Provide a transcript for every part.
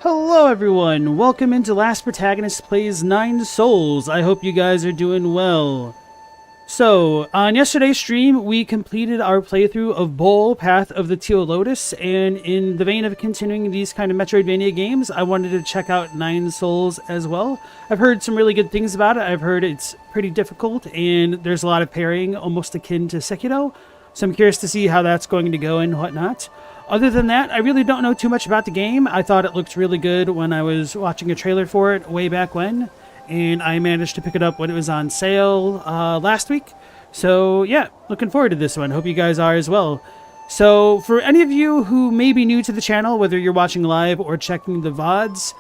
Hello everyone, welcome into LastProtagonist Plays 9 Souls. I hope you guys are doing well. So, on yesterday's stream, we completed our playthrough of Bo, Path of the Teal Lotus, and in the vein of continuing these kind of Metroidvania games, I wanted to check out 9 Souls as well. I've heard some really good things about it. I've heard it's pretty difficult, and there's a lot of parrying, almost akin to Sekiro, so I'm curious to see how that's going to go and whatnot. Other than that, I really don't know too much about the game. I thought it looked really good when I was watching a trailer for it way back when, and I managed to pick it up when it was on sale last week. So yeah, looking forward to this one. Hope you guys are as well. So for any of you who may be new to the channel, whether you're watching live or checking the VODs,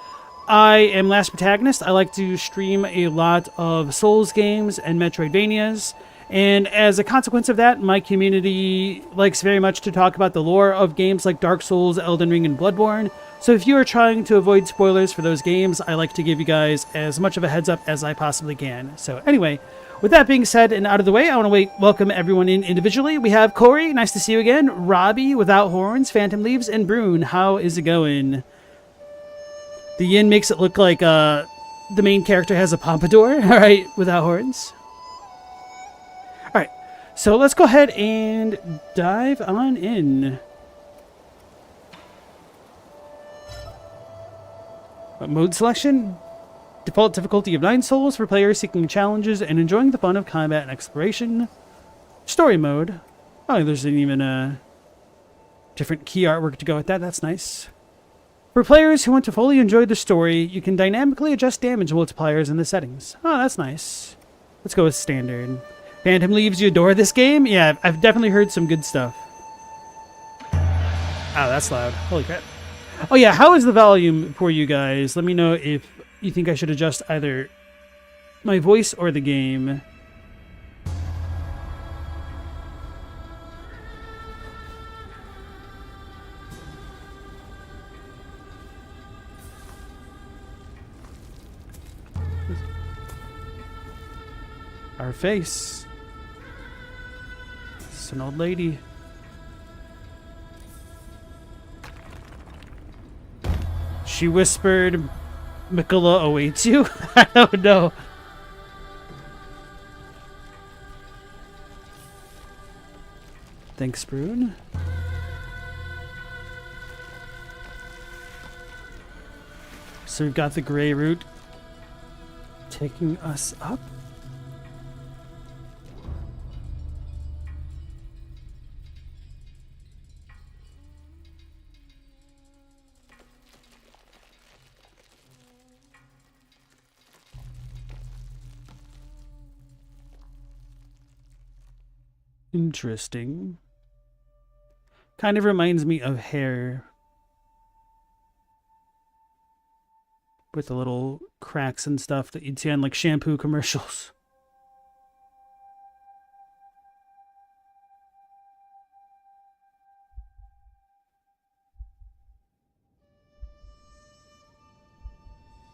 I am LastProtagonist. I like to stream a lot of Souls games and Metroidvanias. And as a consequence of that, my community likes very much to talk about the lore of games like Dark Souls, Elden Ring, and Bloodborne. So if you are trying to avoid spoilers for those games, I like to give you guys as much of a heads up as I possibly can. So anyway, with that being said and out of the way, I want to welcome everyone in individually. We have Corey, nice to see you again. Robbie, Without Horns, Phantom Leaves, and Brune. How is it going? The yin makes it look like the main character has a pompadour. All right, Without Horns. So let's go ahead and dive on in. Mode selection. Default difficulty of 9 Souls for players seeking challenges and enjoying the fun of combat and exploration. Story mode. Oh, there's even a different key artwork to go with that. That's nice. For players who want to fully enjoy the story, you can dynamically adjust damage multipliers in the settings. Oh, that's nice. Let's go with standard. Phantom Leaves, you adore this game? Yeah, I've definitely heard some good stuff. Oh, that's loud. Holy crap. Oh yeah, how is the volume for you guys? Let me know if you think I should adjust either my voice or the game. Our face. It's an old lady. She whispered, Mikola awaits you? I don't know. Thanks, Brune. So we've got the gray route taking us up. Interesting. Kind of reminds me of hair. With the little cracks and stuff that you'd see on like shampoo commercials.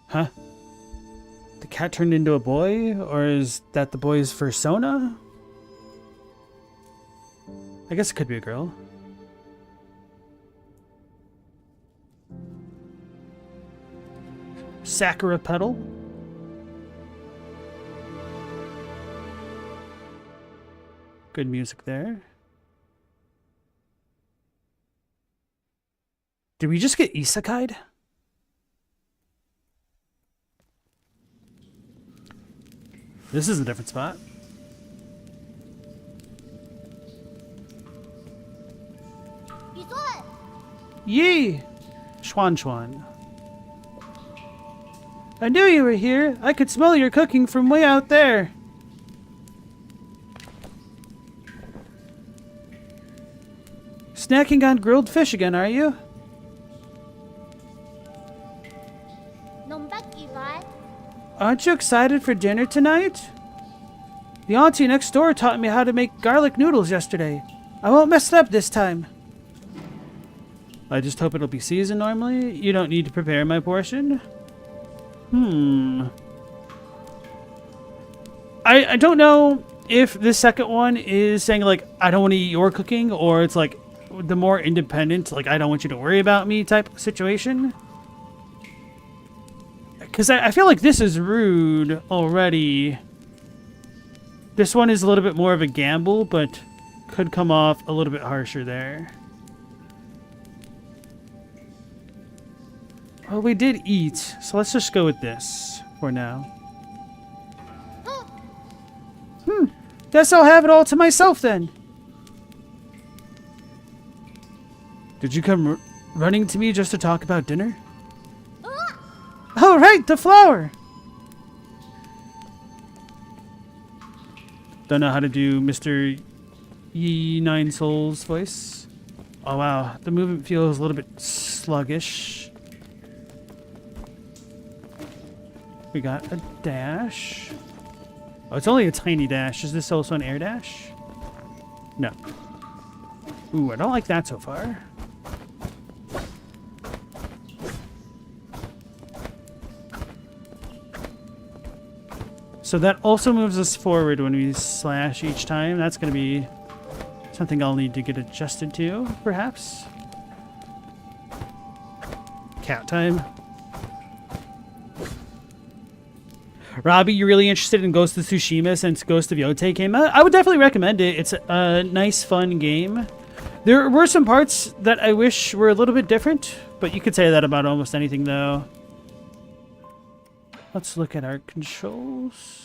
Huh? The cat turned into a boy? Or is that the boy's persona? I guess it could be a girl. Sakura petal. Good music there. Did we just get isekai'd? This is a different spot. Yee! Schwan Schwan. I knew you were here. I could smell your cooking from way out there. Snacking on grilled fish again, are you? Aren't you excited for dinner tonight? The auntie next door taught me how to make garlic noodles yesterday. I won't mess it up this time. I just hope it'll be seasoned normally. You don't need to prepare my portion. I don't know if the second one is saying, like, I don't want to eat your cooking, or it's, like, the more independent, like, I don't want you to worry about me type situation. Because I feel like this is rude already. This one is a little bit more of a gamble, but could come off a little bit harsher there. Well, we did eat, so let's just go with this for now. Guess I'll have it all to myself then. Did you come running to me just to talk about dinner? Oh, right, the flower! Don't know how to do Mr. Ye Nine Souls voice. Oh, wow. The movement feels a little bit sluggish. We got a dash. Oh, it's only a tiny dash. Is this also an air dash? No. Ooh, I don't like that so far. So that also moves us forward when we slash each time. That's going to be something I'll need to get adjusted to, perhaps. Cat time. Robbie, you're really interested in Ghost of Tsushima since Ghost of Yotei came out? I would definitely recommend it. It's a nice, fun game. There were some parts that I wish were a little bit different, but you could say that about almost anything, though. Let's look at our controls.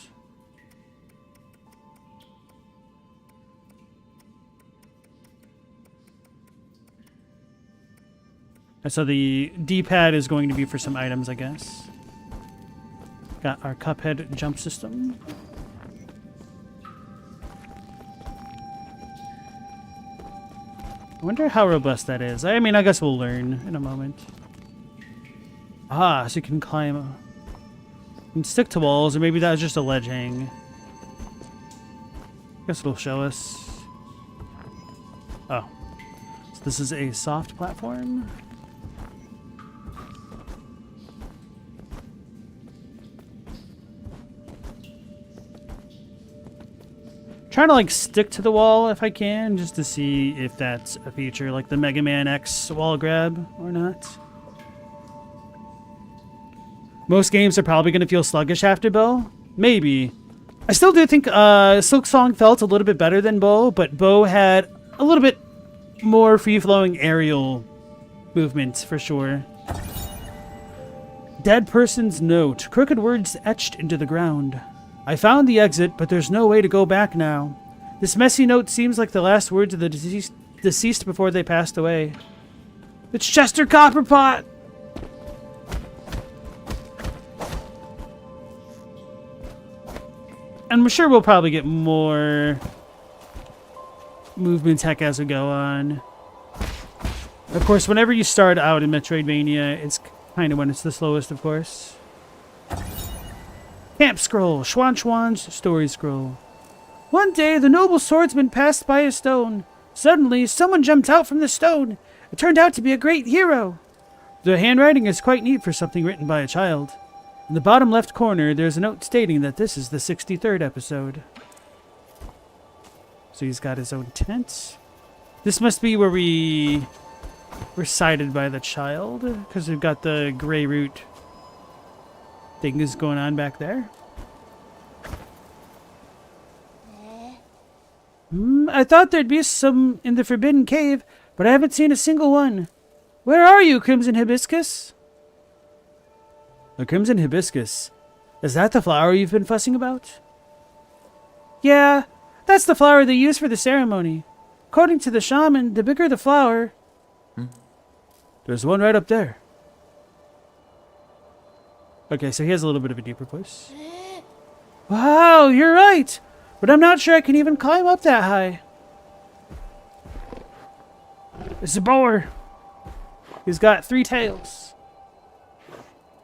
So the D-pad is going to be for some items, I guess. Got our Cuphead jump system. I wonder how robust that is. I mean, I guess we'll learn in a moment. Ah, so you can climb. You can stick to walls, or maybe that was just a ledge hang. Guess it'll show us. Oh. So this is a soft platform. Trying to like stick to the wall if I can, just to see if that's a feature like the Mega Man X wall grab or not. Most games are probably going to feel sluggish after Bo. Maybe. I still do think Silksong felt a little bit better than Bo, but Bo had a little bit more free-flowing aerial movements for sure. Dead person's note. Crooked words etched into the ground. I found the exit, but there's no way to go back now. This messy note seems like the last words of the deceased before they passed away. It's Chester Copperpot! And I'm sure we'll probably get more movement tech as we go on. Of course, whenever you start out in Metroidvania, it's kind of when it's the slowest, of course. Camp scroll, Schwan Schwan's story scroll. One day, the noble swordsman passed by a stone. Suddenly, someone jumped out from the stone. It turned out to be a great hero. The handwriting is quite neat for something written by a child. In the bottom left corner, there's a note stating that this is the 63rd episode. So he's got his own tent. This must be where we were sighted by the child, because we've got the gray root thing is going on back there. I thought there'd be some in the Forbidden Cave, but I haven't seen a single one. Where are you, Crimson Hibiscus? The Crimson Hibiscus? Is that the flower you've been fussing about? Yeah, that's the flower they use for the ceremony. According to the shaman, the bigger the flower... There's one right up there. Okay, so he has a little bit of a deeper voice. Wow, you're right! But I'm not sure I can even climb up that high. It's a boar. He's got 3 tails.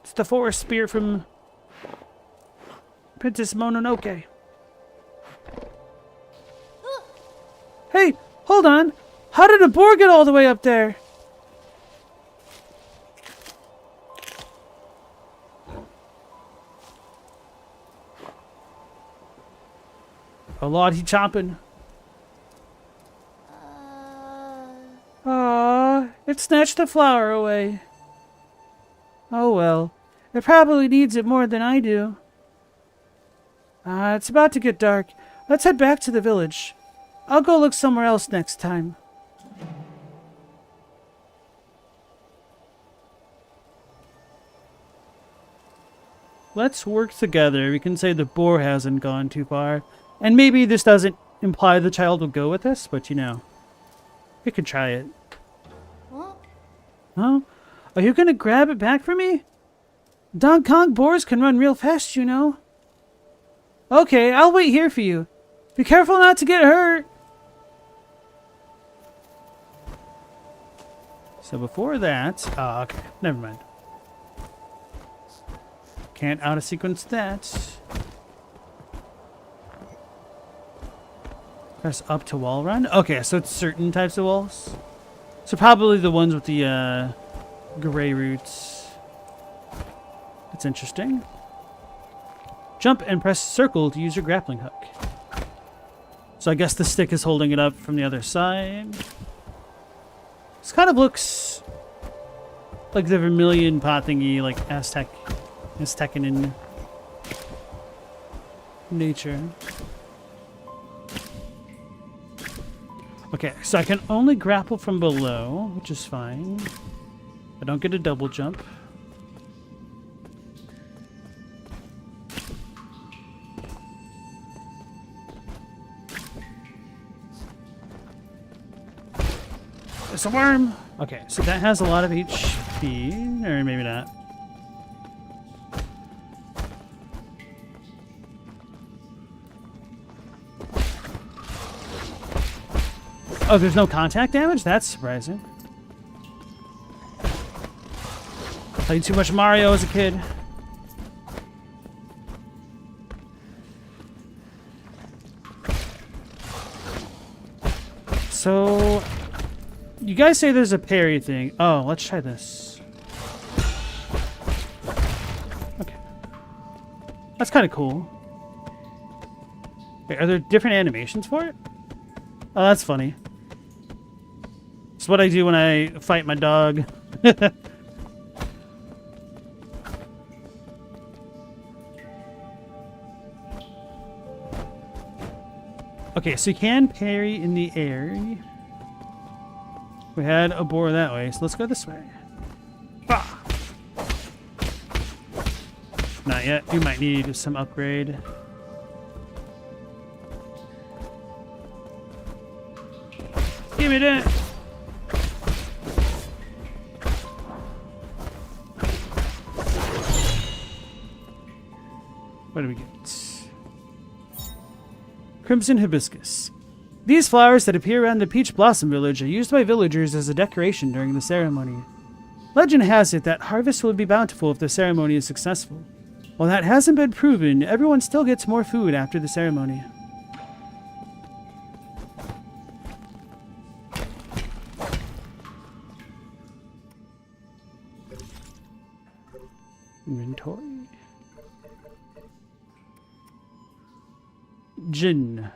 It's the forest spear from Princess Mononoke. Hey, hold on. How did a boar get all the way up there? A lot he chomping. Aww, it snatched the flower away. Oh well. It probably needs it more than I do. It's about to get dark. Let's head back to the village. I'll go look somewhere else next time. Let's work together. We can say the boar hasn't gone too far. And maybe this doesn't imply the child will go with us, but you know. We could try it. Huh? Are you gonna grab it back for me? Dong Kong boars can run real fast, you know. Okay, I'll wait here for you. Be careful not to get hurt. So before that... Oh, okay. Never mind. Can't out-of-sequence that. Press up to wall run? Okay, so it's certain types of walls. So probably the ones with the gray roots. That's interesting. Jump and press circle to use your grappling hook. So I guess the stick is holding it up from the other side. This kind of looks like the Vermilion pot thingy, like Aztecan in nature. Okay, so I can only grapple from below, which is fine. I don't get a double jump. There's a worm! Okay, so that has a lot of HP, or maybe not. Oh, there's no contact damage? That's surprising. Played too much Mario as a kid. So, you guys say there's a parry thing. Oh, let's try this. Okay. That's kind of cool. Wait, are there different animations for it? Oh, that's funny. It's what I do when I fight my dog. Okay, so you can parry in the air. We had a boar that way, so let's go this way. Ah! Not yet. We might need some upgrade. Give me that! What do we get? Crimson hibiscus. These flowers that appear around the Peach Blossom Village are used by villagers as a decoration during the ceremony. Legend has it that harvest will be bountiful if the ceremony is successful. While that hasn't been proven, everyone still gets more food after the ceremony. Inventory. Gene.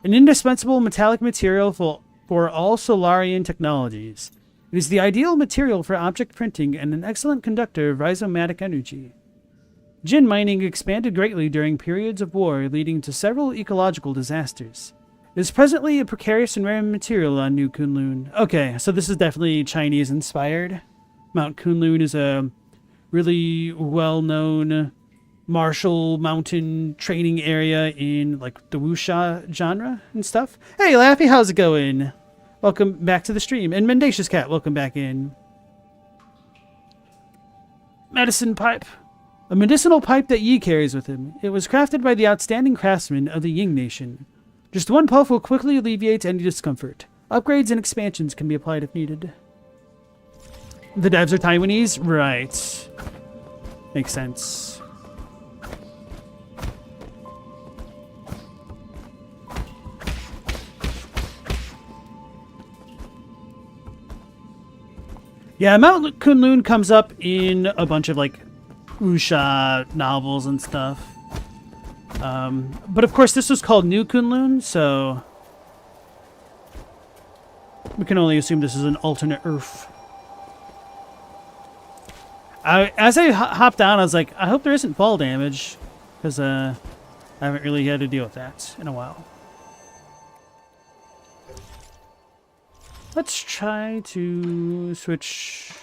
An indispensable metallic material for all Solarian technologies. It is the ideal material for object printing and an excellent conductor of rhizomatic energy. Gin mining expanded greatly during periods of war, leading to several ecological disasters. It is presently a precarious and rare material on New Kunlun. Okay, so this is definitely Chinese-inspired. Mount Kunlun is a really well-known martial mountain training area in like the wuxia genre and stuff. Hey Laffy, how's it going? Welcome back to the stream. And Mendacious Cat, welcome back in. Medicine pipe. A medicinal pipe that Yi carries with him. It was crafted by the outstanding craftsmen of the Ying Nation. Just one puff will quickly alleviate any discomfort. Upgrades and expansions can be applied if needed. The devs are Taiwanese? Right. Makes sense. Yeah, Mount Kunlun comes up in a bunch of, like, wuxia novels and stuff. But, of course, this was called New Kunlun, so we can only assume this is an alternate Earth. As I hopped down, I was like, I hope there isn't fall damage, because I haven't really had to deal with that in a while. Let's try to switch.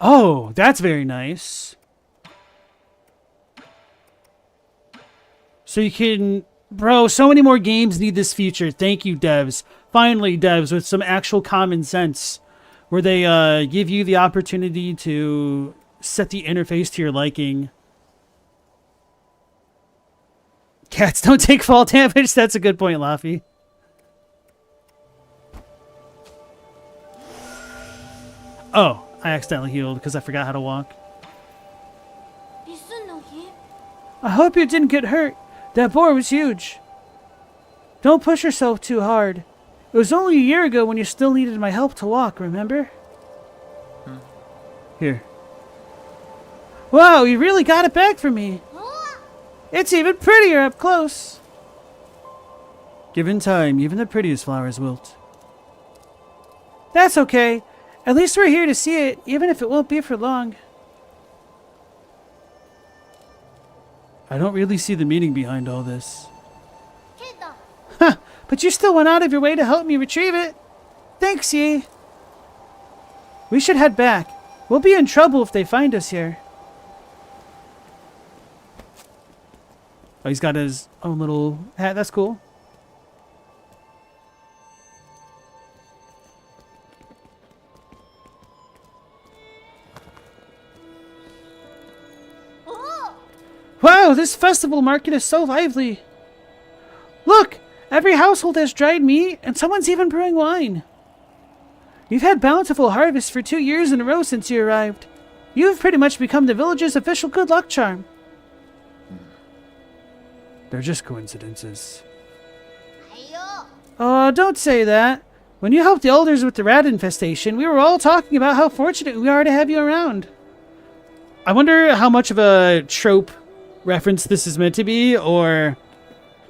Oh, that's very nice. So you can... Bro, so many more games need this feature. Thank you, devs. Finally, devs with some actual common sense, where they give you the opportunity to set the interface to your liking. Cats don't take fall damage. That's a good point, Laffy. Oh, I accidentally healed because I forgot how to walk. I hope you didn't get hurt. That boar was huge. Don't push yourself too hard. It was only a year ago when you still needed my help to walk, remember? Here. Wow, you really got it back for me. It's even prettier up close. Given time, even the prettiest flowers wilt. That's okay. At least we're here to see it, even if it won't be for long. I don't really see the meaning behind all this. Huh, but you still went out of your way to help me retrieve it. Thanks, Yi. We should head back. We'll be in trouble if they find us here. Oh, he's got his own little hat. That's cool. Wow, this festival market is so lively. Look, every household has dried meat, and someone's even brewing wine. You've had bountiful harvests for 2 years in a row since you arrived. You've pretty much become the village's official good luck charm. They're just coincidences. Oh, don't say that. When you helped the elders with the rat infestation, we were all talking about how fortunate we are to have you around. I wonder how much of a trope reference this is meant to be, or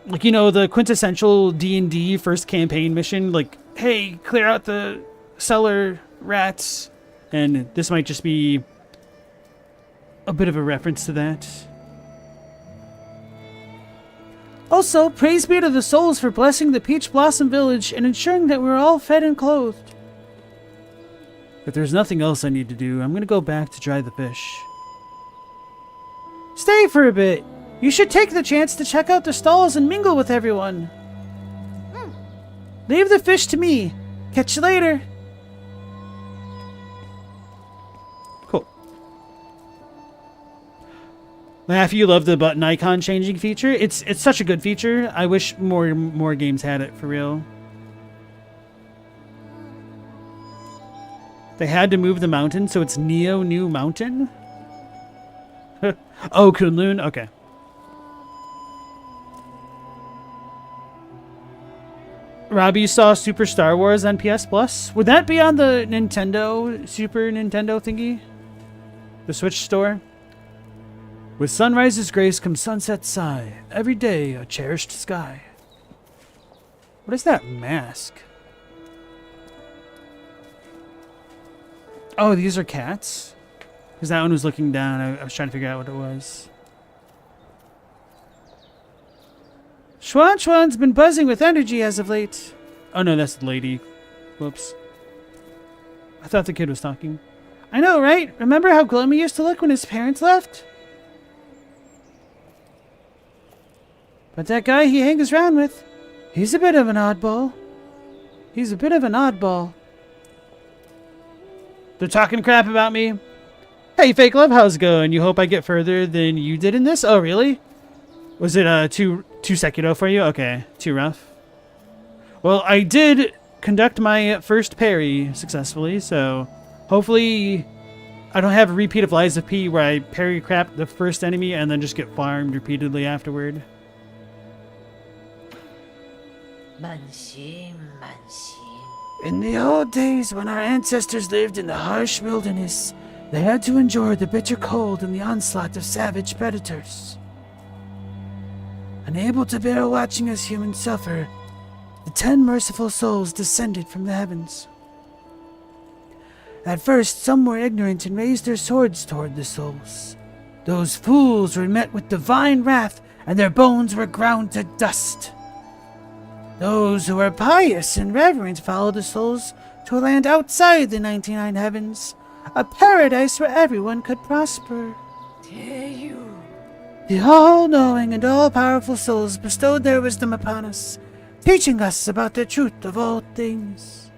like, you know, the quintessential D&D first campaign mission, like, hey, clear out the cellar rats, and this might just be a bit of a reference to that. Also, praise be to the souls for blessing the Peach Blossom Village and ensuring that we're all fed and clothed. If there's nothing else I need to do, I'm gonna go back to dry the fish. Stay for a bit. You should take the chance to check out the stalls and mingle with everyone. Leave the fish to me. Catch you later. Cool. Laugh, you love the button icon changing feature. It's such a good feature. I wish more games had it, for real. They had to move the mountain, so it's Neo New Mountain. Oh, Kunlun? Okay. Robbie, you saw Super Star Wars on PS Plus? Would that be on the Super Nintendo thingy? The Switch store? With sunrise's grace comes sunset's sigh. Every day a cherished sky. What is that mask? Oh, these are cats? Because that one was looking down. I was trying to figure out what it was. Schwan's been buzzing with energy as of late. Oh no, that's the lady. Whoops. I thought the kid was talking. I know, right? Remember how gloomy he used to look when his parents left? But that guy he hangs around with, he's a bit of an oddball. He's a bit of an oddball. They're talking crap about me. Hey, Fake Love, how's it going? You hope I get further than you did in this? Oh, really? Was it too Sekiro for you? Okay, too rough. Well, I did conduct my first parry successfully, so hopefully I don't have a repeat of Lies of P where I parry crap the first enemy and then just get farmed repeatedly afterward. In the old days when our ancestors lived in the harsh wilderness, they had to endure the bitter cold and the onslaught of savage predators. Unable to bear watching us humans suffer, the 10 merciful souls descended from the heavens. At first, some were ignorant and raised their swords toward the souls. Those fools were met with divine wrath, and their bones were ground to dust. Those who were pious and reverent followed the souls to a land outside the 99 heavens, a paradise where everyone could prosper. The all-knowing and all-powerful souls bestowed their wisdom upon us, teaching us about the truth of all things.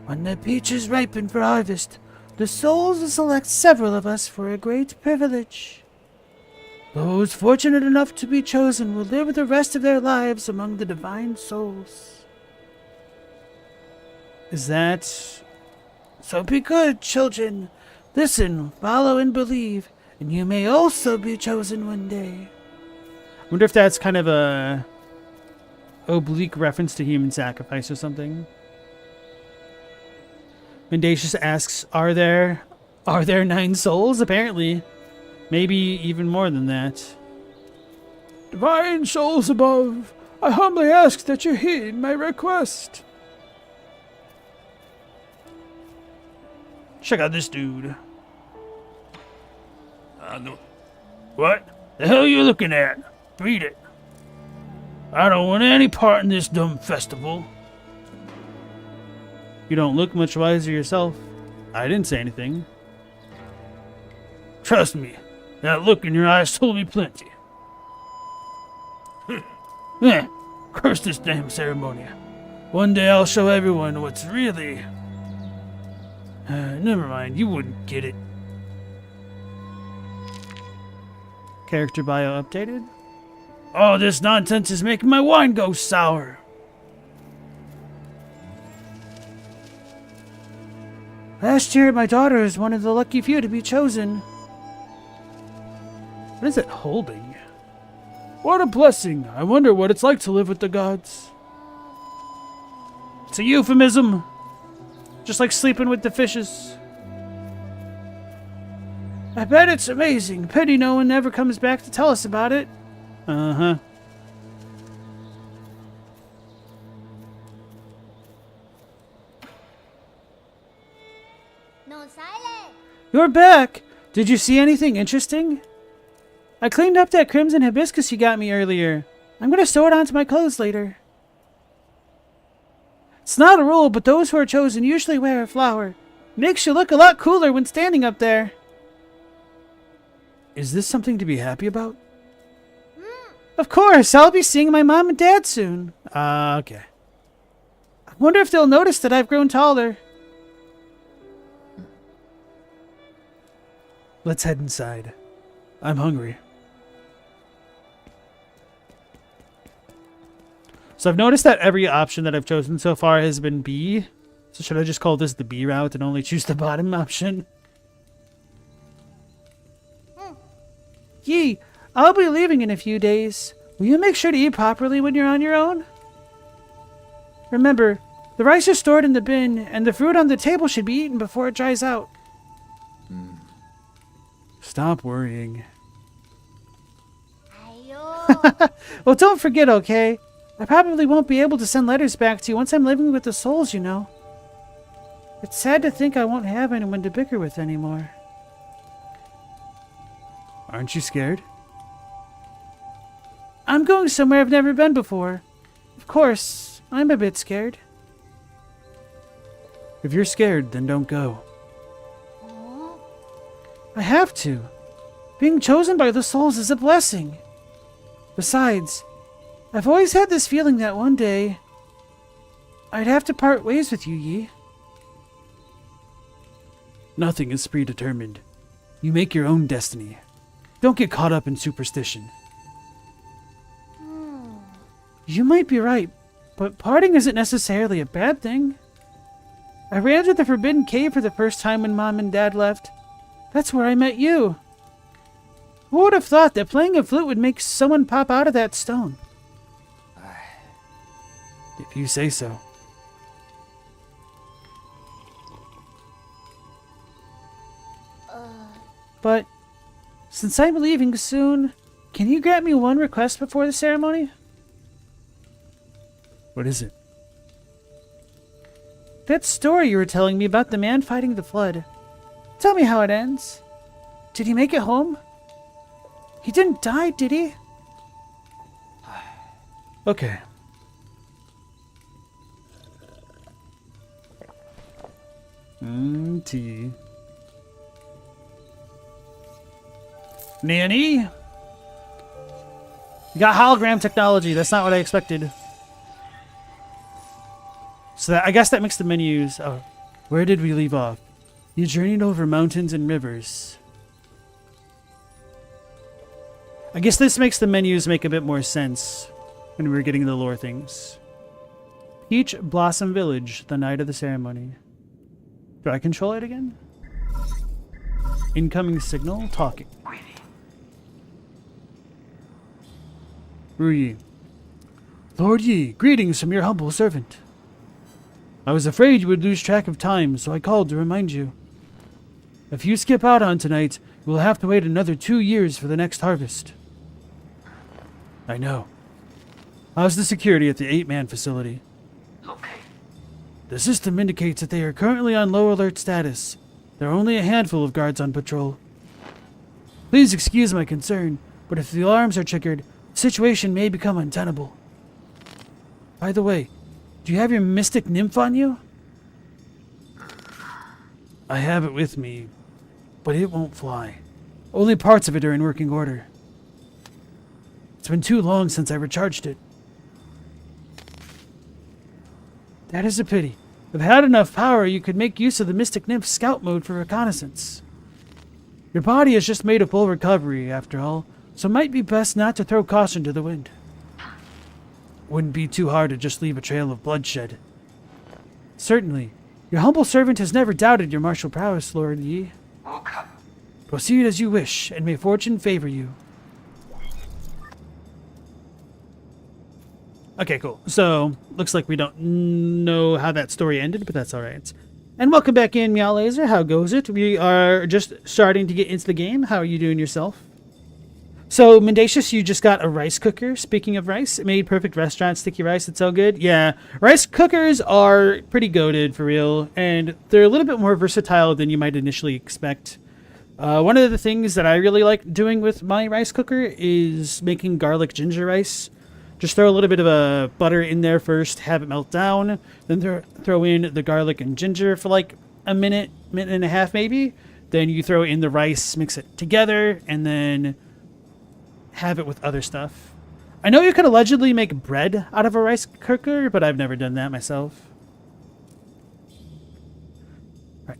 When the peaches ripen for harvest, the souls will select several of us for a great privilege. Those fortunate enough to be chosen will live the rest of their lives among the divine souls. Is that... So be good, children. Listen, follow, and believe, and you may also be chosen one day. I wonder if that's kind of a oblique reference to human sacrifice or something. Mendacious asks, Are there 9 souls? Apparently. Maybe even more than that. Divine souls above, I humbly ask that you heed my request. Check out this dude. What? The hell you looking at? Read it. I don't want any part in this dumb festival. You don't look much wiser yourself. I didn't say anything. Trust me, that look in your eyes told me plenty. Curse this damn ceremony. One day I'll show everyone what's really... never mind, you wouldn't get it. Character bio updated. All this nonsense is making my wine go sour. Last year, my daughter is one of the lucky few to be chosen. What is it holding? What a blessing. I wonder what it's like to live with the gods. It's a euphemism. Just like sleeping with the fishes. I bet it's amazing. Pity no one ever comes back to tell us about it. Uh-huh. No silent. You're back. Did you see anything interesting? I cleaned up that crimson hibiscus you got me earlier. I'm gonna sew it onto my clothes later. It's not a rule, but those who are chosen usually wear a flower. Makes you look a lot cooler when standing up there. Is this something to be happy about? Of course, I'll be seeing my mom and dad soon. Okay. I wonder if they'll notice that I've grown taller. Let's head inside. I'm hungry. So I've noticed that every option that I've chosen so far has been B. So should I just call this the B route and only choose the bottom option? Yi, I'll be leaving in a few days. Will you make sure to eat properly when you're on your own? Remember, the rice is stored in the bin, and the fruit on the table should be eaten before it dries out. Stop worrying. Ayo. Well, don't forget, okay? I probably won't be able to send letters back to you once I'm living with the souls, you know. It's sad to think I won't have anyone to bicker with anymore. Aren't you scared? I'm going somewhere I've never been before. Of course, I'm a bit scared. If you're scared, then don't go. I have to. Being chosen by the souls is a blessing. Besides, I've always had this feeling that one day I'd have to part ways with you, Yi. Nothing is predetermined. You make your own destiny. Don't get caught up in superstition. You might be right, but parting isn't necessarily a bad thing. I ran through the Forbidden Cave for the first time when Mom and Dad left. That's where I met you. Who would have thought that playing a flute would make someone pop out of that stone? If you say so. But, since I'm leaving soon, can you grant me one request before the ceremony? What is it? That story you were telling me about the man fighting the flood. Tell me how it ends. Did he make it home? He didn't die, did he? Okay. Tea. Nanny? You got hologram technology. That's not what I expected. So I guess that makes the menus. Oh, where did we leave off? You journeyed over mountains and rivers. I guess this makes the menus make a bit more sense when we're getting the lore things. Peach Blossom Village, the night of the ceremony. Do I control it again? Incoming signal, talking. Ruyi. Lord Yi, greetings from your humble servant. I was afraid you would lose track of time, so I called to remind you. If you skip out on tonight, you will have to wait another 2 years for the next harvest. I know. How's the security at the 8-man facility? Okay. The system indicates that they are currently on low alert status. There are only a handful of guards on patrol. Please excuse my concern, but if the alarms are triggered, the situation may become untenable. By the way, do you have your mystic nymph on you? I have it with me, but it won't fly. Only parts of it are in working order. It's been too long since I recharged it. That is a pity. If it had enough power, you could make use of the Mystic Nymph scout mode for reconnaissance. Your body has just made a full recovery, after all, so it might be best not to throw caution to the wind. Wouldn't be too hard to just leave a trail of bloodshed. Certainly. Your humble servant has never doubted your martial prowess, Lord Yi. Okay. Proceed as you wish, and may fortune favor you. Okay, cool. So, looks like we don't know how that story ended, but that's alright. And welcome back in, Meow Laser. How goes it? We are just starting to get into the game. How are you doing yourself? So, Mendacious, you just got a rice cooker. Speaking of rice, it made perfect restaurant sticky rice. It's so good. Yeah, rice cookers are pretty goated for real, and they're a little bit more versatile than you might initially expect. One of the things that I really like doing with my rice cooker is making garlic ginger rice. Just throw a little bit of butter in there first, have it melt down, then throw in the garlic and ginger for like a minute, minute and a half maybe. Then you throw in the rice, mix it together, and then have it with other stuff. I know you could allegedly make bread out of a rice cooker, but I've never done that myself. Right.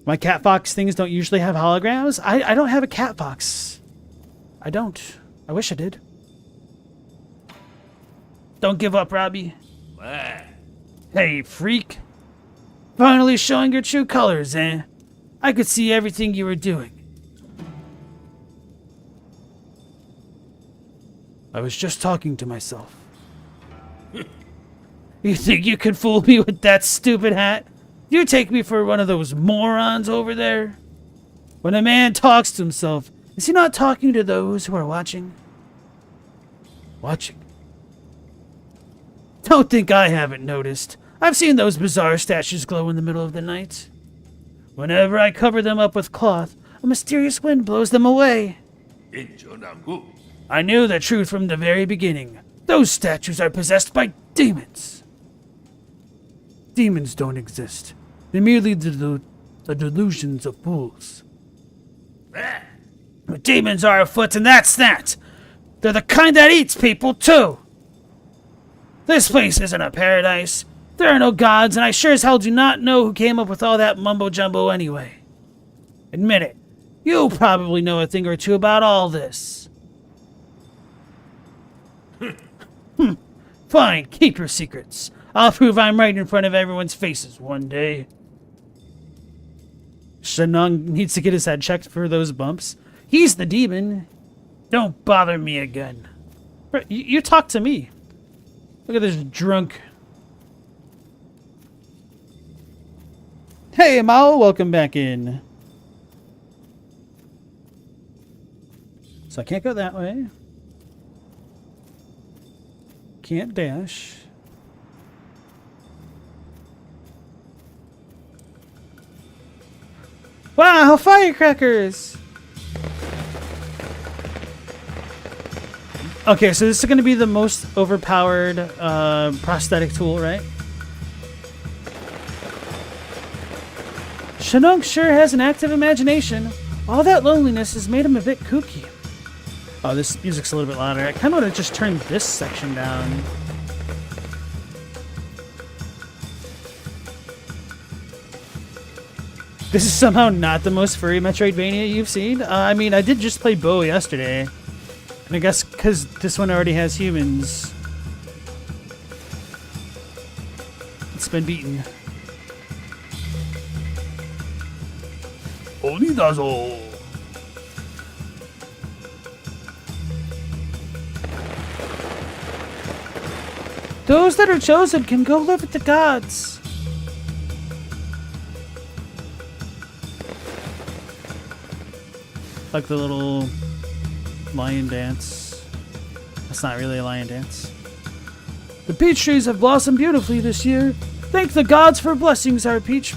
My cat fox things don't usually have holograms. I don't have a cat fox. I don't. I wish I did. Don't give up, Robbie. Hey, freak. Finally showing your true colors, eh? I could see everything you were doing. I was just talking to myself. You think you can fool me with that stupid hat? You take me for one of those morons over there? When a man talks to himself, is he not talking to those who are watching? Watching? Don't think I haven't noticed. I've seen those bizarre statues glow in the middle of the night. Whenever I cover them up with cloth, a mysterious wind blows them away. I knew the truth from the very beginning. Those statues are possessed by demons. Demons don't exist. They're merely the delusions of fools. But demons are afoot, and that's that. They're the kind that eats people, too. This place isn't a paradise. There are no gods, and I sure as hell do not know who came up with all that mumbo-jumbo anyway. Admit it. You probably know a thing or two about all this. Fine, keep your secrets. I'll prove I'm right in front of everyone's faces one day. Shenong needs to get his head checked for those bumps. He's the demon. Don't bother me again. You talk to me. Look at this drunk. Hey, Mao, welcome back in. So I can't go that way. Can't dash. Wow, firecrackers! Okay, so this is going to be the most overpowered prosthetic tool, right? Shinnok sure has an active imagination. All that loneliness has made him a bit kooky. Oh, this music's a little bit louder. I kind of want to just turn this section down. This is somehow not the most furry Metroidvania you've seen. I mean, I did just play Bo yesterday. And I guess because this one already has humans. It's been beaten. Onidazo! Those that are chosen can go live with the gods. Like the little lion dance. That's not really a lion dance. The peach trees have blossomed beautifully this year. Thank the gods for blessing our peach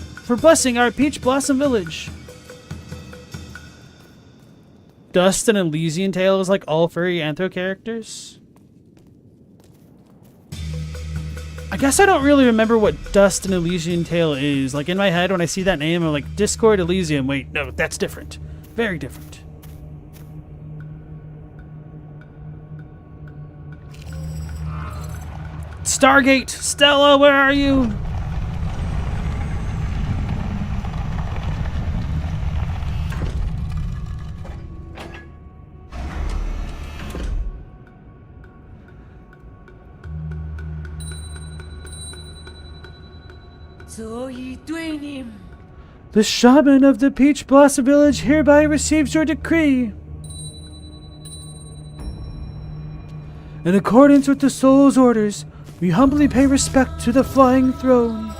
blossom village. Dust and Elysian Tail is like all furry anthro characters. I guess I don't really remember what Dust and Elysian Tail is. Like in my head when I see that name, I'm like, Discord Elysium. Wait, no, that's different. Very different. Stargate! Stella, where are you? The shaman of the Peach Blossom Village hereby receives your decree. In accordance with the soul's orders, we humbly pay respect to the flying throne.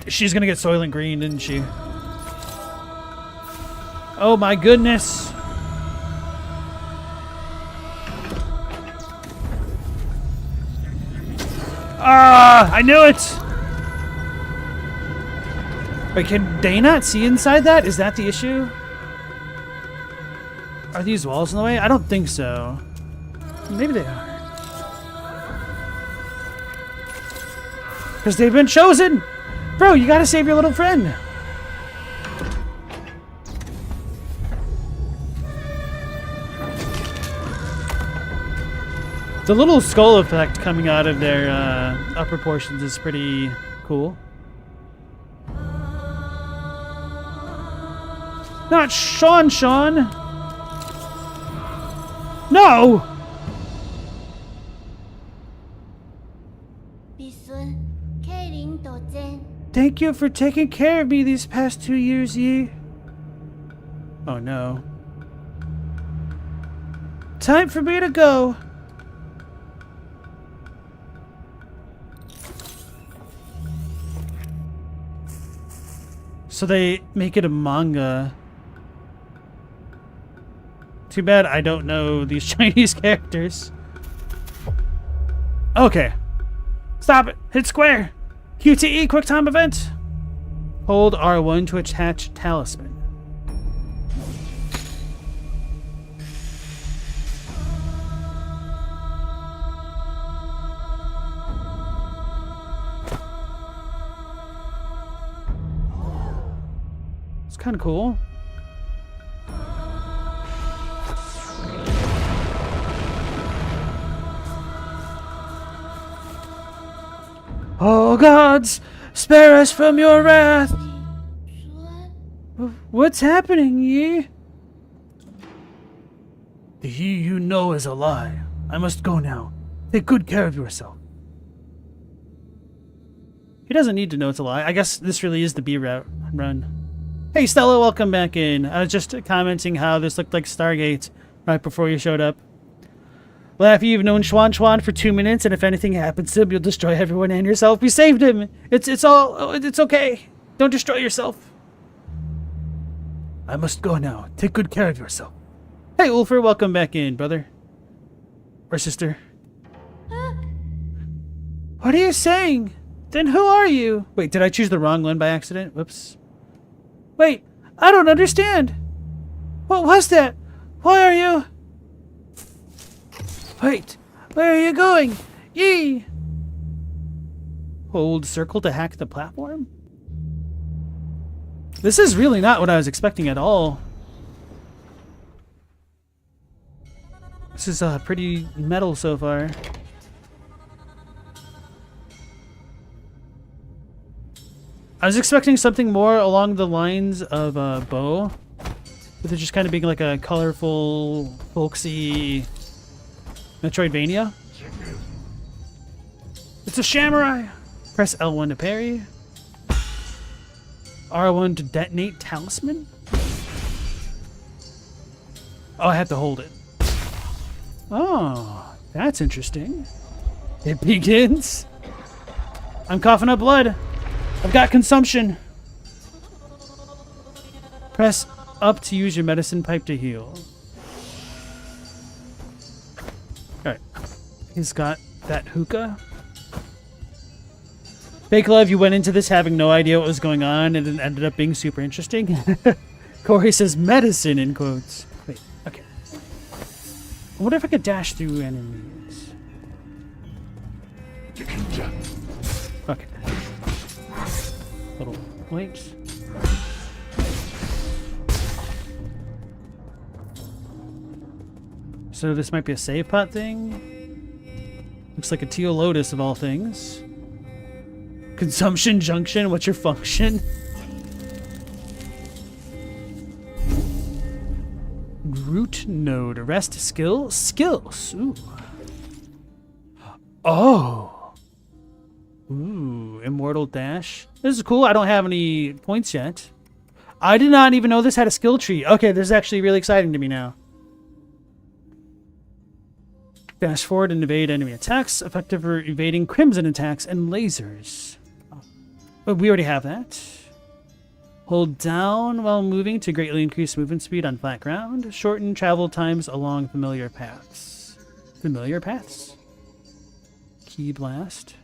She's gonna get Soylent Green, isn't she? Oh my goodness! Ah! I knew it! Wait, can they not see inside that? Is that the issue? Are these walls in the way? I don't think so. Maybe they are. Because they've been chosen! Bro, you gotta save your little friend! The little skull effect coming out of their upper portions is pretty cool. Not Sean! No! Thank you for taking care of me these past 2 years, Yi. Oh no. Time for me to go. So they make it a manga. Too bad I don't know these Chinese characters. Okay. Stop it. Hit square. QTE quick time event. Hold R1 to attach talisman. It's kind of cool. Oh gods, spare us from your wrath! What's happening, Yi? The Yi you know is a lie. I must go now. Take good care of yourself. He doesn't need to know it's a lie. I guess this really is the B route run. Hey Stella, welcome back in. I was just commenting how this looked like Stargate right before you showed up. Laugh, you've known Schwan for 2 minutes, and if anything happens to him, you'll destroy everyone and yourself. We saved him. It's okay. Don't destroy yourself. I must go now. Take good care of yourself. Hey, Ulfer, welcome back in, brother. Or sister. What are you saying? Then who are you? Wait, did I choose the wrong one by accident? Whoops. Wait, I don't understand. What was that? Why are you... Wait, where are you going? Yee! Hold circle to hack the platform? This is really not what I was expecting at all. This is pretty metal so far. I was expecting something more along the lines of Bo, with it just kind of being like a colorful, folksy Metroidvania. It's a samurai! Press L1 to parry. R1 to detonate talisman? Oh, I have to hold it. Oh, that's interesting. It begins. I'm coughing up blood. I've got consumption. Press up to use your medicine pipe to heal. Alright. He's got that hookah. Fake Love, you went into this having no idea what was going on and it ended up being super interesting. Corey says medicine in quotes. Wait, okay. I wonder if I could dash through enemies. Okay. Little wait. So this might be a save pot thing. Looks like a Teal Lotus of all things. Consumption junction, what's your function? Root node, rest skill, skills. Ooh. Oh. Ooh, immortal dash. This is cool. I don't have any points yet. I did not even know this had a skill tree. Okay, this is actually really exciting to me now. Dash forward and evade enemy attacks, effective for evading crimson attacks and lasers. But we already have that. Hold down while moving to greatly increase movement speed on flat ground. Shorten travel times along familiar paths. Familiar paths? Key blast.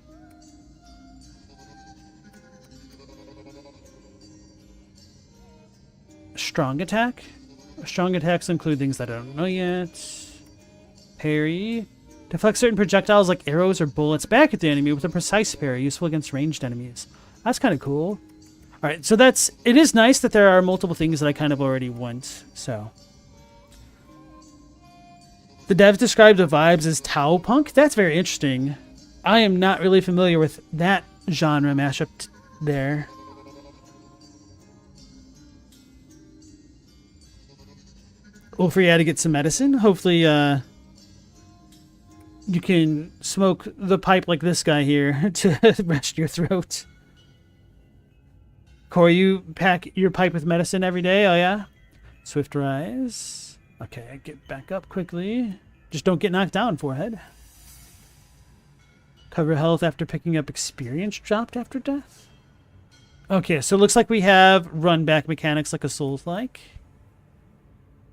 Strong attack. Strong attacks include things that I don't know yet. Parry. Deflect certain projectiles like arrows or bullets back at the enemy with a precise parry, useful against ranged enemies. That's kind of cool. Alright, so it is nice that there are multiple things that I kind of already want, so. The devs described the vibes as Tau Punk. That's very interesting. I am not really familiar with that genre mashup there. Ulfer, you had to get some medicine. Hopefully, you can smoke the pipe like this guy here to rest your throat. Corey, you pack your pipe with medicine every day? Oh, yeah? Swift rise. Okay, get back up quickly. Just don't get knocked down, forehead. Cover health after picking up experience dropped after death. Okay, so it looks like we have run back mechanics like a Souls-like.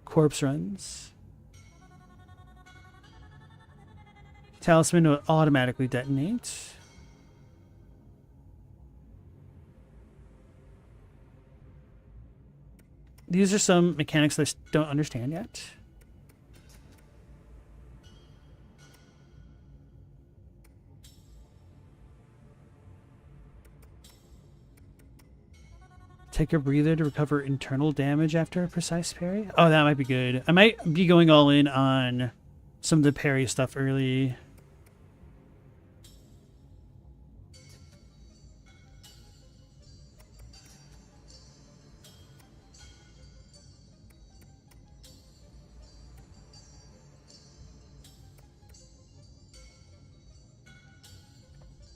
Corpse runs. Talisman will automatically detonate. These are some mechanics that I don't understand yet. Take a breather to recover internal damage after a precise parry. Oh, that might be good. I might be going all in on some of the parry stuff early.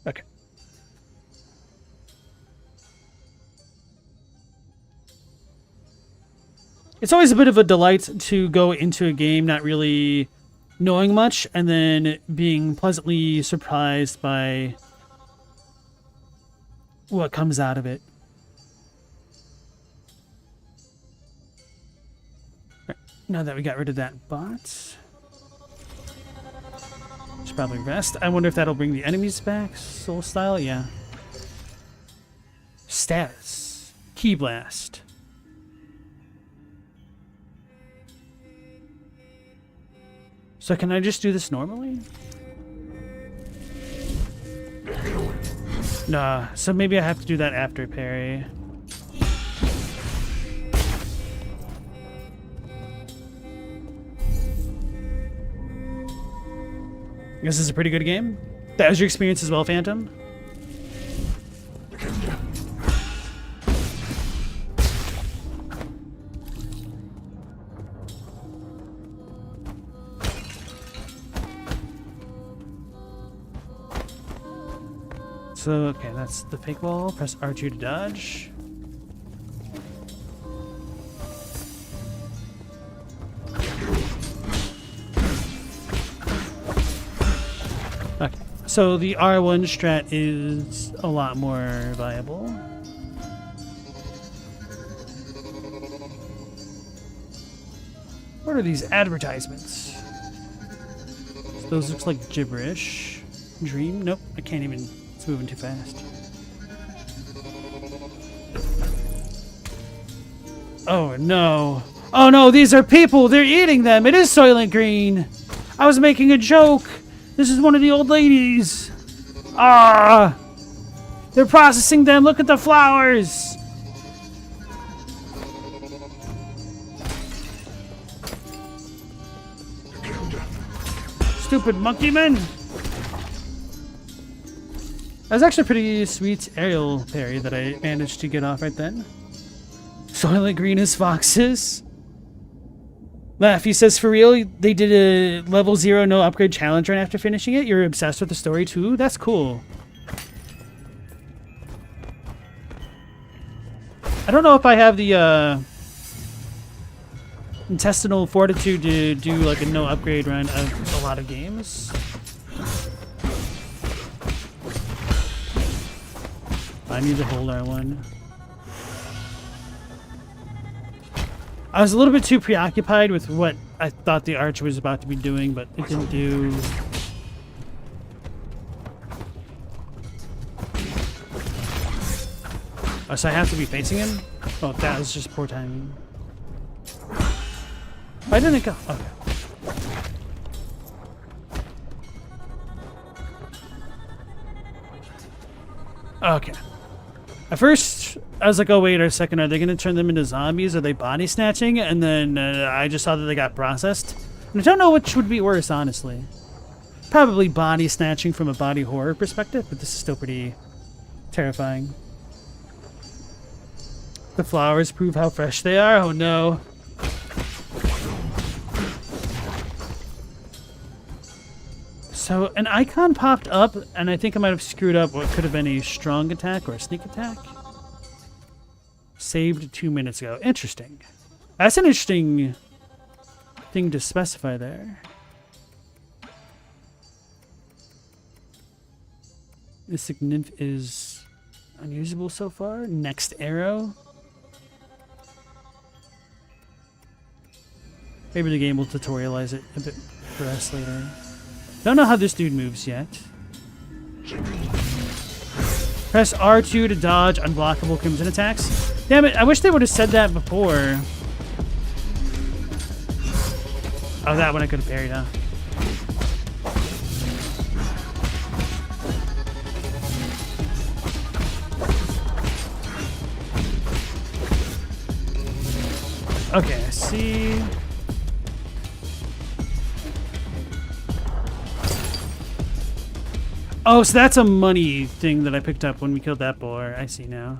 Okay. It's always a bit of a delight to go into a game not really knowing much and then being pleasantly surprised by what comes out of it. Now that we got rid of that bot. Should probably rest. I wonder if that'll bring the enemies back. Soul style, yeah. Status. Key blast. So can I just do this normally? Nah, so maybe I have to do that after parry. This is a pretty good game. That was your experience as well, Phantom? So, okay, that's the fake wall. Press R2 to dodge. Okay, so the R1 strat is a lot more viable. What are these advertisements? Those looks like gibberish. Dream? Nope, I can't even. It's moving too fast. Oh no. Oh no, these are people! They're eating them! It is Soylent Green! I was making a joke! This is one of the old ladies! Ah! They're processing them! Look at the flowers! Stupid monkey men! That was actually a pretty sweet aerial parry that I managed to get off right then. Soylent Green is foxes. Laughy says, for real, they did a level 0 no upgrade challenge right after finishing it? You're obsessed with the story too? That's cool. I don't know if I have the intestinal fortitude to do like a no upgrade run of a lot of games. I need to hold R1. I was a little bit too preoccupied with what I thought the archer was about to be doing, but it didn't do... Oh, so I have to be facing him? Oh, that was just poor timing. Why didn't it go? Okay. Okay. At first, I was like, oh, wait a second. Are they going to turn them into zombies? Are they body snatching? And then I just saw that they got processed. And I don't know which would be worse, honestly. Probably body snatching from a body horror perspective, but this is still pretty terrifying. The flowers prove how fresh they are? Oh, no. So an icon popped up, and I think I might have screwed up what could have been a strong attack or a sneak attack. Saved 2 minutes ago. Interesting. That's an interesting thing to specify there. This significant is unusable so far. Next arrow. Maybe the game will tutorialize it a bit for us later. Don't know how this dude moves yet. Press R2 to dodge unblockable crimson attacks. Damn it, I wish they would have said that before. Oh, that one I could have parried, huh? Okay, I see. Oh, so that's a money thing that I picked up when we killed that boar. I see now.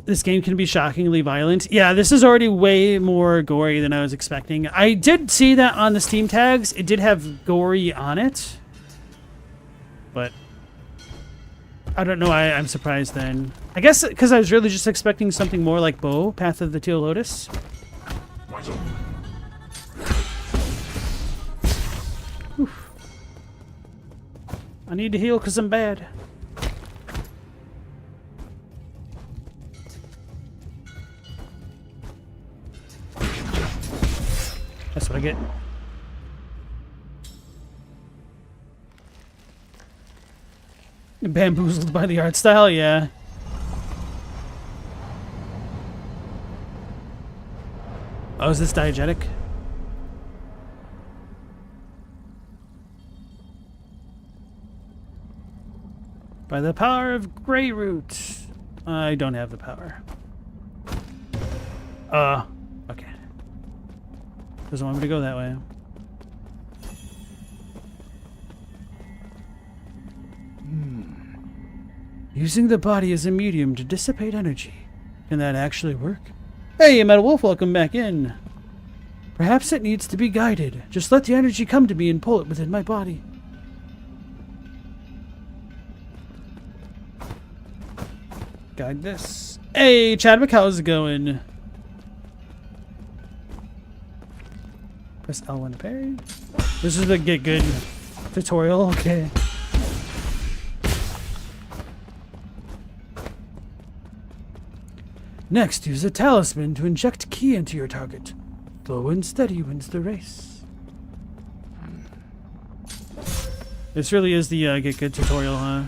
This game can be shockingly violent. Yeah, this is already way more gory than I was expecting. I did see that on the Steam tags. It did have gory on it. But I don't know why I'm surprised then. I guess because I was really just expecting something more like Bo, Path of the Teal Lotus. Oof. I need to heal because I'm bad. That's what I get. Bamboozled by the art style, yeah. Oh, is this diegetic? By the power of Greyroot. I don't have the power. Okay. Doesn't want me to go that way. Using the body as a medium to dissipate energy. Can that actually work? Hey, Metal Wolf, welcome back in. Perhaps it needs to be guided. Just let the energy come to me and pull it within my body. Guide this. Hey, Chadwick, how's it going? Press L1 to parry. This is the get good tutorial, okay. Next, use a talisman to inject ki into your target. Slow and steady wins the race. This really is the get good tutorial, huh?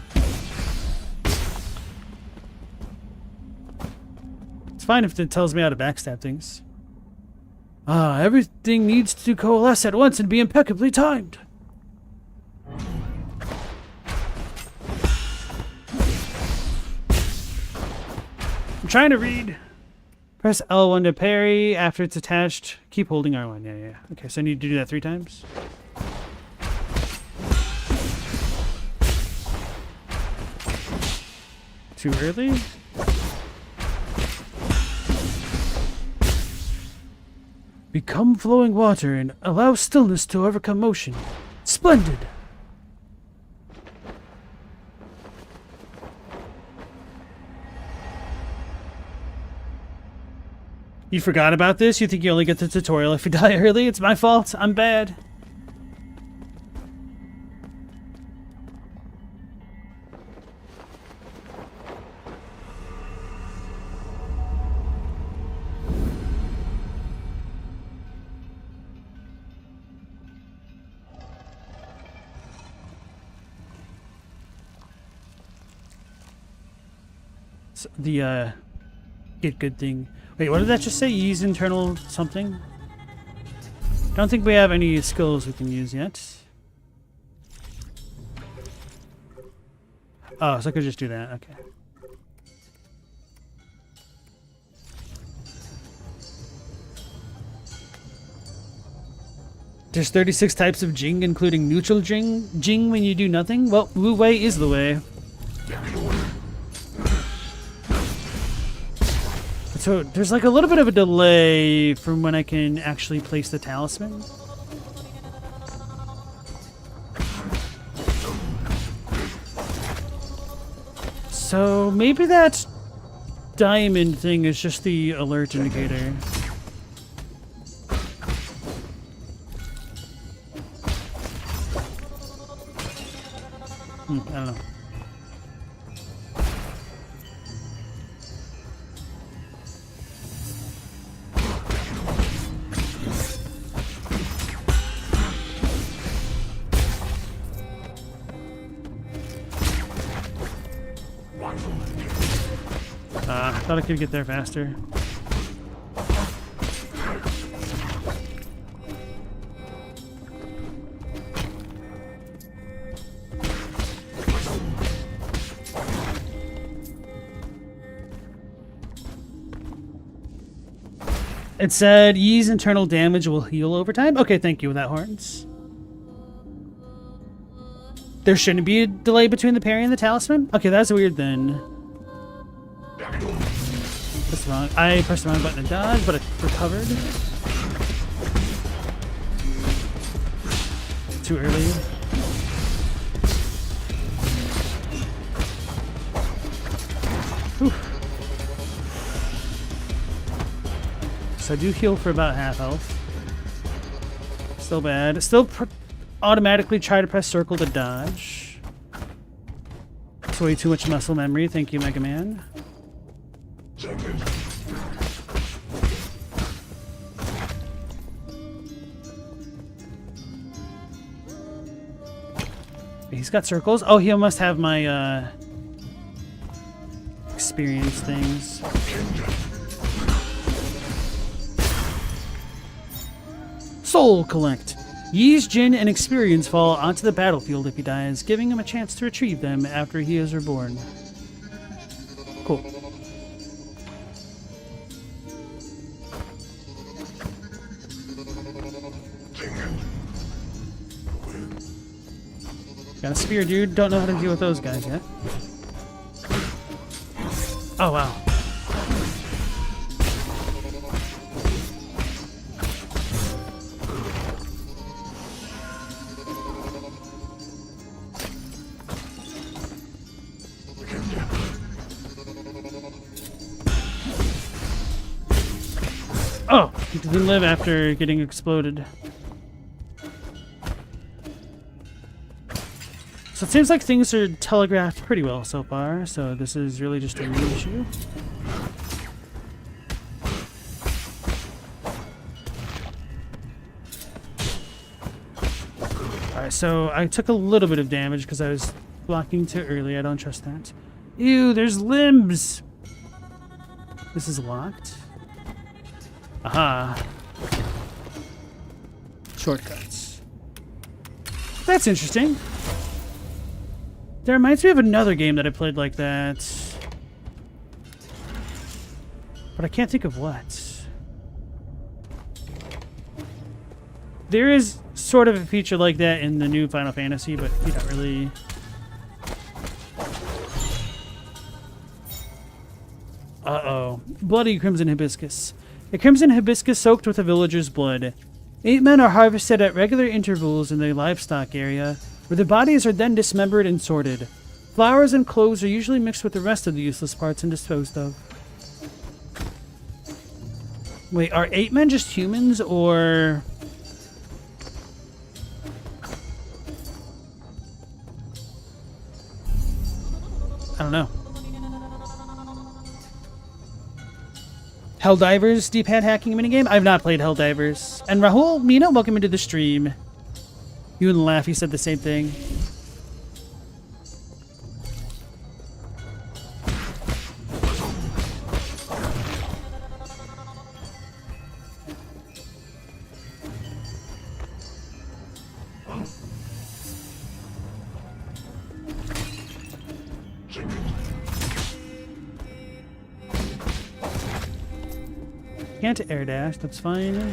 It's fine if it tells me how to backstab things. Ah, everything needs to coalesce at once and be impeccably timed. I'm trying to read. Press L1 to parry. After it's attached, keep holding R1. Yeah. Okay, so I need to do that 3 times. Too early? Become flowing water and allow stillness to overcome motion. Splendid! You forgot about this? You think you only get the tutorial if you die early? It's my fault. I'm bad. So the get good thing. Wait, what did that just say? Use internal something? I don't think we have any skills we can use yet. Oh, so I could just do that. Okay. There's 36 types of Jing, including neutral Jing. Jing when you do nothing? Well, Wu Wei is the way. So there's like a little bit of a delay from when I can actually place the talisman. So maybe that diamond thing is just the alert indicator. I don't know. Thought I could get there faster. It said, Yee's internal damage will heal over time. Okay, thank you, without horns. There shouldn't be a delay between the parry and the talisman? Okay, that's weird then. That's wrong. I pressed the wrong button to dodge, but it recovered. Too early. Whew. So I do heal for about half health. Still bad. Still automatically try to press circle to dodge. It's way too much muscle memory. Thank you, Mega Man. He's got circles. Oh, he must have my experience things. Soul collect. Yee's Jin and experience fall onto the battlefield if he dies, giving him a chance to retrieve them after he is reborn. Cool. Got a spear, dude. Don't know how to deal with those guys yet. Oh, wow. Oh, he didn't live after getting exploded. So it seems like things are telegraphed pretty well so far, so this is really just a new issue. Alright, so I took a little bit of damage because I was blocking too early. I don't trust that. Ew, there's limbs! This is locked. Aha. Shortcuts. That's interesting. That reminds me of another game that I played like that. But I can't think of what. There is sort of a feature like that in the new Final Fantasy, but we don't really... Uh-oh. Bloody Crimson Hibiscus. A crimson hibiscus soaked with a villager's blood. 8 men are harvested at regular intervals in the livestock area, where their bodies are then dismembered and sorted. Flowers and clothes are usually mixed with the rest of the useless parts and disposed of. Wait, are 8 men just humans, or... I don't know. Helldivers D-pad hacking minigame? I've not played Helldivers. And Rahul, Mina, welcome into the stream. You and Laugh, you said the same thing. Can't air dash, that's fine.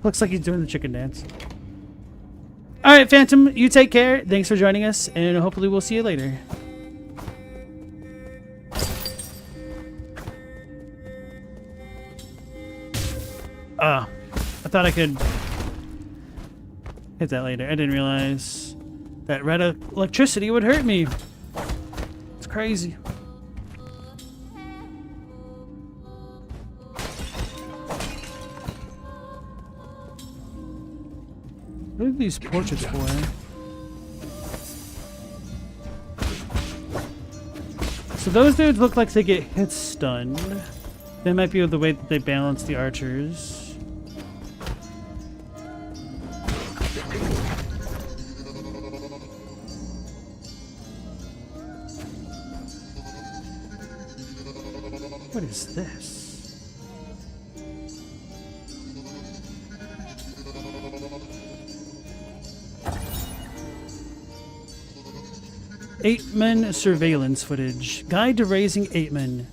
Looks like he's doing the chicken dance. Alright, Phantom, you take care. Thanks for joining us, and hopefully we'll see you later. I thought I could hit that later. I didn't realize that red electricity would hurt me. It's crazy. What are these portraits for? So those dudes look like they get hit stunned. That might be the way that they balance the archers. What is this? Eight Men surveillance footage. Guide to raising 8 men.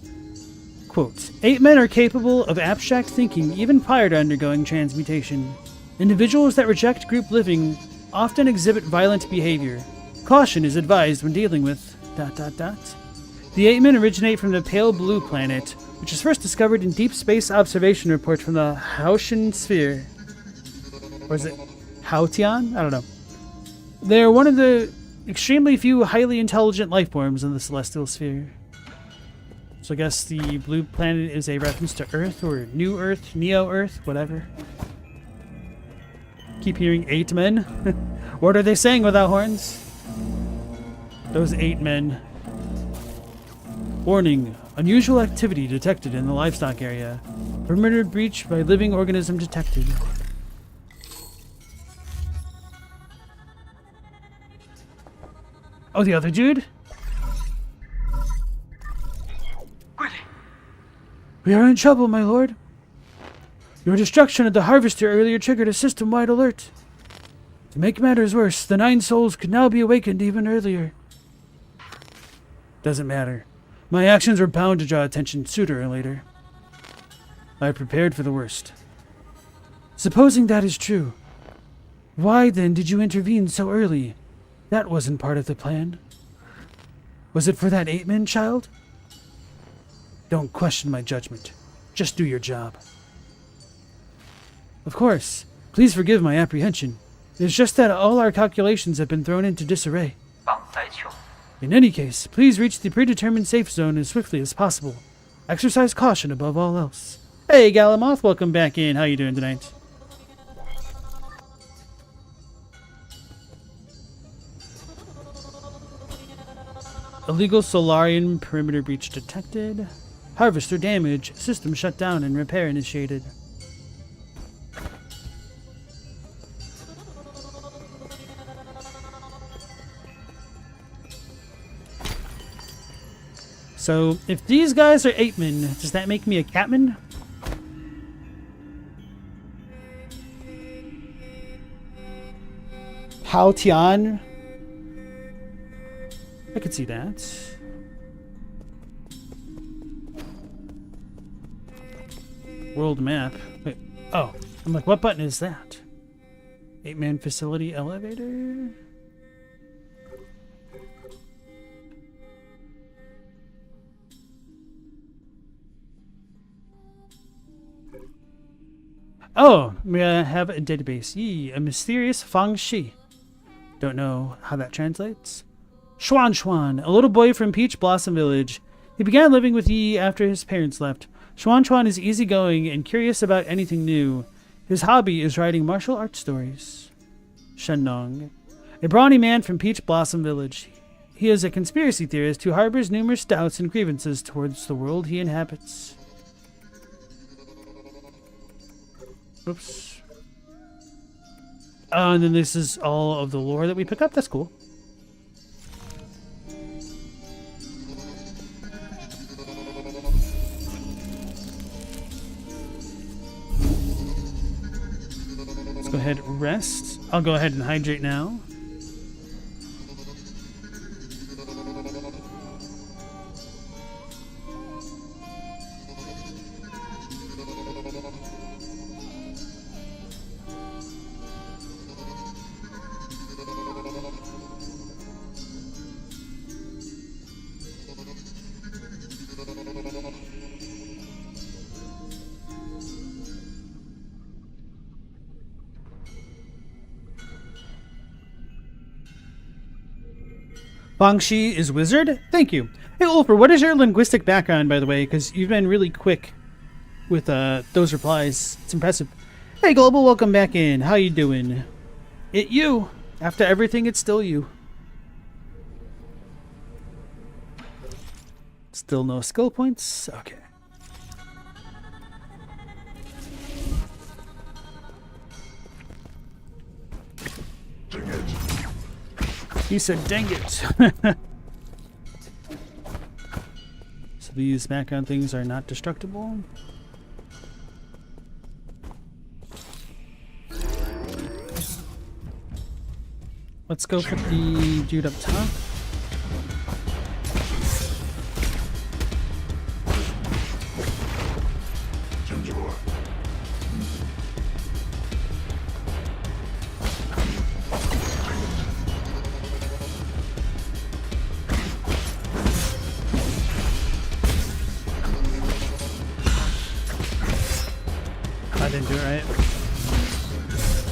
Quote, 8 men are capable of abstract thinking even prior to undergoing transmutation. Individuals that reject group living often exhibit violent behavior. Caution is advised when dealing with... The 8 men originate from the pale blue planet, which was first discovered in deep space observation reports from the Hautian sphere. Or is it Hautian? I don't know. They're one of the extremely few highly intelligent life forms in the celestial sphere. So I guess the blue planet is a reference to Earth, or New Earth, Neo Earth, whatever. Keep hearing 8 men. What are they saying without horns? Those 8 men. Warning. Unusual activity detected in the livestock area. Perimeter breach by living organism detected. Oh, the other dude? We are in trouble, my lord. Your destruction of the harvester earlier triggered a system-wide alert. To make matters worse, the 9 souls could now be awakened even earlier. Doesn't matter. My actions were bound to draw attention sooner or later. I prepared for the worst. Supposing that is true, why then did you intervene so early? That wasn't part of the plan. Was it for that 8-man child? Don't question my judgment. Just do your job. Of course. Please forgive my apprehension. It's just that all our calculations have been thrown into disarray. In any case, please reach the predetermined safe zone as swiftly as possible. Exercise caution above all else. Hey, Galamoth, welcome back in. How you doing tonight? Illegal Solarian perimeter breach detected. Harvester damage. System shut down and repair initiated. So, if these guys are 8-men, does that make me a Catman? Hao Tian? I could see that. World map. Wait. Oh. I'm like, what button is that? 8-man facility elevator? Oh, we have a database. Yee, a mysterious Fang Shi. Don't know how that translates. Xuan Xuan, a little boy from Peach Blossom Village. He began living with Yi after his parents left. Xuan Xuan is easygoing and curious about anything new. His hobby is writing martial arts stories. Shenong, a brawny man from Peach Blossom Village. He is a conspiracy theorist who harbors numerous doubts and grievances towards the world he inhabits. Oops. And then this is all of the lore that we pick up. That's cool. Let's go ahead and rest. I'll go ahead and hydrate now. Fang Shi is wizard? Thank you. Hey, Ulfer, what is your linguistic background, by the way? Because you've been really quick with those replies. It's impressive. Hey, Global, welcome back in. How you doing? It you. After everything, it's still you. Still no skill points? Okay. He said, dang it. So these background things are not destructible. Let's go for the dude up top. I didn't do it right.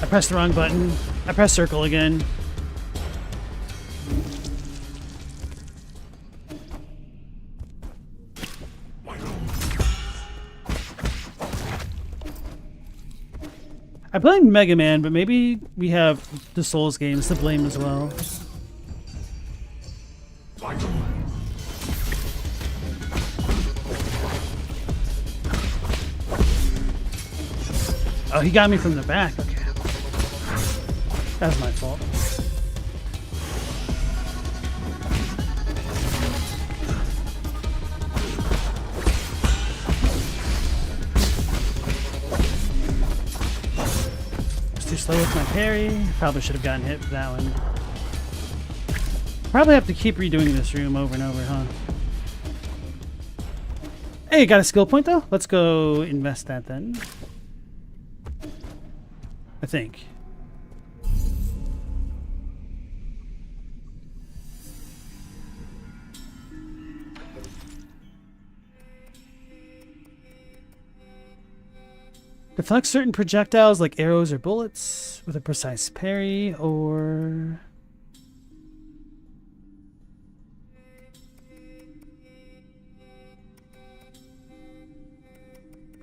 I pressed the wrong button. I pressed circle again. I played Mega Man, but maybe we have the Souls games to blame as well. Oh, he got me from the back. Okay. That's my fault. too slow with my parry. Probably should have gotten hit with that one. Probably have to keep redoing this room over and over, huh? Hey, got a skill point though? Let's go invest that then. I think. Deflect certain projectiles like arrows or bullets with a precise parry, or...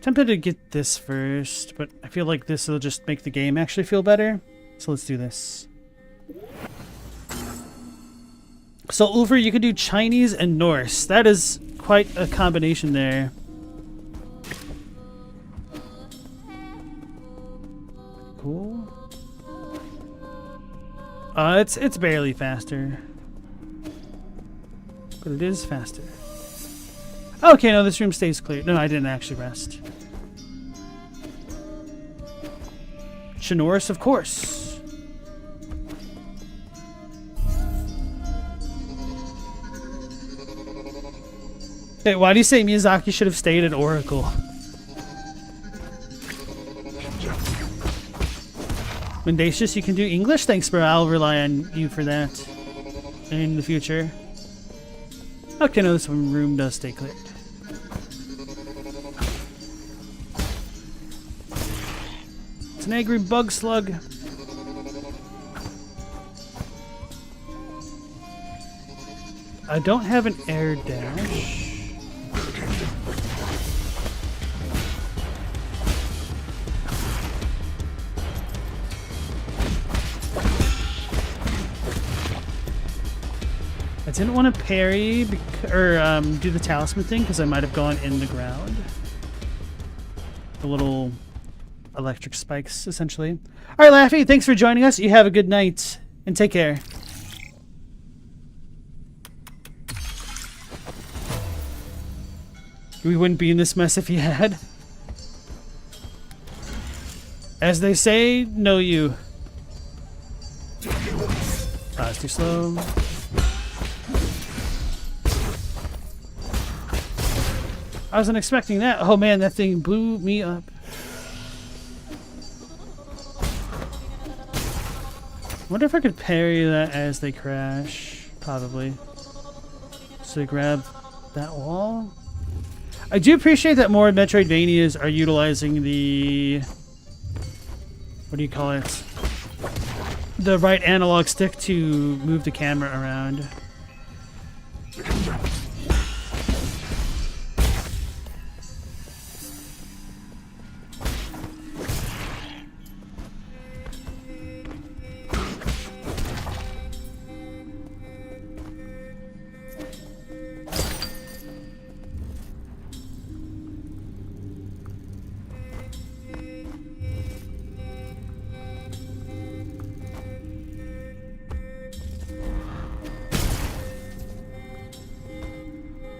Tempted to get this first, but I feel like this will just make the game actually feel better. So let's do this. So Ulver, you can do Chinese and Norse. That is quite a combination there. Cool. It's barely faster, but it is faster. Okay, no, this room stays clear. No, I didn't actually rest. Chinoris, of course. Hey, why do you say Miyazaki should have stayed at Oracle? Mendacious, you can do English? Thanks, bro. I'll rely on you for that in the future. Okay, no, this one room does stay cleared. It's an angry bug slug. I don't have an air dash. I didn't want to parry or do the talisman thing because I might have gone in the ground. The little electric spikes, essentially. All right, Laffy, thanks for joining us. You have a good night and take care. We wouldn't be in this mess if you had. As they say, no you. It's too slow. I wasn't expecting that. Oh man, that thing blew me up. Wonder if I could parry that as they crash. Probably. So grab that wall. I do appreciate that more Metroidvanias are utilizing the... what do you call it? The right analog stick to move the camera around.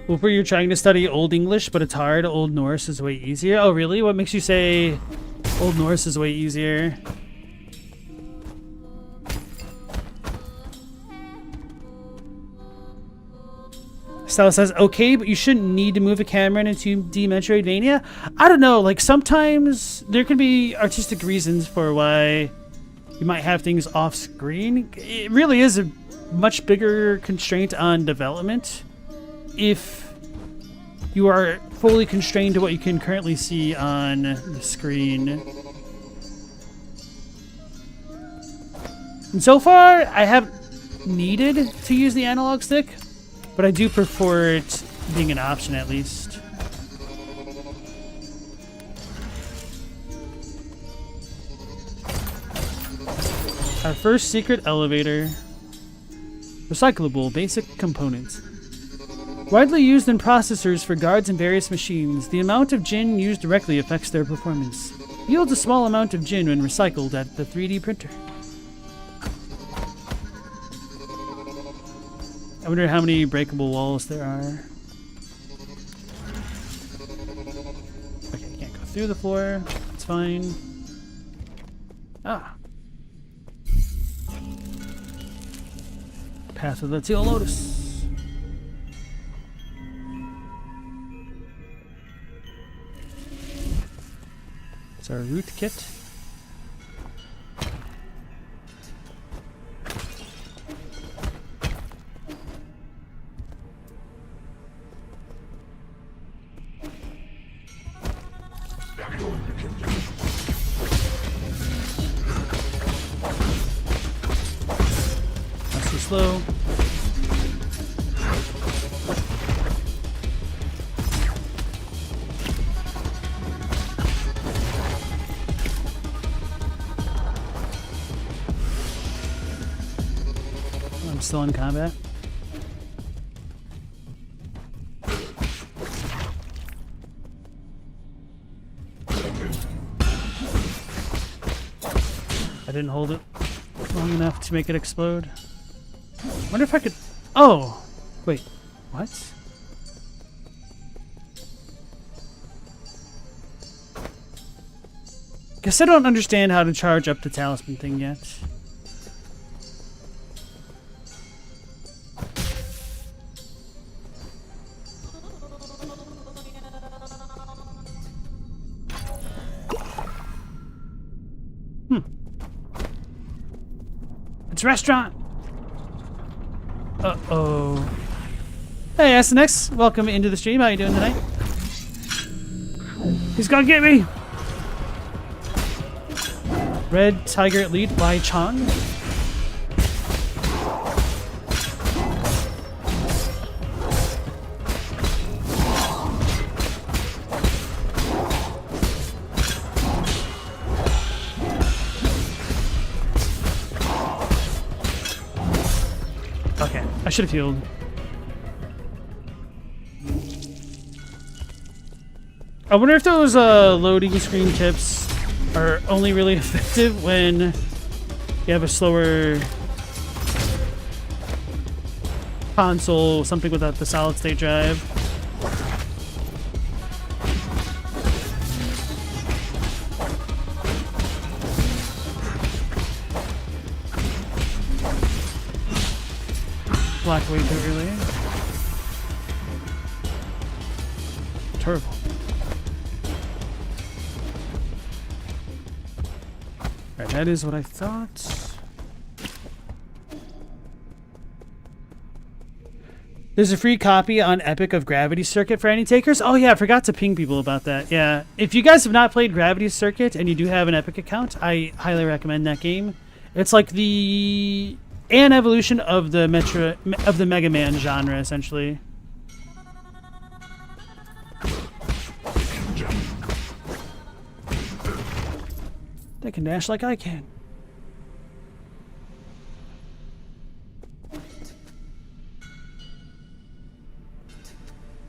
Whooper, you're trying to study Old English, but it's hard. Old Norse is way easier. Oh, really? What makes you say Old Norse is way easier? Stella says, okay, but you shouldn't need to move a camera in a 2D Metroidvania. I don't know. Like, sometimes there can be artistic reasons for why you might have things off screen. It really is a much bigger constraint on development if you are fully constrained to what you can currently see on the screen. And so far, I haven't needed to use the analog stick, but I do prefer it being an option at least. Our first secret elevator. Recyclable basic components. Widely used in processors for guards and various machines, the amount of Jin used directly affects their performance. Yields a small amount of Jin when recycled at the 3D printer. I wonder how many breakable walls there are. Okay, you can't go through the floor. It's fine. Ah, Path of the Teal Lotus. It's our root kit. Not so slow. I'm still in combat. I didn't hold it long enough to make it explode. Wonder if I could... Oh! Wait. What? Guess I don't understand how to charge up the talisman thing yet. It's a restaurant. Uh-oh. Hey, SNX. Welcome into the stream. How you doing tonight? He's gonna get me. Red Tiger lead by Chong. Okay, I should have healed. I wonder if those loading screen tips are only really effective when you have a slower console, something without the solid state drive. Blocked way too early. Terrible. Right, that is what I thought. There's a free copy on Epic of Gravity Circuit for any takers. Oh yeah, I forgot to ping people about that. Yeah, if you guys have not played Gravity Circuit and you do have an Epic account, I highly recommend that game. It's like an evolution of the Mega Man genre, essentially. They can dash like I can.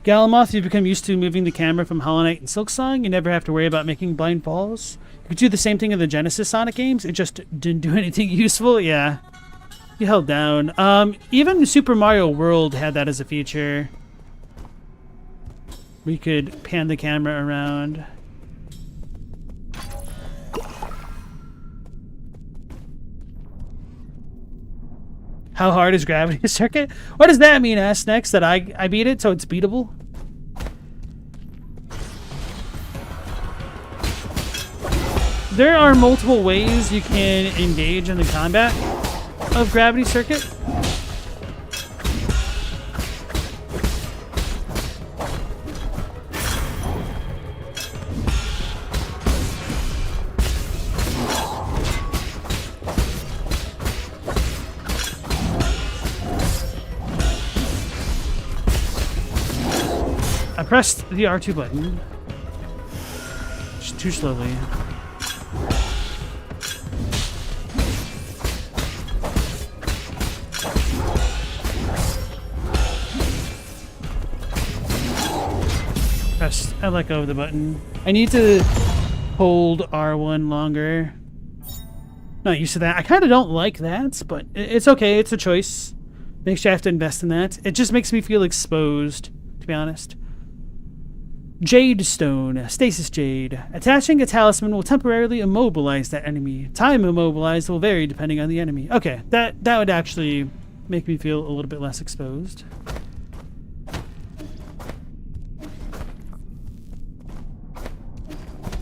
Galamoth, you've become used to moving the camera from Hollow Knight and Silksong. You never have to worry about making blind falls. You could do the same thing in the Genesis Sonic games. It just didn't do anything useful. Yeah. You held down. Even Super Mario World had that as a feature. We could pan the camera around. How hard is Gravity Circuit? What does that mean, SNX? That I beat it, so it's beatable? There are multiple ways you can engage in the combat of Gravity Circuit. I pressed the R2 button just too slowly. I let go of the button. I need to hold R1 longer. Not used to that. I kind of don't like that, but it's okay. It's a choice. Makes you have to invest in that. It just makes me feel exposed, to be honest. Jade Stone. Stasis Jade. Attaching a talisman will temporarily immobilize that enemy. Time immobilized will vary depending on the enemy. Okay, that would actually Make me feel a little bit less exposed.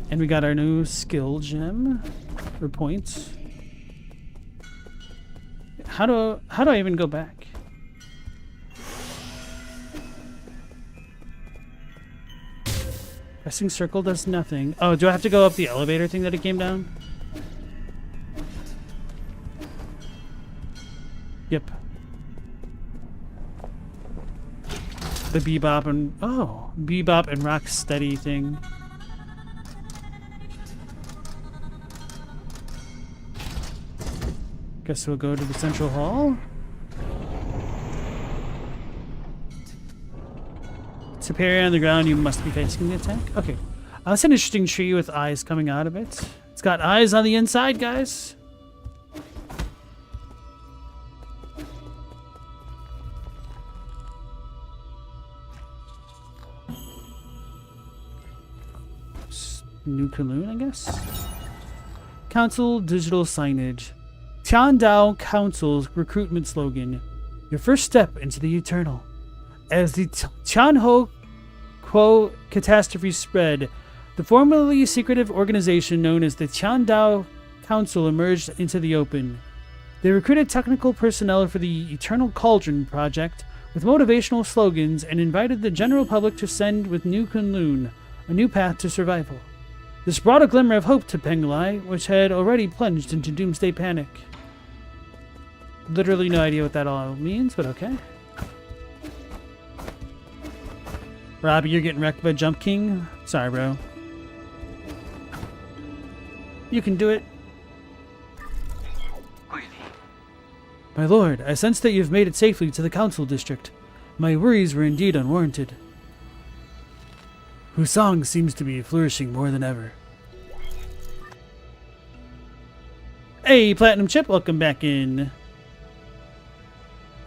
And we got our new skill gem or points. How do I even go back? Pressing circle does nothing. Oh, do I have to go up the elevator thing that it came down? Yep. The bebop and bebop and rock steady thing. Guess we'll go to the central hall. Superior on the ground, you must be facing the attack. Okay. That's an interesting tree with eyes coming out of it. It's got eyes on the inside, guys. New Kowloon, I guess. Council digital signage. Tiandao Council's recruitment slogan. Your first step into the eternal. As the Tianho Quo catastrophe spread, the formerly secretive organization known as the Tiandao Council emerged into the open. They recruited technical personnel for the Eternal Cauldron project with motivational slogans and invited the general public to send with New Kowloon, a new path to survival. This brought a glimmer of hope to Penglai, which had already plunged into doomsday panic. Literally no idea what that all means, but okay. Robbie, you're getting wrecked by Jump King? Sorry, bro. You can do it. My lord, I sense that you've made it safely to the council district. My worries were indeed unwarranted. Husong seems to be flourishing more than ever. Hey, Platinum Chip, welcome back in.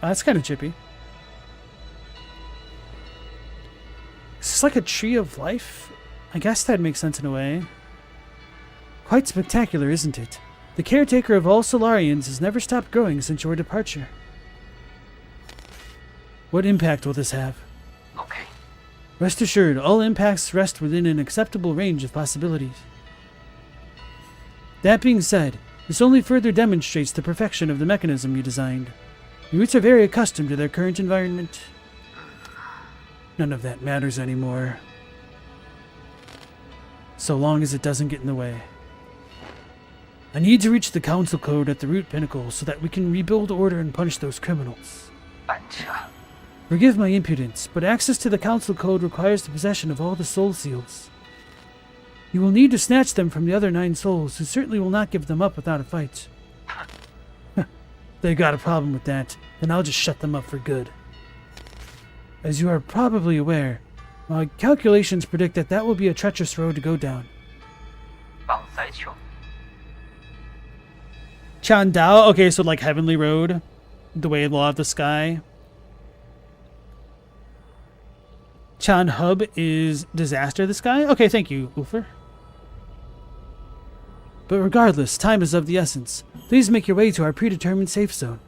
That's kind of chippy. Is this like a tree of life? I guess that makes sense in a way. Quite spectacular, isn't it? The caretaker of all Solarians has never stopped growing since your departure. What impact will this have? Okay. Rest assured, all impacts rest within an acceptable range of possibilities. That being said, this only further demonstrates the perfection of the mechanism you designed. The roots are very accustomed to their current environment. None of that matters anymore. So long as it doesn't get in the way. I need to reach the council code at the root pinnacle so that we can rebuild order and punish those criminals. Forgive my impudence, but access to the council code requires the possession of all the soul seals. You will need to snatch them from the other 9 souls, who certainly will not give them up without a fight. They got a problem with that, then I'll just shut them up for good. As you are probably aware, my calculations predict that that will be a treacherous road to go down. Chandao? Okay, so like Heavenly Road, the way Law of the Sky. Chan Hub is Disaster of the Sky? Okay, thank you, Ulfer. But regardless, time is of the essence. Please make your way to our predetermined safe zone.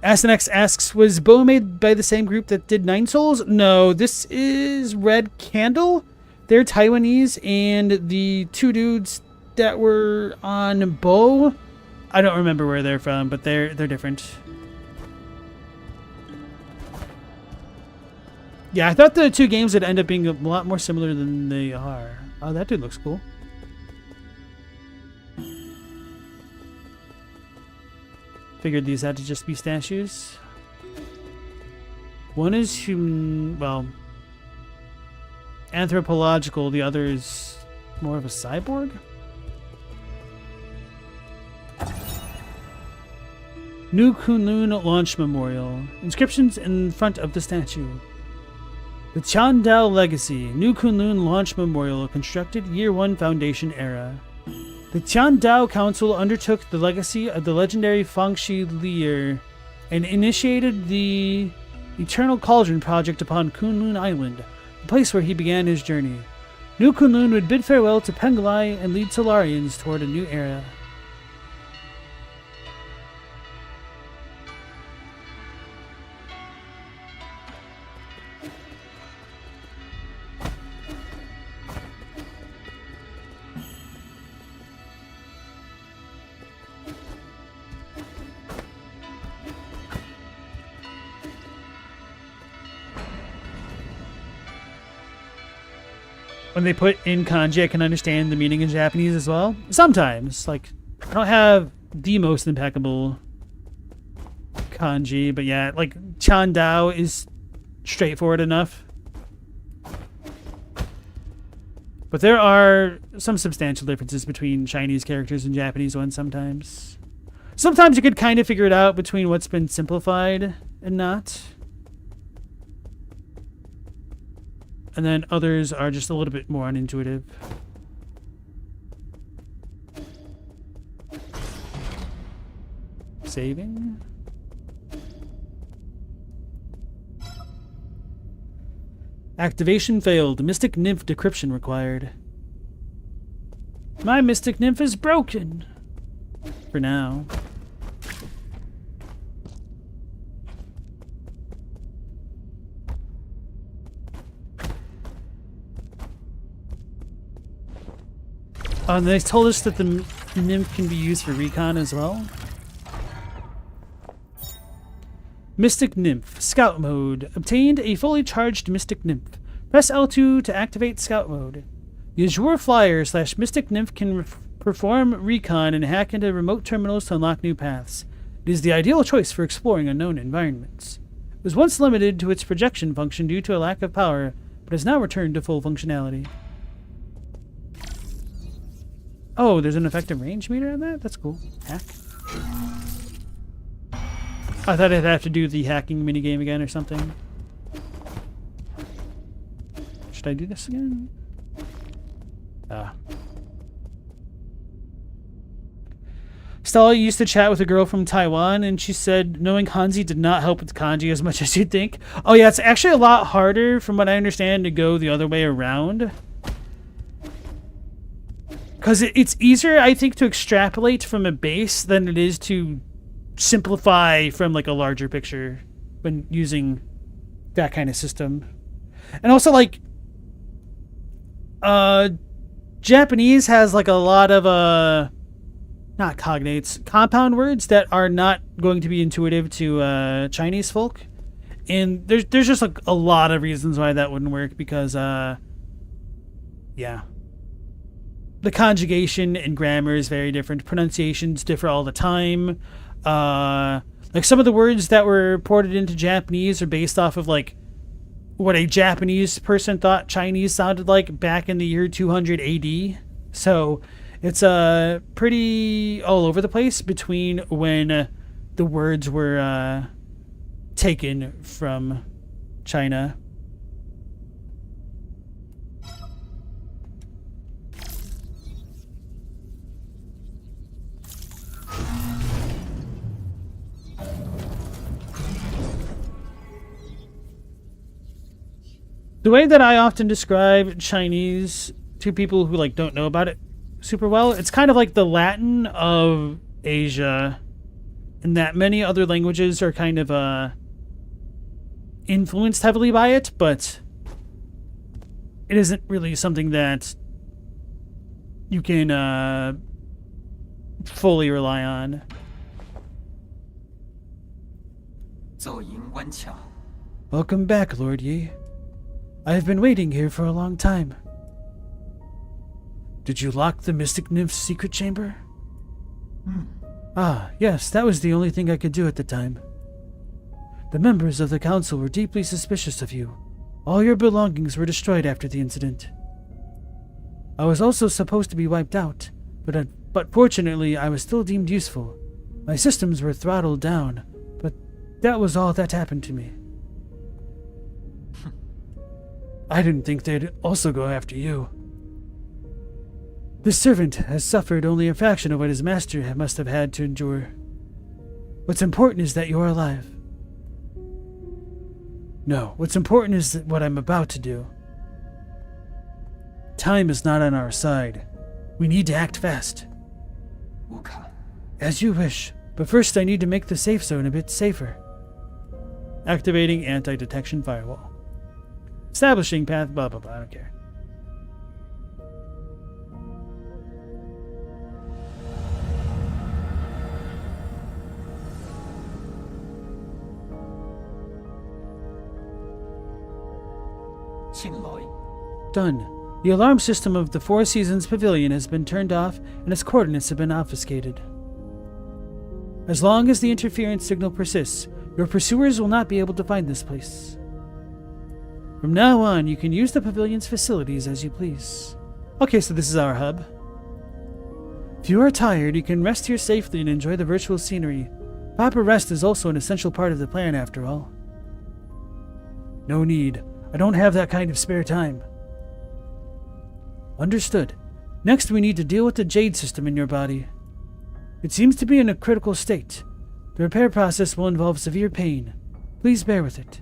Asenex asks, was Bo made by the same group that did 9 Souls? No, this is Red Candle. They're Taiwanese, and the 2 dudes that were on Bo, I don't remember where they're from, but they're different. Yeah, I thought the 2 games would end up being a lot more similar than they are. Oh, that dude looks cool. Figured these had to just be statues. One is human, well, anthropological. The other is more of a cyborg. New Kowloon Launch Memorial. Inscriptions in front of the statue. The Chandao Legacy. New Kowloon Launch Memorial, constructed Year 1 Foundation era. The Tiandao Council undertook the legacy of the legendary Fangxi Lier and initiated the Eternal Cauldron project upon Kowloon Island, the place where he began his journey. New Kowloon would bid farewell to Penglai and lead Solarians toward a new era. when they put in kanji, I can understand the meaning in Japanese as well. Sometimes, like, I don't have the most impeccable kanji, but yeah, like, Chandao is straightforward enough. But there are some substantial differences between Chinese characters and Japanese ones sometimes. Sometimes you could kind of figure it out between what's been simplified and not. And then others are just a little bit more unintuitive. Saving. Activation failed. Mystic Nymph decryption required. My Mystic Nymph is broken. For now. And they told us that the nymph can be used for recon as well. Mystic Nymph, Scout Mode. Obtained a fully charged Mystic Nymph. Press L2 to activate Scout Mode. The Azure Flyer / Mystic Nymph can perform recon and hack into remote terminals to unlock new paths. It is the ideal choice for exploring unknown environments. It was once limited to its projection function due to a lack of power, but has now returned to full functionality. Oh, there's an effective range meter on that? That's cool. Hack. I thought I'd have to do the hacking minigame again or something. Should I do this again? Stella used to chat with a girl from Taiwan, and she said knowing kanji did not help with kanji as much as you'd think. Oh yeah, it's actually a lot harder, from what I understand, to go the other way around. Because it's easier, I think, to extrapolate from a base than it is to simplify from, like, a larger picture when using that kind of system. And also, like, Japanese has, like, a lot of, not cognates, compound words that are not going to be intuitive to, Chinese folk. And there's just, like, a lot of reasons why that wouldn't work because, yeah. The conjugation and grammar is very different. Pronunciations differ all the time. Like some of the words that were ported into Japanese are based off of like what a Japanese person thought Chinese sounded like back in the year 200 AD. So it's pretty all over the place between when the words were taken from China. The way that I often describe Chinese to people who like don't know about it super well, it's kind of like the Latin of Asia, in that many other languages are kind of influenced heavily by it, but it isn't really something that you can fully rely on. Welcome back, Lord Yi. I have been waiting here for a long time. Did you lock the Mystic Nymph's secret chamber? Ah, yes, that was the only thing I could do at the time. The members of the council were deeply suspicious of you. All your belongings were destroyed after the incident. I was also supposed to be wiped out, but fortunately I was still deemed useful. My systems were throttled down, but that was all that happened to me. I didn't think they'd also go after you. This servant has suffered only a fraction of what his master must have had to endure. What's important is that you're alive. No, what's important is what I'm about to do. Time is not on our side. We need to act fast. As you wish, but first I need to make the safe zone a bit safer. Activating anti-detection firewall. Establishing path, blah, blah, blah, I don't care. Done. The alarm system of the Four Seasons Pavilion has been turned off and its coordinates have been obfuscated. As long as the interference signal persists, your pursuers will not be able to find this place. From now on, you can use the pavilion's facilities as you please. Okay, so this is our hub. If you are tired, you can rest here safely and enjoy the virtual scenery. Proper rest is also an essential part of the plan, after all. No need. I don't have that kind of spare time. Understood. Next, we need to deal with the jade system in your body. It seems to be in a critical state. The repair process will involve severe pain. Please bear with it.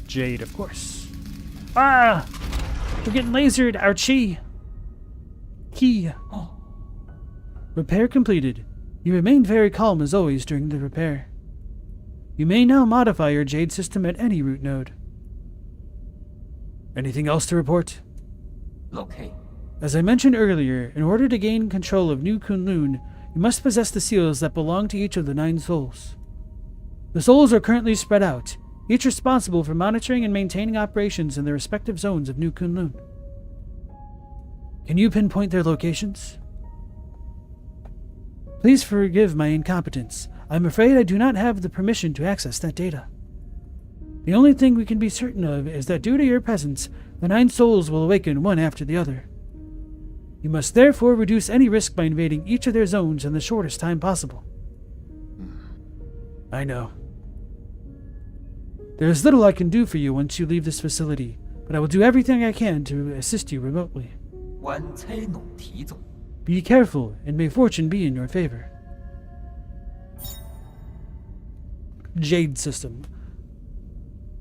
Jade, of course. Ah! We're getting lasered, ouchie! Key. Oh. Repair completed. You remained very calm as always during the repair. You may now modify your jade system at any root node. Anything else to report? Okay. As I mentioned earlier, in order to gain control of New Kunlun, you must possess the seals that belong to each of the 9 souls. The souls are currently spread out, each responsible for monitoring and maintaining operations in their respective zones of New Kunlun. Can you pinpoint their locations? Please forgive my incompetence. I'm afraid I do not have the permission to access that data. The only thing we can be certain of is that due to your presence, the 9 souls will awaken one after the other. You must therefore reduce any risk by invading each of their zones in the shortest time possible. I know. There is little I can do for you once you leave this facility, but I will do everything I can to assist you remotely. Be careful, and may fortune be in your favor. Jade System.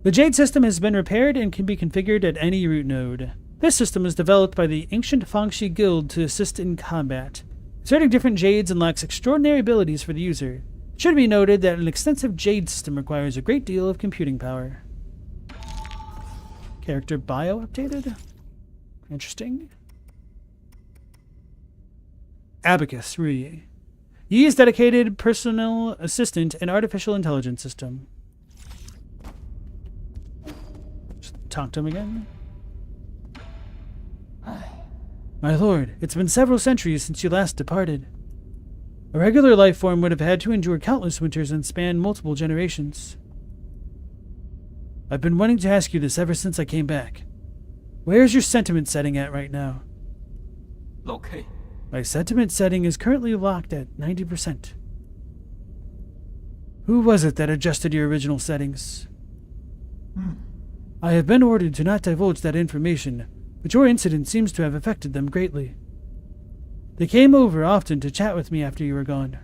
The Jade System has been repaired and can be configured at any root node. This system was developed by the ancient Fangxi Guild to assist in combat. Inserting different jades unlocks extraordinary abilities for the user. It should be noted that an extensive jade system requires a great deal of computing power. Character bio updated? Interesting. Abacus, Rui. Yi's dedicated personal assistant and artificial intelligence system. Just talk to him again. My lord, it's been several centuries since you last departed. A regular life form would have had to endure countless winters and span multiple generations. I've been wanting to ask you this ever since I came back. Where's your sentiment setting at right now? Okay. My sentiment setting is currently locked at 90%. Who was it that adjusted your original settings? I have been ordered to not divulge that information, but your incident seems to have affected them greatly. They came over often to chat with me after you were gone.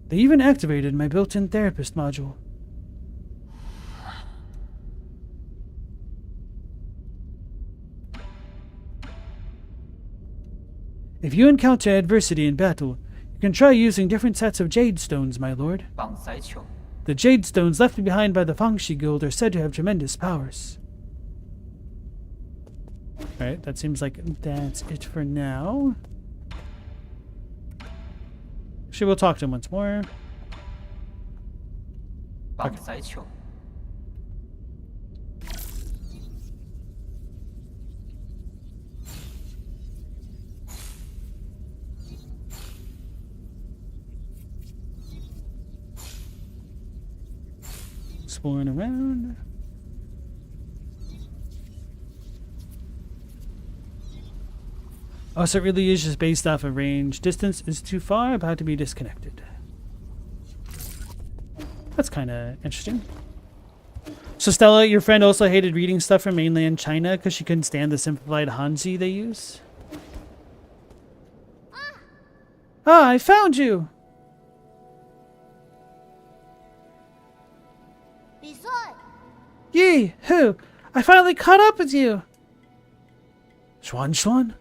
They even activated my built-in therapist module. If you encounter adversity in battle, you can try using different sets of jade stones, my lord. The jade stones left behind by the Fangxi Guild are said to have tremendous powers. Alright, that seems like that's it for now. Actually, we'll talk to him once more. Okay. Exploring around. Oh, so it really is just based off of range. Distance is too far, about to be disconnected. That's kind of interesting. So Stella, your friend also hated reading stuff from mainland China because she couldn't stand the simplified Hanzi they use? Ah, I found you! Yi, who? I finally caught up with you! Xuan?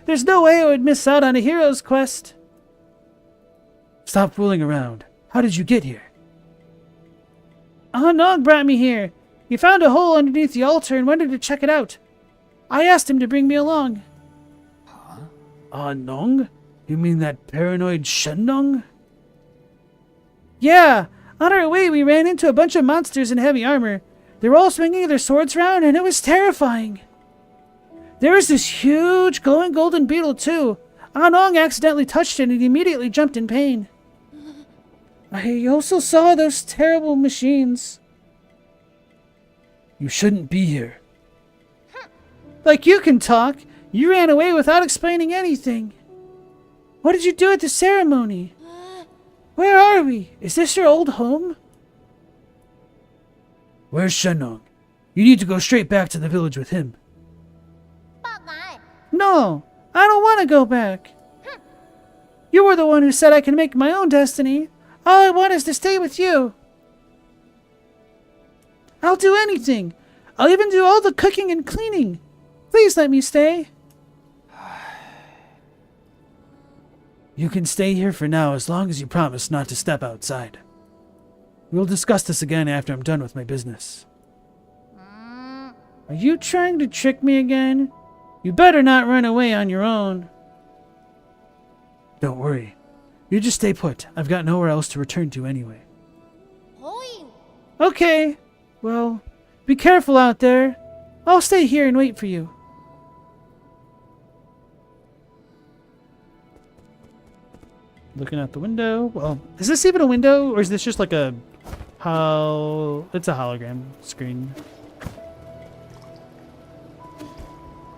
There's no way I would miss out on a hero's quest. Stop fooling around. How did you get here? Nog brought me here. He found a hole underneath the altar and wanted to check it out. I asked him to bring me along. Nong? You mean that paranoid Shen Nong? Yeah, On our way, we ran into a bunch of monsters in heavy armor. They were all swinging their swords around, and it was terrifying. There was this huge glowing golden beetle, too. Anong accidentally touched it and immediately jumped in pain. I also saw those terrible machines. You shouldn't be here. Like you can talk. You ran away without explaining anything. What did you do at the ceremony? Where are we? Is this your old home? Where's Shenong? You need to go straight back to the village with him. No, I don't want to go back. You were the one who said I can make my own destiny. All I want is to stay with you. I'll do anything. I'll even do all the cooking and cleaning. Please let me stay. You can stay here for now as long as you promise not to step outside. We'll discuss this again after I'm done with my business. Are you trying to trick me again? You better not run away on your own. Don't worry. You just stay put. I've got nowhere else to return to anyway. Okay. Well, be careful out there. I'll stay here and wait for you. Looking out the window. Well, is this even a window, or is this just like a it's a hologram screen.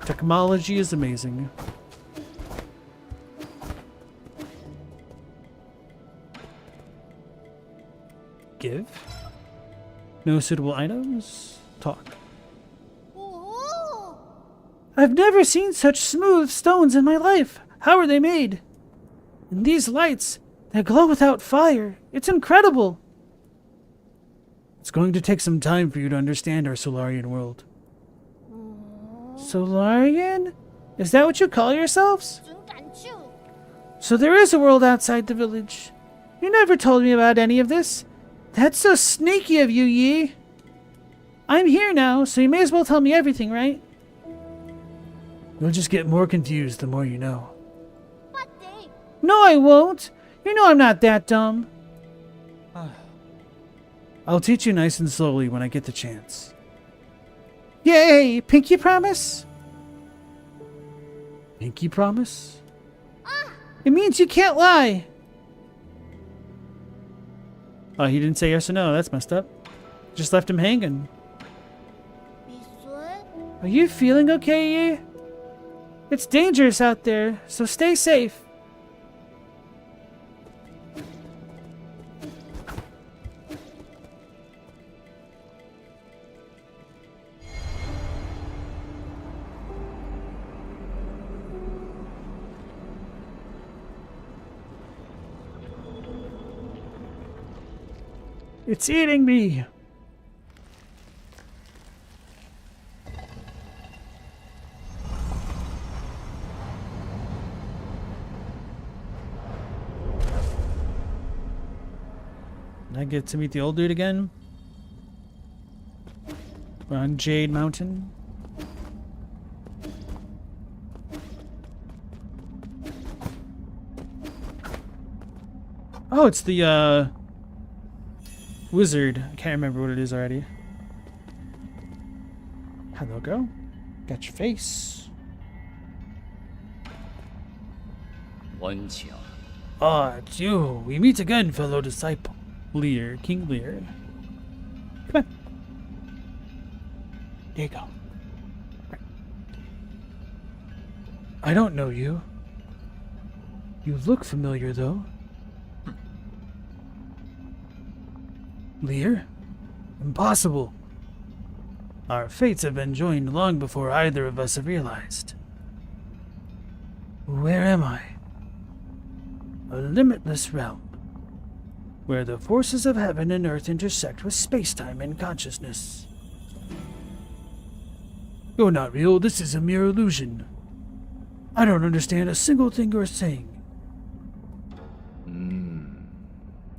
Technology is amazing. Give. No suitable items. Talk. I've never seen such smooth stones in my life. How are they made? And these lights, they glow without fire. It's incredible. It's going to take some time for you to understand our Solarian world. Solarian? Is that what you call yourselves? So there is a world outside the village. You never told me about any of this. That's so sneaky of you, Yi. I'm here now, so you may as well tell me everything, right? You'll just get more confused the more you know. No, I won't. You know I'm not that dumb. I'll teach you nice and slowly when I get the chance. Yay! Pinky promise? Pinky promise? It means you can't lie. Oh, he didn't say yes or no. That's messed up. Just left him hanging. Are you feeling okay, Yi? It's dangerous out there, so stay safe. It's eating me! I get to meet the old dude again? We're on Jade Mountain. Oh, it's the, wizard. I can't remember what it is already. Hello, girl. Got your face. Ah, it's you. We meet again, fellow disciple. Lear, King Lear. Come on. There you go. I don't know you. You look familiar, though. Lear? Impossible. Our fates have been joined long before either of us have realized. Where am I? A limitless realm, where the forces of heaven and earth intersect with space-time and consciousness. You're not real, this is a mere illusion. I don't understand a single thing you're saying.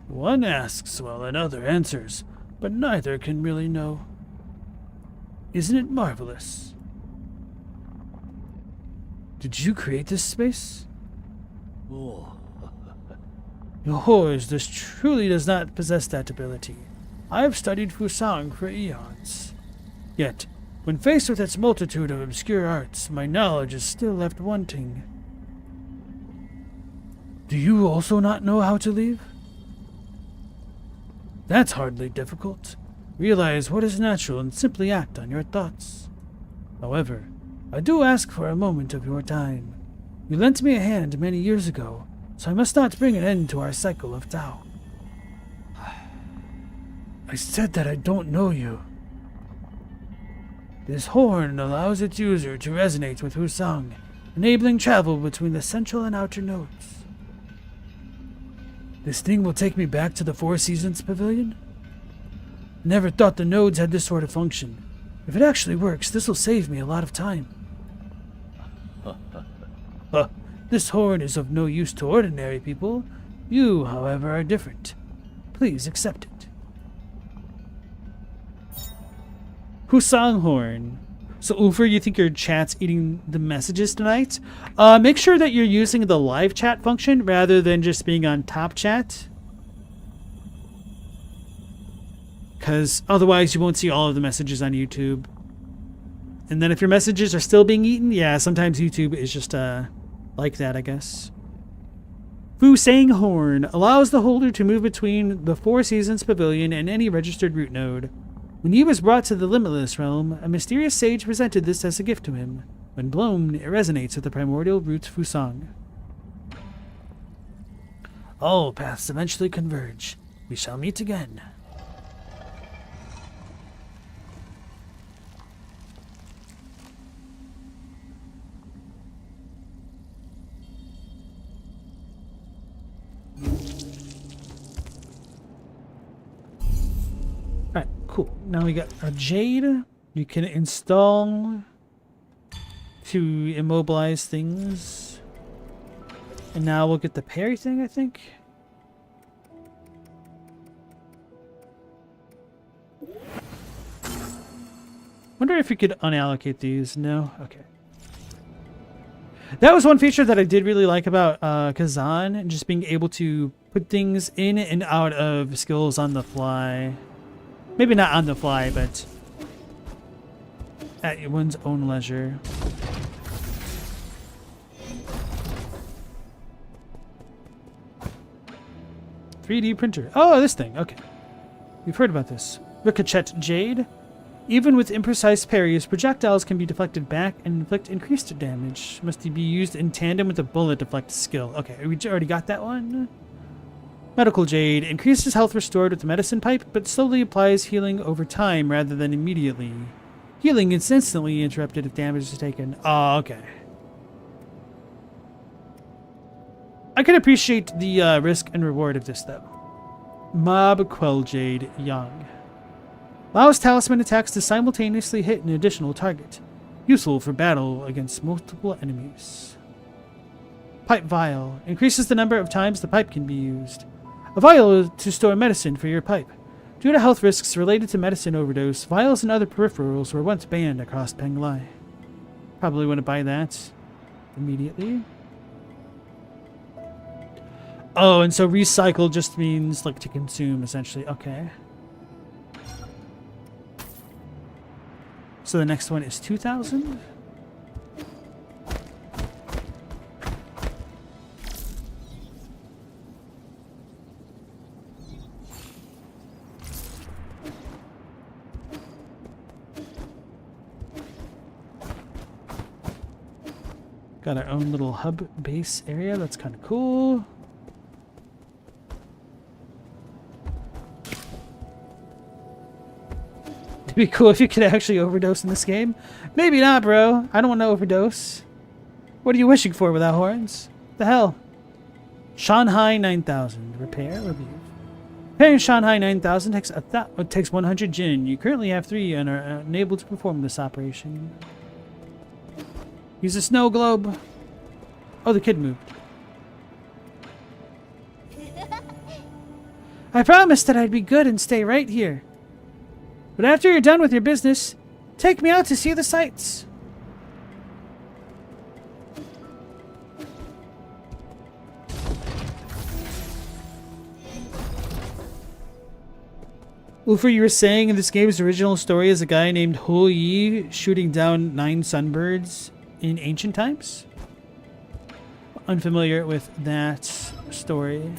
One asks while another answers, but neither can really know. Isn't it marvelous? Did you create this space? Your horse truly does not possess that ability. I have studied Fusang for eons. Yet, when faced with its multitude of obscure arts, my knowledge is still left wanting. Do you also not know how to leave? That's hardly difficult. Realize what is natural and simply act on your thoughts. However, I do ask for a moment of your time. You lent me a hand many years ago, so I must not bring an end to our cycle of Tao. I said that I don't know you. This horn allows its user to resonate with Fusang, enabling travel between the central and outer nodes. This thing will take me back to the Four Seasons Pavilion? Never thought the nodes had this sort of function. If it actually works, this will save me a lot of time. This horn is of no use to ordinary people. You, however, are different. Please accept it. Fusang horn. So, Ufer, you think your chat's eating the messages tonight? Make sure that you're using the live chat function rather than just being on top chat. Because otherwise you won't see all of the messages on YouTube. And then if your messages are still being eaten, yeah, sometimes YouTube is just like that, I guess. Fusang horn allows the holder to move between the Four Seasons Pavilion and any registered route node. When he was brought to the Limitless Realm, a mysterious sage presented this as a gift to him. When blown, it resonates with the primordial root Fusang. All paths eventually converge. We shall meet again. Alright, cool. Now we got a jade. You can install to immobilize things. And now we'll get the parry thing, I think. Wonder if you could unallocate these. No? Okay. That was one feature that I did really like about Kazan, and just being able to put things in and out of skills on the fly. Maybe not on the fly, but at one's own leisure. .3D printer. Oh, this thing. Okay. We've heard about this. Ricochet Jade. Even with imprecise parries, projectiles can be deflected back and inflict increased damage. Must be used in tandem with a bullet deflect skill. Okay, we already got that one. Medical Jade. Increases health restored with the medicine pipe, but slowly applies healing over time rather than immediately. Healing is instantly interrupted if damage is taken. Oh, okay. I can appreciate the risk and reward of this, though. Mob Quell Jade Young. Allows talisman attacks to simultaneously hit an additional target. Useful for battle against multiple enemies. Pipe Vial. Increases the number of times the pipe can be used. A vial is to store medicine for your pipe. Due to health risks related to medicine overdose, vials and other peripherals were once banned across Penglai. Probably want to buy that immediately. Oh, and so recycle just means like to consume, essentially. Okay. So the next one is 2,000. Got our own little hub base area. That's kind of cool. It'd be cool if you could actually overdose in this game. Maybe not, bro. I don't want to overdose. What are you wishing for without horns? The hell? Shanghai 9000. Repair? Review. Repairing Shanghai 9000 takes 100 Jin. You currently have 3 and are unable to perform this operation. Use a snow globe. Oh, the kid moved. I promised that I'd be good and stay right here. But after you're done with your business, take me out to see the sights. Ufer, you were saying in this game's original story is a guy named Hu Yi shooting down 9 sunbirds in ancient times? Unfamiliar with that story.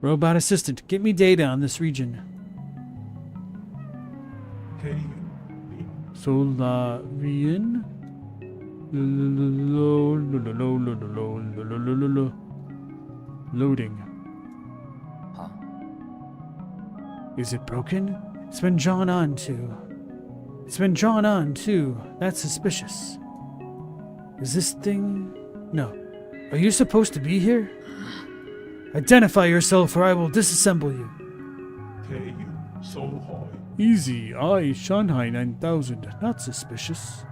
Robot assistant, get me data on this region. Solarian. Loading. Huh? Is it broken? It's been drawn on to. That's suspicious. Is this thing? No. Are you supposed to be here? Identify yourself or I will disassemble you. Easy. I, Shanghai 9000. Not suspicious.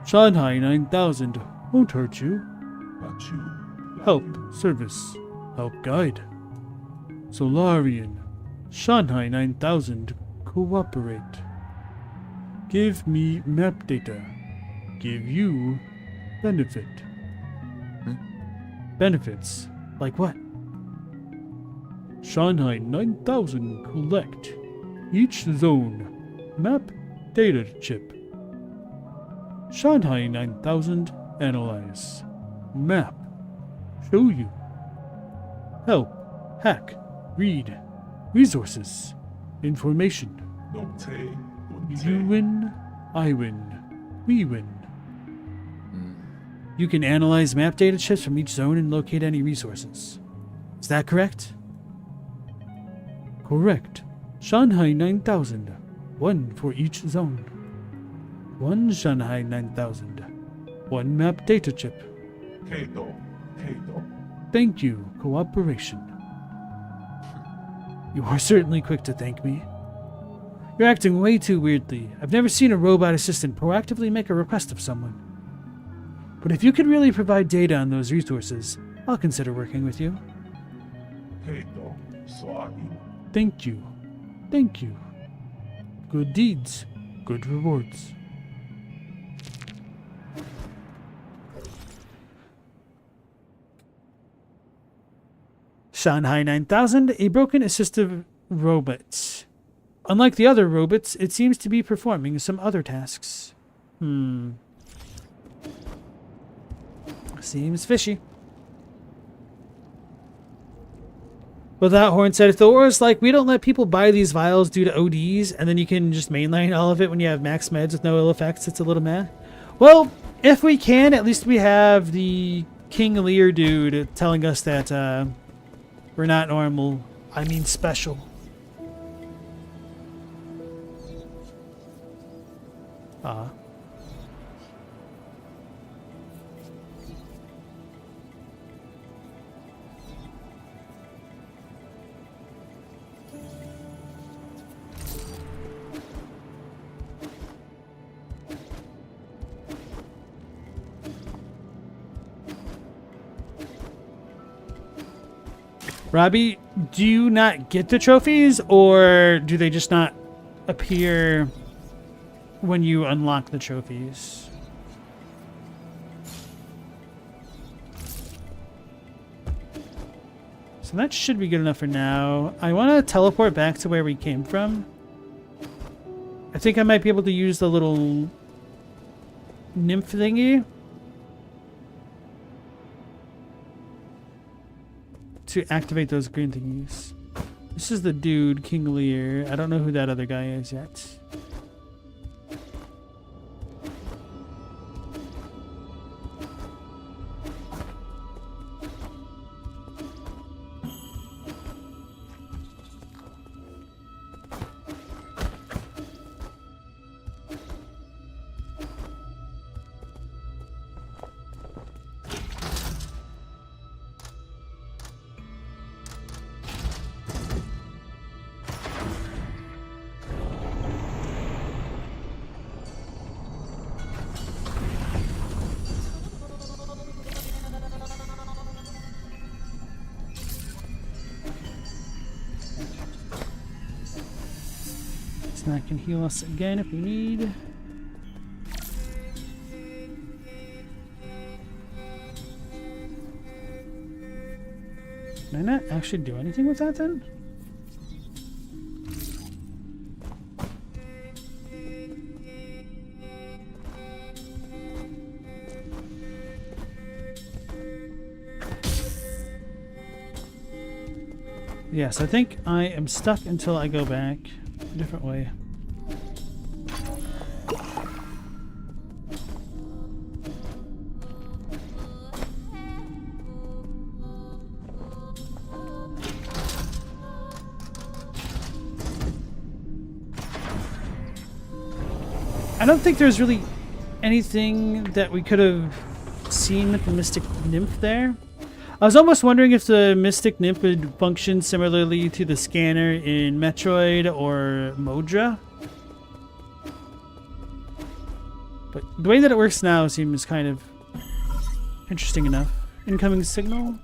Shanghai 9000. Won't hurt you. Help. Service. Help guide. Solarian. Shanghai 9000. Cooperate. Give me map data. Give you benefit. Benefits. Like what? Shanghai 9000 collect. Each zone. Map data chip. Shanghai 9000 analyze. Map. Show you. Help. Hack. Read. Resources. Information. You win. I win. We win. You can analyze map data chips from each zone and locate any resources. Is that correct? Correct. Shanghai 9000. 1 for each zone. 1 Shanghai 9000. 1 map data chip. Thank you. Cooperation. You are certainly quick to thank me. You're acting way too weirdly. I've never seen a robot assistant proactively make a request of someone. But if you could really provide data on those resources, I'll consider working with you. Thank you. Thank you. Good deeds, good rewards. Shanghai 9000, a broken assistive robot. Unlike the other robots, it seems to be performing some other tasks. Seems fishy. With that, Horn said, if the war is like, we don't let people buy these vials due to ODs, and then you can just mainline all of it when you have max meds with no ill effects, it's a little meh. Well, if we can, at least we have the King Lear dude telling us that we're not normal. I mean special. Robbie, do you not get the trophies, or do they just not appear when you unlock the trophies? So that should be good enough for now. I want to teleport back to where we came from. I think I might be able to use the little nymph thingy to activate those green thingies. This is the dude, King Lear. I don't know who that other guy is yet. and that can heal us again if we need. Can I not actually do anything with that then? Yes, I think I am stuck until I go back a different way. I don't think there's really anything that we could have seen with the Mystic Nymph there. I was almost wondering if the Mystic Nymph would function similarly to the scanner in Metroid or Modra. But the way that it works now seems kind of interesting enough. Incoming signal?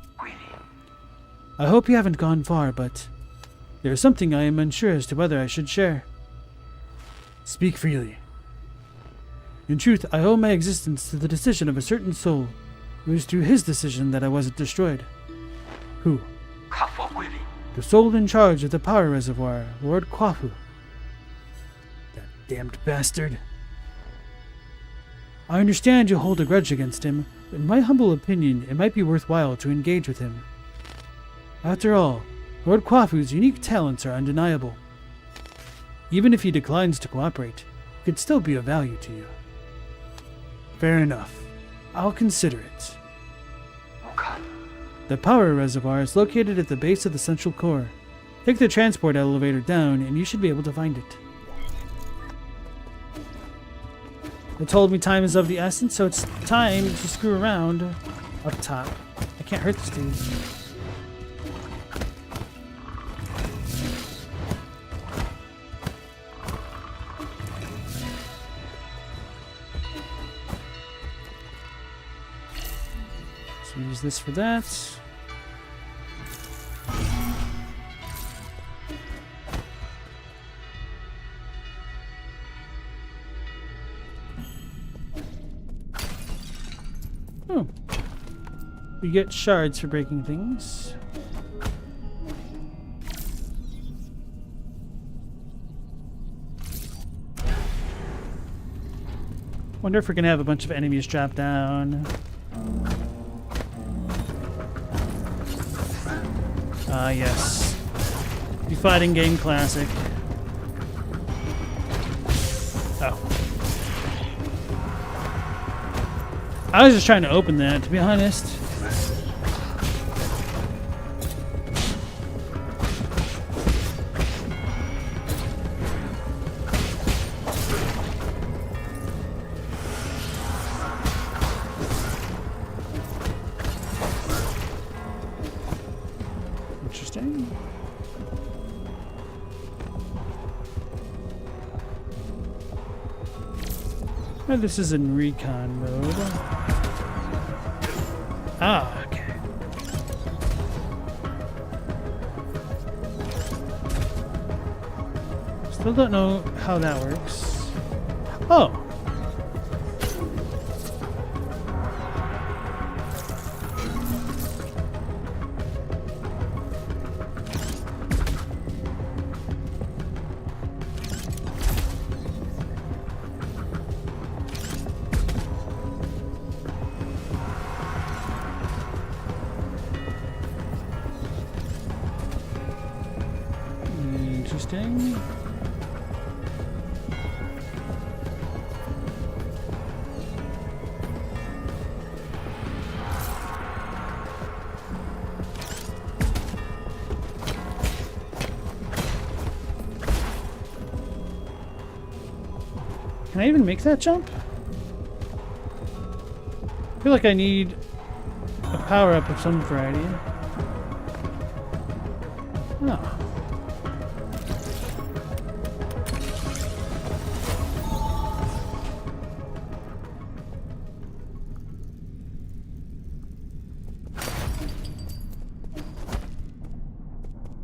I hope you haven't gone far, but there is something I am unsure as to whether I should share. Speak freely. In truth, I owe my existence to the decision of a certain soul. It was through his decision that I wasn't destroyed. Who? The soul in charge of the power reservoir, Lord Kwafu. That damned bastard. I understand you hold a grudge against him, but in my humble opinion, it might be worthwhile to engage with him. After all, Lord Kwafu's unique talents are undeniable. Even if he declines to cooperate, he could still be of value to you. Fair enough. I'll consider it. The power reservoir is located at the base of the central core. Take the transport elevator down and you should be able to find it. They told me time is of the essence, so it's time to screw around up top. I can't hurt this dude. So use this for that. Oh. We get shards for breaking things. Wonder if we're gonna have a bunch of enemies drop down. Ah, yes. The fighting game classic. Oh. I was just trying to open that, to be honest. Interesting. Oh, this is in recon mode. Ah, okay. Still don't know how that works. Oh. Interesting. Can I even make that jump? I feel like I need a power-up of some variety. Oh.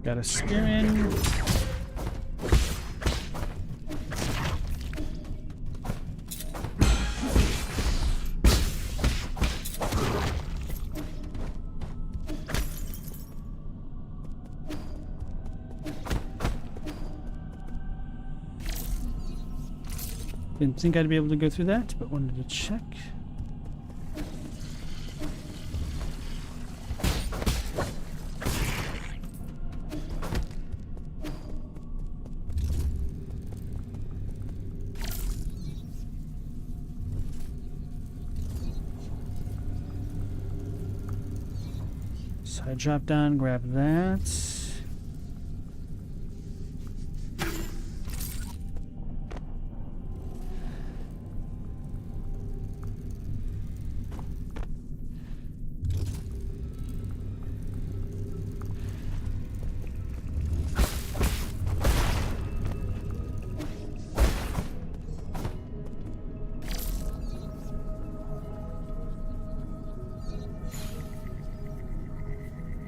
Got a spear in. Didn't think I'd be able to go through that, but wanted to check. So I drop down, grab that.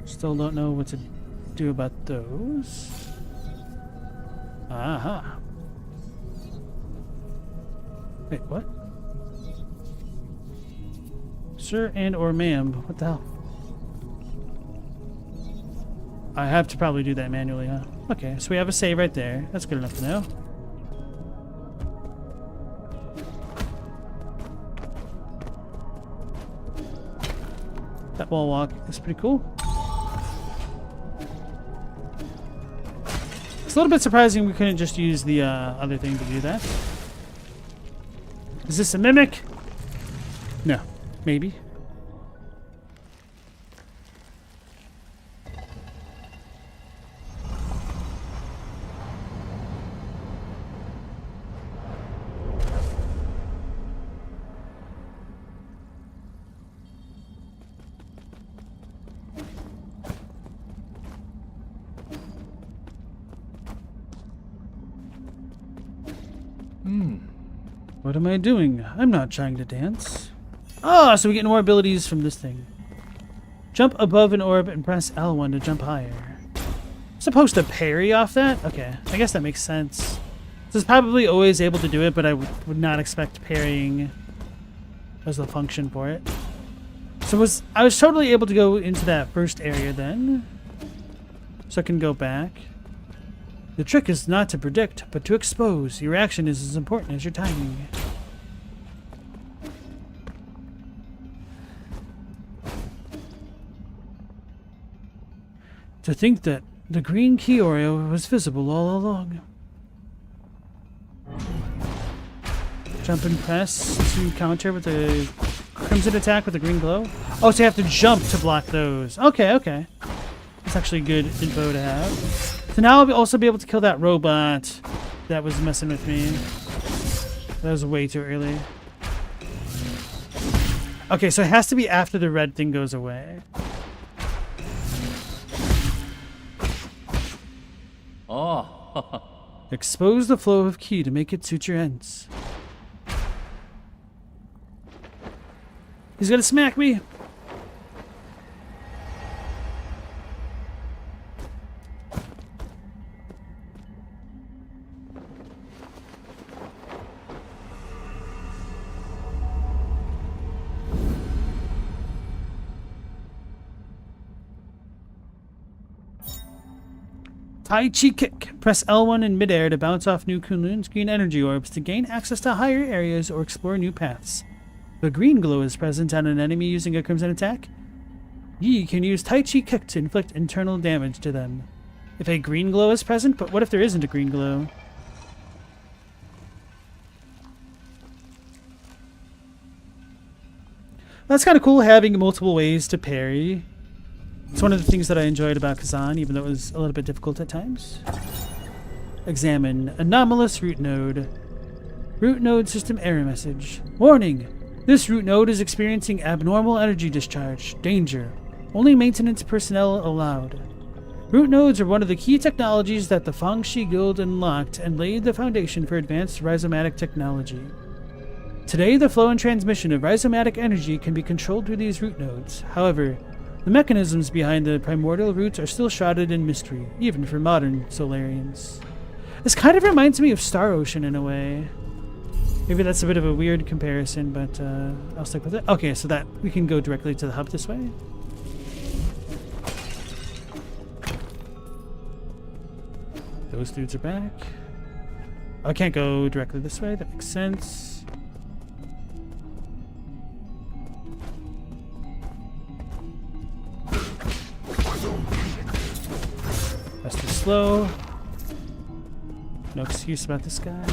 Still don't know what to do about those. Aha. Wait, what? Sir and or ma'am. What the hell? I have to probably do that manually, huh? Okay, so we have a save right there. That's good enough to know. That wall walk is pretty cool. It's a little bit surprising we couldn't just use the other thing to do that. Is this a mimic? No. Maybe. What am I doing? I'm not trying to dance. Ah, so we get more abilities from this thing. Jump above an orb and press L1 to jump higher. Supposed to parry off that? Okay, I guess that makes sense. So it's probably always able to do it, but I would not expect parrying as the function for it. So I was totally able to go into that first area then. So I can go back. The trick is not to predict, but to expose. Your action is as important as your timing. To think that the green key Oreo was visible all along. Jump and press to counter with the crimson attack with the green glow. Oh, so you have to jump to block those. Okay, okay. That's actually good info to have. So now I'll also be able to kill that robot that was messing with me. That was way too early. Okay, so it has to be after the red thing goes away. Oh. Expose the flow of ki to make it suit your ends. He's gonna smack me. Tai Chi Kick. Press L1 in midair to bounce off new Kunlun's green energy orbs to gain access to higher areas or explore new paths. If a green glow is present on an enemy using a crimson attack, ye can use Tai Chi Kick to inflict internal damage to them. If a green glow is present, but what if there isn't a green glow? That's kind of cool having multiple ways to parry. It's one of the things that I enjoyed about Kazan, even though it was a little bit difficult at times. Examine anomalous root node. Root node system error message. Warning! This root node is experiencing abnormal energy discharge. Danger. Only maintenance personnel allowed. Root nodes are one of the key technologies that the Fangxi Guild unlocked and laid the foundation for advanced rhizomatic technology. Today, the flow and transmission of rhizomatic energy can be controlled through these root nodes. However, the mechanisms behind the primordial roots are still shrouded in mystery, even for modern Solarians. This kind of reminds me of Star Ocean in a way. Maybe that's a bit of a weird comparison, but I'll stick with it. Okay, so that we can go directly to the hub this way. Those dudes are back. I can't go directly this way. That makes sense. That's too slow. No excuse about this guy.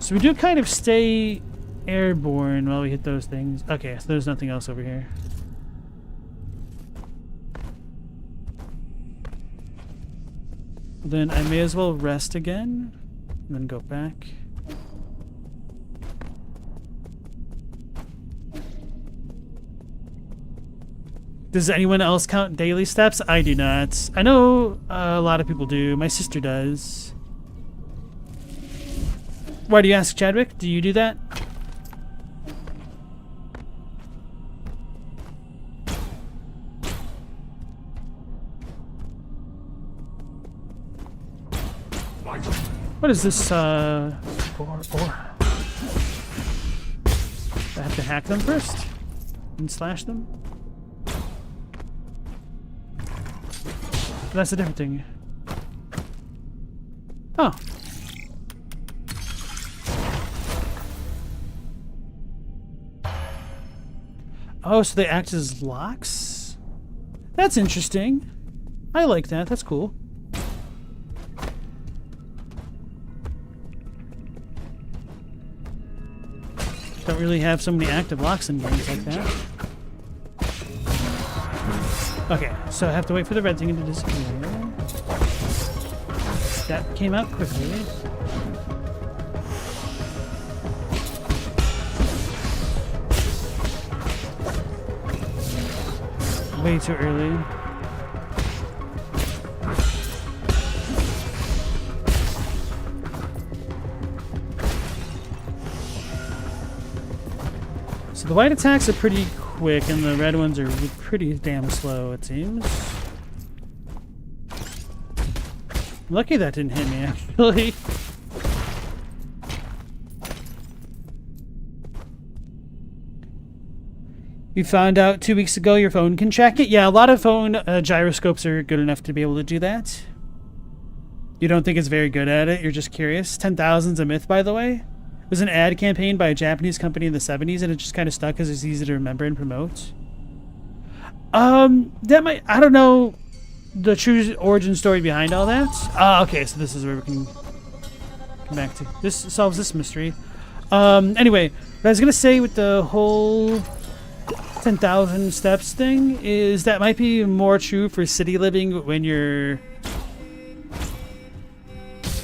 So we do kind of stay airborne while we hit those things. Okay, so there's nothing else over here. Then I may as well rest again and then go back. Does anyone else count daily steps? I do not. I know a lot of people do. My sister does. Why do you ask, Chadwick? Do you do that? What is this, I have to hack them first? And slash them? That's a different thing. Oh. Oh, so they act as locks? That's interesting. I like that. That's cool. Don't really have so many active locks in games like that. Okay, so I have to wait for the red thing to disappear. That came out quickly. Way too early. So the white attacks are pretty quick and the red ones are pretty damn slow, it seems. Lucky that didn't hit me, actually. You found out 2 weeks ago your phone can track it? Yeah, a lot of phone gyroscopes are good enough to be able to do that. You don't think it's very good at it, you're just curious. 10,000's a myth, by the way. It was an ad campaign by a Japanese company in the 70s and it just kind of stuck because it's easy to remember and promote. That might, I don't know the true origin story behind all that. Okay, so this is where we can come back to. This solves this mystery. Anyway, what I was gonna say with the whole 10,000 steps thing is that might be more true for city living when you're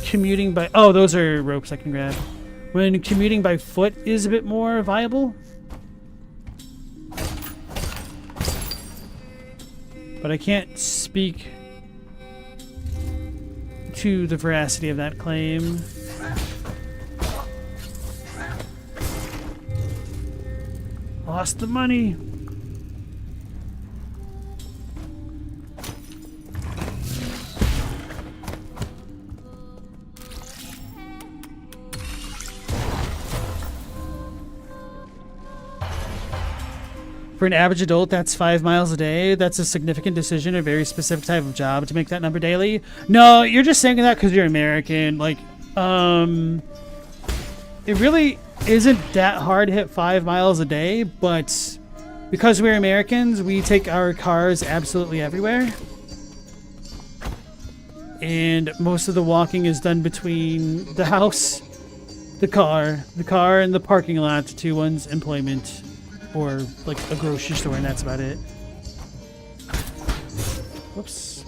commuting by... Oh, those are ropes I can grab. When commuting by foot is a bit more viable. But I can't speak to the veracity of that claim. Lost the money. For an average adult, that's 5 miles a day. That's a significant decision, a very specific type of job to make that number daily. No, you're just saying that because you're American. Like, it really isn't that hard to hit 5 miles a day, but because we're Americans, we take our cars absolutely everywhere. And most of the walking is done between the house, the car and the parking lot to one's employment. Or like a grocery store, and that's about it. Whoops.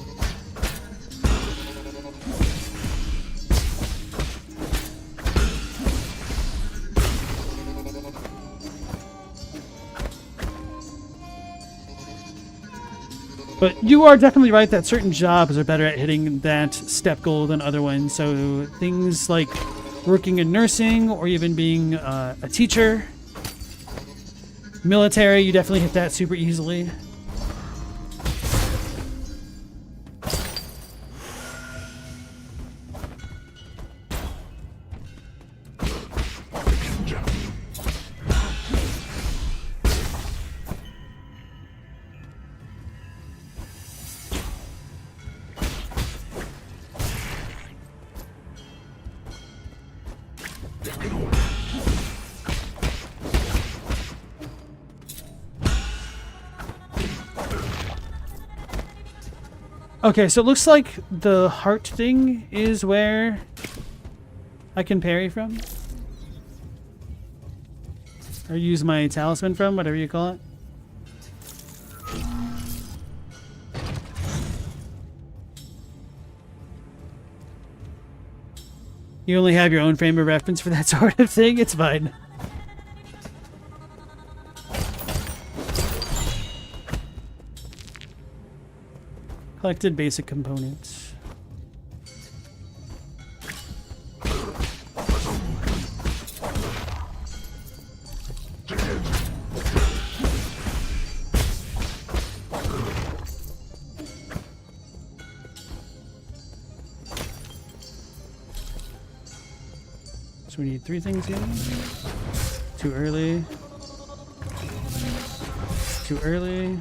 But you are definitely right that certain jobs are better at hitting that step goal than other ones. So things like working in nursing or even being a teacher. Military, you definitely hit that super easily. Okay, so it looks like the heart thing is where I can parry from. Or use my talisman from, whatever you call it. You only have your own frame of reference for that sort of thing? It's fine. Collected basic components. So we need 3 things here. Too early. Too early.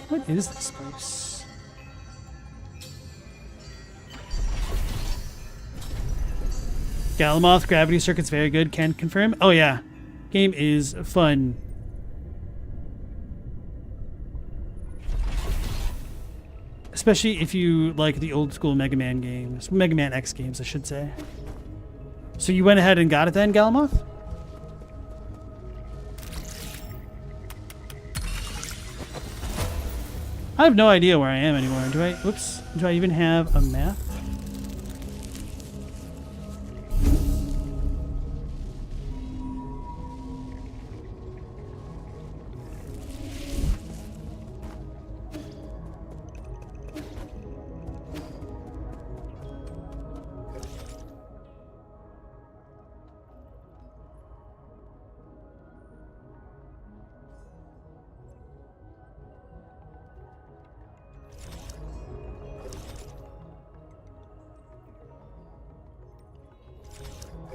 What is this place? Galamoth gravity circuit's very good. Can confirm. Oh yeah, game is fun. Especially if you like the old school Mega Man games, Mega Man X games, I should say. So you went ahead and got it then, Galamoth? I have no idea where I am anymore. Do I? Whoops. Do I even have a map?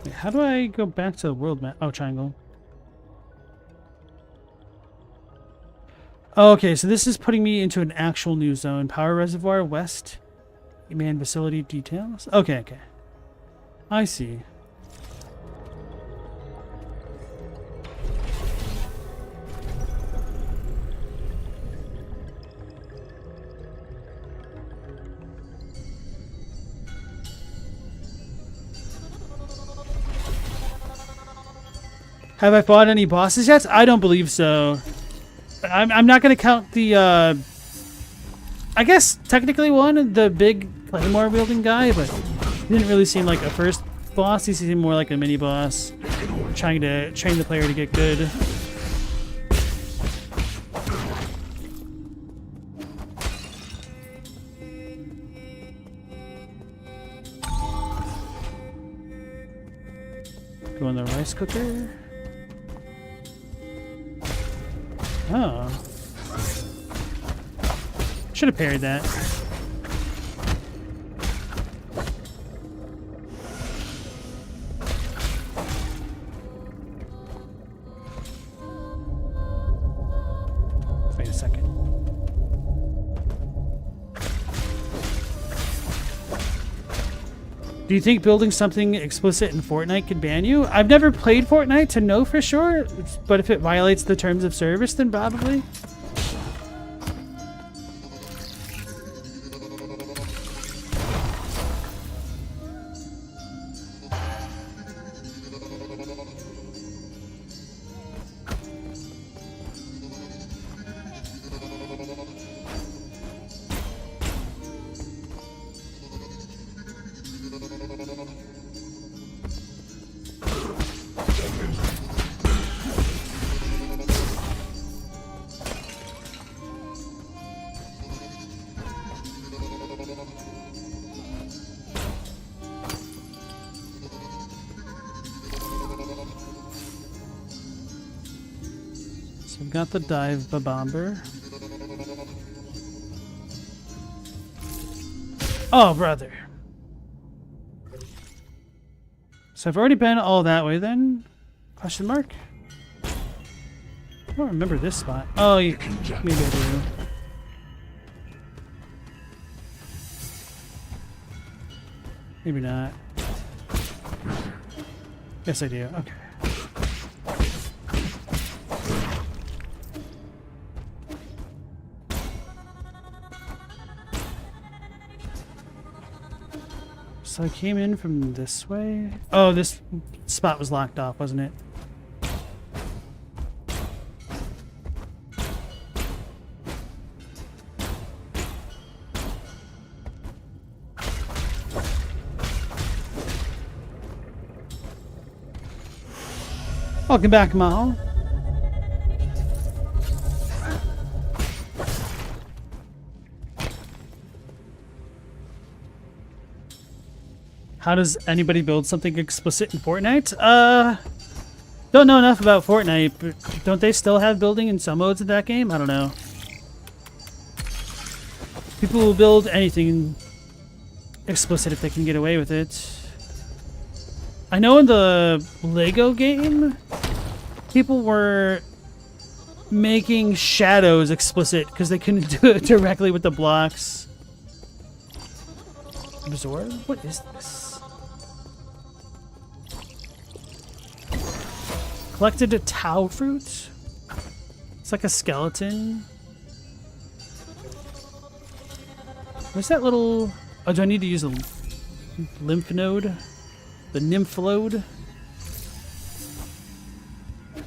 Wait, how do I go back to the world map? Oh, triangle. Oh, okay, so this is putting me into an actual new zone. Power reservoir, west. Man facility details. Okay, okay. I see. Have I fought any bosses yet? I don't believe so. I'm not going to count the, I guess technically one, the big claymore wielding guy, but he didn't really seem like a first boss. He seemed more like a mini boss, trying to train the player to get good. Go in the rice cooker. Oh. Should have parried that. Wait a second. Do you think building something explicit in Fortnite could ban you? I've never played Fortnite to know for sure, but if it violates the terms of service, then probably. We've got the dive bomber. Oh, brother. So I've already been all that way then? Question mark? I don't remember this spot. Oh, maybe I do. Maybe not. Yes, I do. Okay. So I came in from this way. Oh, this spot was locked off, wasn't it? Welcome back, Mal. How does anybody build something explicit in Fortnite? Don't know enough about Fortnite, but don't they still have building in some modes of that game? I don't know. People will build anything explicit if they can get away with it. I know in the Lego game, people were making shadows explicit because they couldn't do it directly with the blocks. Absorb? What is this? Collected a Tau fruit? It's like a skeleton. Where's that little... Oh, do I need to use a lymph node? The nymph load?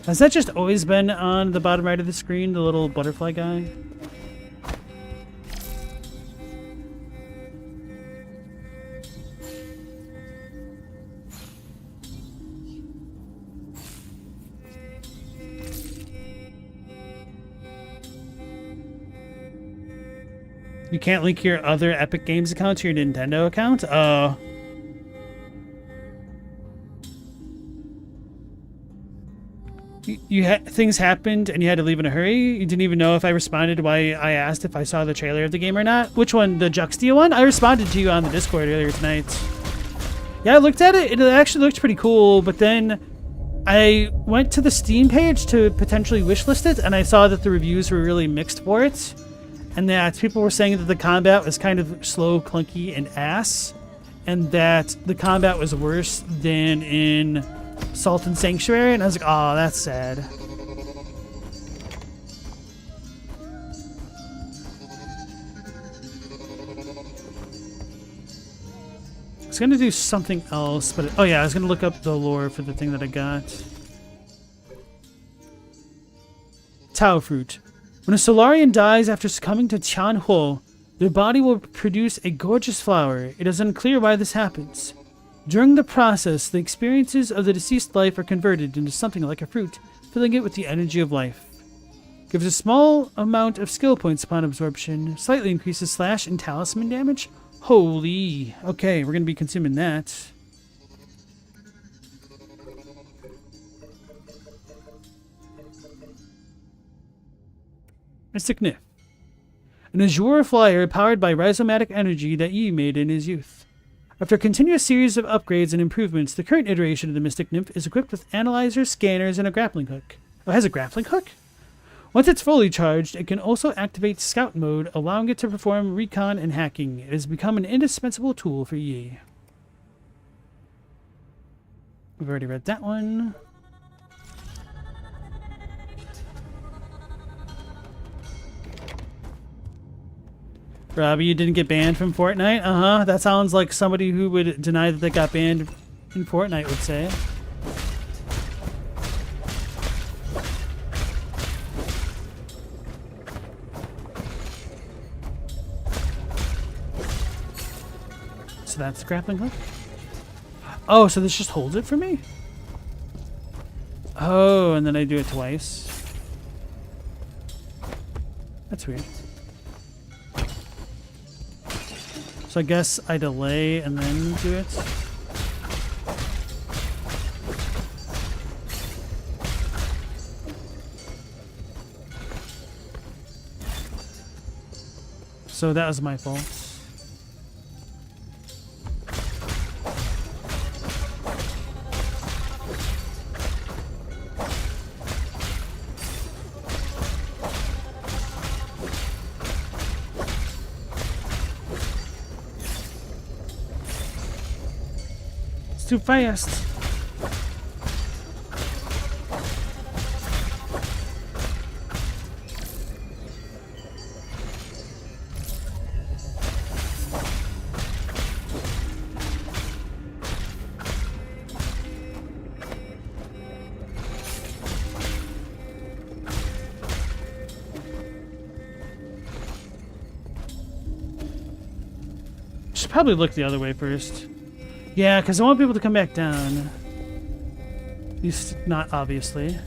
Has that just always been on the bottom right of the screen, the little butterfly guy? You can't link your other Epic Games account to your Nintendo account? Oh. Things happened and you had to leave in a hurry? You didn't even know if I responded why I asked if I saw the trailer of the game or not? Which one? The Juxtia one? I responded to you on the Discord earlier tonight. Yeah, I looked at it. It actually looked pretty cool, but then I went to the Steam page to potentially wishlist it, and I saw that the reviews were really mixed for it. And that people were saying that the combat was kind of slow, clunky, and ass. And that the combat was worse than in Salt and Sanctuary. And I was like, oh, that's sad. I was going to do something else, but... Oh yeah, I was going to look up the lore for the thing that I got. Tau fruit. When a Solarian dies after succumbing to Tianhuo, their body will produce a gorgeous flower. It is unclear why this happens. During the process, the experiences of the deceased life are converted into something like a fruit, filling it with the energy of life. Gives a small amount of skill points upon absorption, slightly increases slash and talisman damage. Holy. Okay, we're going to be consuming that. Mystic Nif. An azure flyer powered by rhizomatic energy that Yi made in his youth. After a continuous series of upgrades and improvements, the current iteration of the Mystic Nymph is equipped with analyzers, scanners, and a grappling hook. Oh, it has a grappling hook? Once it's fully charged, it can also activate scout mode, allowing it to perform recon and hacking. It has become an indispensable tool for Yi. We've already read that one. Robbie, you didn't get banned from Fortnite? Uh-huh. That sounds like somebody who would deny that they got banned in Fortnite would say. So that's the grappling hook? Oh, so this just holds it for me? Oh, and then I do it twice. That's weird. So I guess I delay and then do it. So that was my fault. too fast. Should probably look the other way first. Yeah, because I want people to come back down. At least not obviously.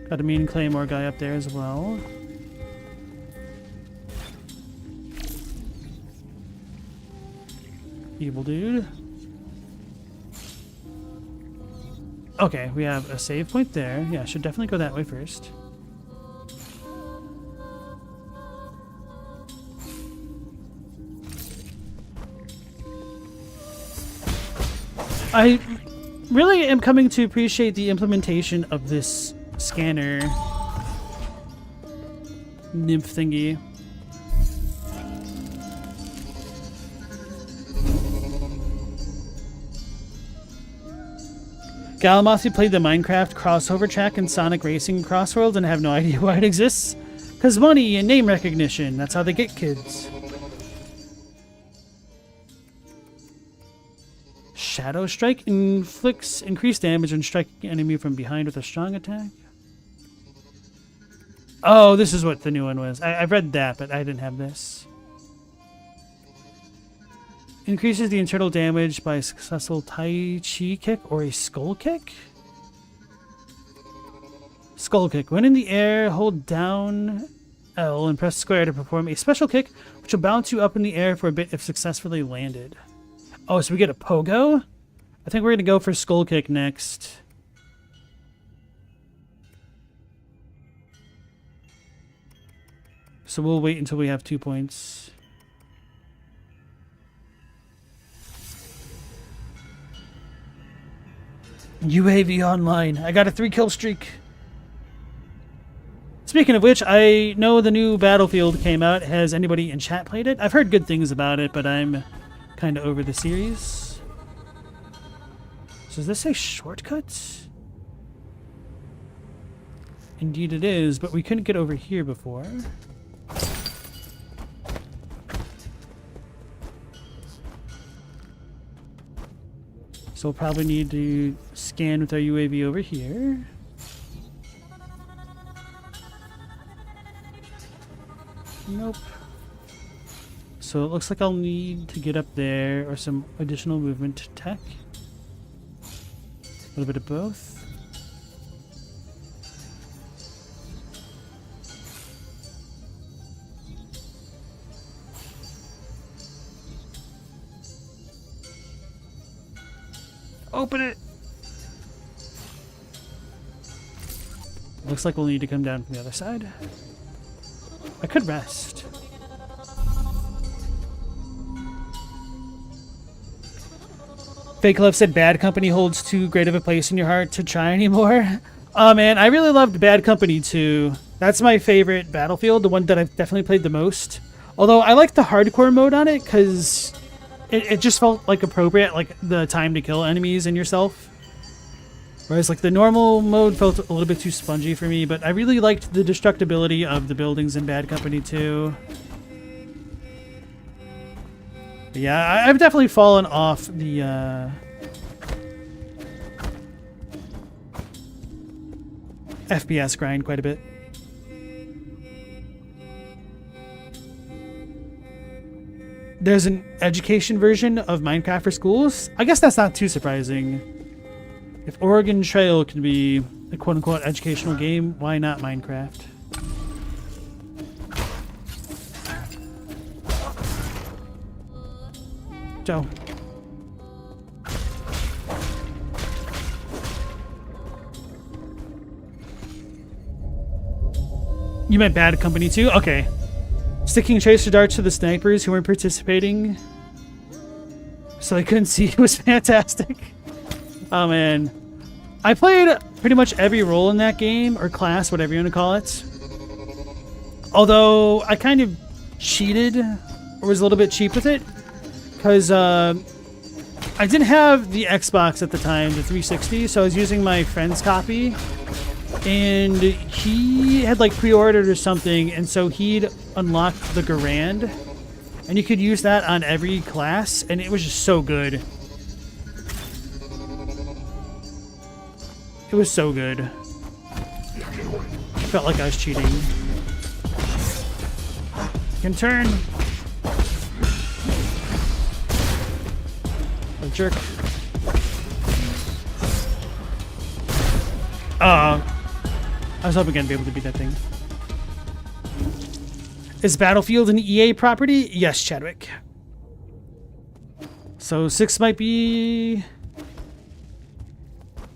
Got a mean claymore guy up there as well. Evil dude. Okay, we have a save point there. Yeah, should definitely go that way first. I really am coming to appreciate the implementation of this scanner nymph thingy. Galamasi played the Minecraft crossover track in Sonic Racing Crossworlds and have no idea why it exists. 'Cause money and name recognition, that's how they get kids. Shadow Strike inflicts increased damage when striking an enemy from behind with a strong attack. Oh, this is what the new one was. I've read that, but I didn't have this. Increases the internal damage by a successful Tai Chi kick or a skull kick? Skull kick. When in the air, hold down L and press square to perform a special kick, which will bounce you up in the air for a bit if successfully landed. Oh, so we get a pogo? I think we're going to go for skull kick next. So we'll wait until we have 2 points. UAV online. I got a 3-kill streak. Speaking of which, I know the new Battlefield came out. Has anybody in chat played it? I've heard good things about it, but I'm kind of over the series. So does this say shortcuts? Indeed it is, but we couldn't get over here before. So we'll probably need to scan with our UAV over here. Nope. So it looks like I'll need to get up there or some additional movement tech. A little bit of both. Open it! Looks like we'll need to come down from the other side. I could rest. Fake Love said Bad Company holds too great of a place in your heart to try anymore. Oh man, I really loved Bad Company 2. That's my favorite Battlefield, the one that I've definitely played the most. Although I like the hardcore mode on it because it just felt like appropriate, like the time to kill enemies and yourself. Whereas like the normal mode felt a little bit too spongy for me, but I really liked the destructibility of the buildings in Bad Company 2. But yeah, I've definitely fallen off the FPS grind quite a bit. There's an education version of Minecraft for schools. I guess that's not too surprising. If Oregon Trail can be a quote-unquote educational game, why not Minecraft? Joe. You meant Bad Company 2? Okay. Sticking tracer darts to the snipers who weren't participating so they couldn't see was fantastic. Oh man. I played pretty much every role in that game, or class, whatever you want to call it. Although I kind of cheated, or was a little bit cheap with it, because I I didn't have the Xbox at the time, the 360, so I was using my friend's copy. And he had like pre-ordered or something, and so he'd unlocked the Garand. And you could use that on every class, and it was just so good. It was so good. Felt like I was cheating. Can turn. A jerk. I was hoping I'd be able to beat that thing. Is Battlefield an EA property? Yes, Chadwick. So 6 might be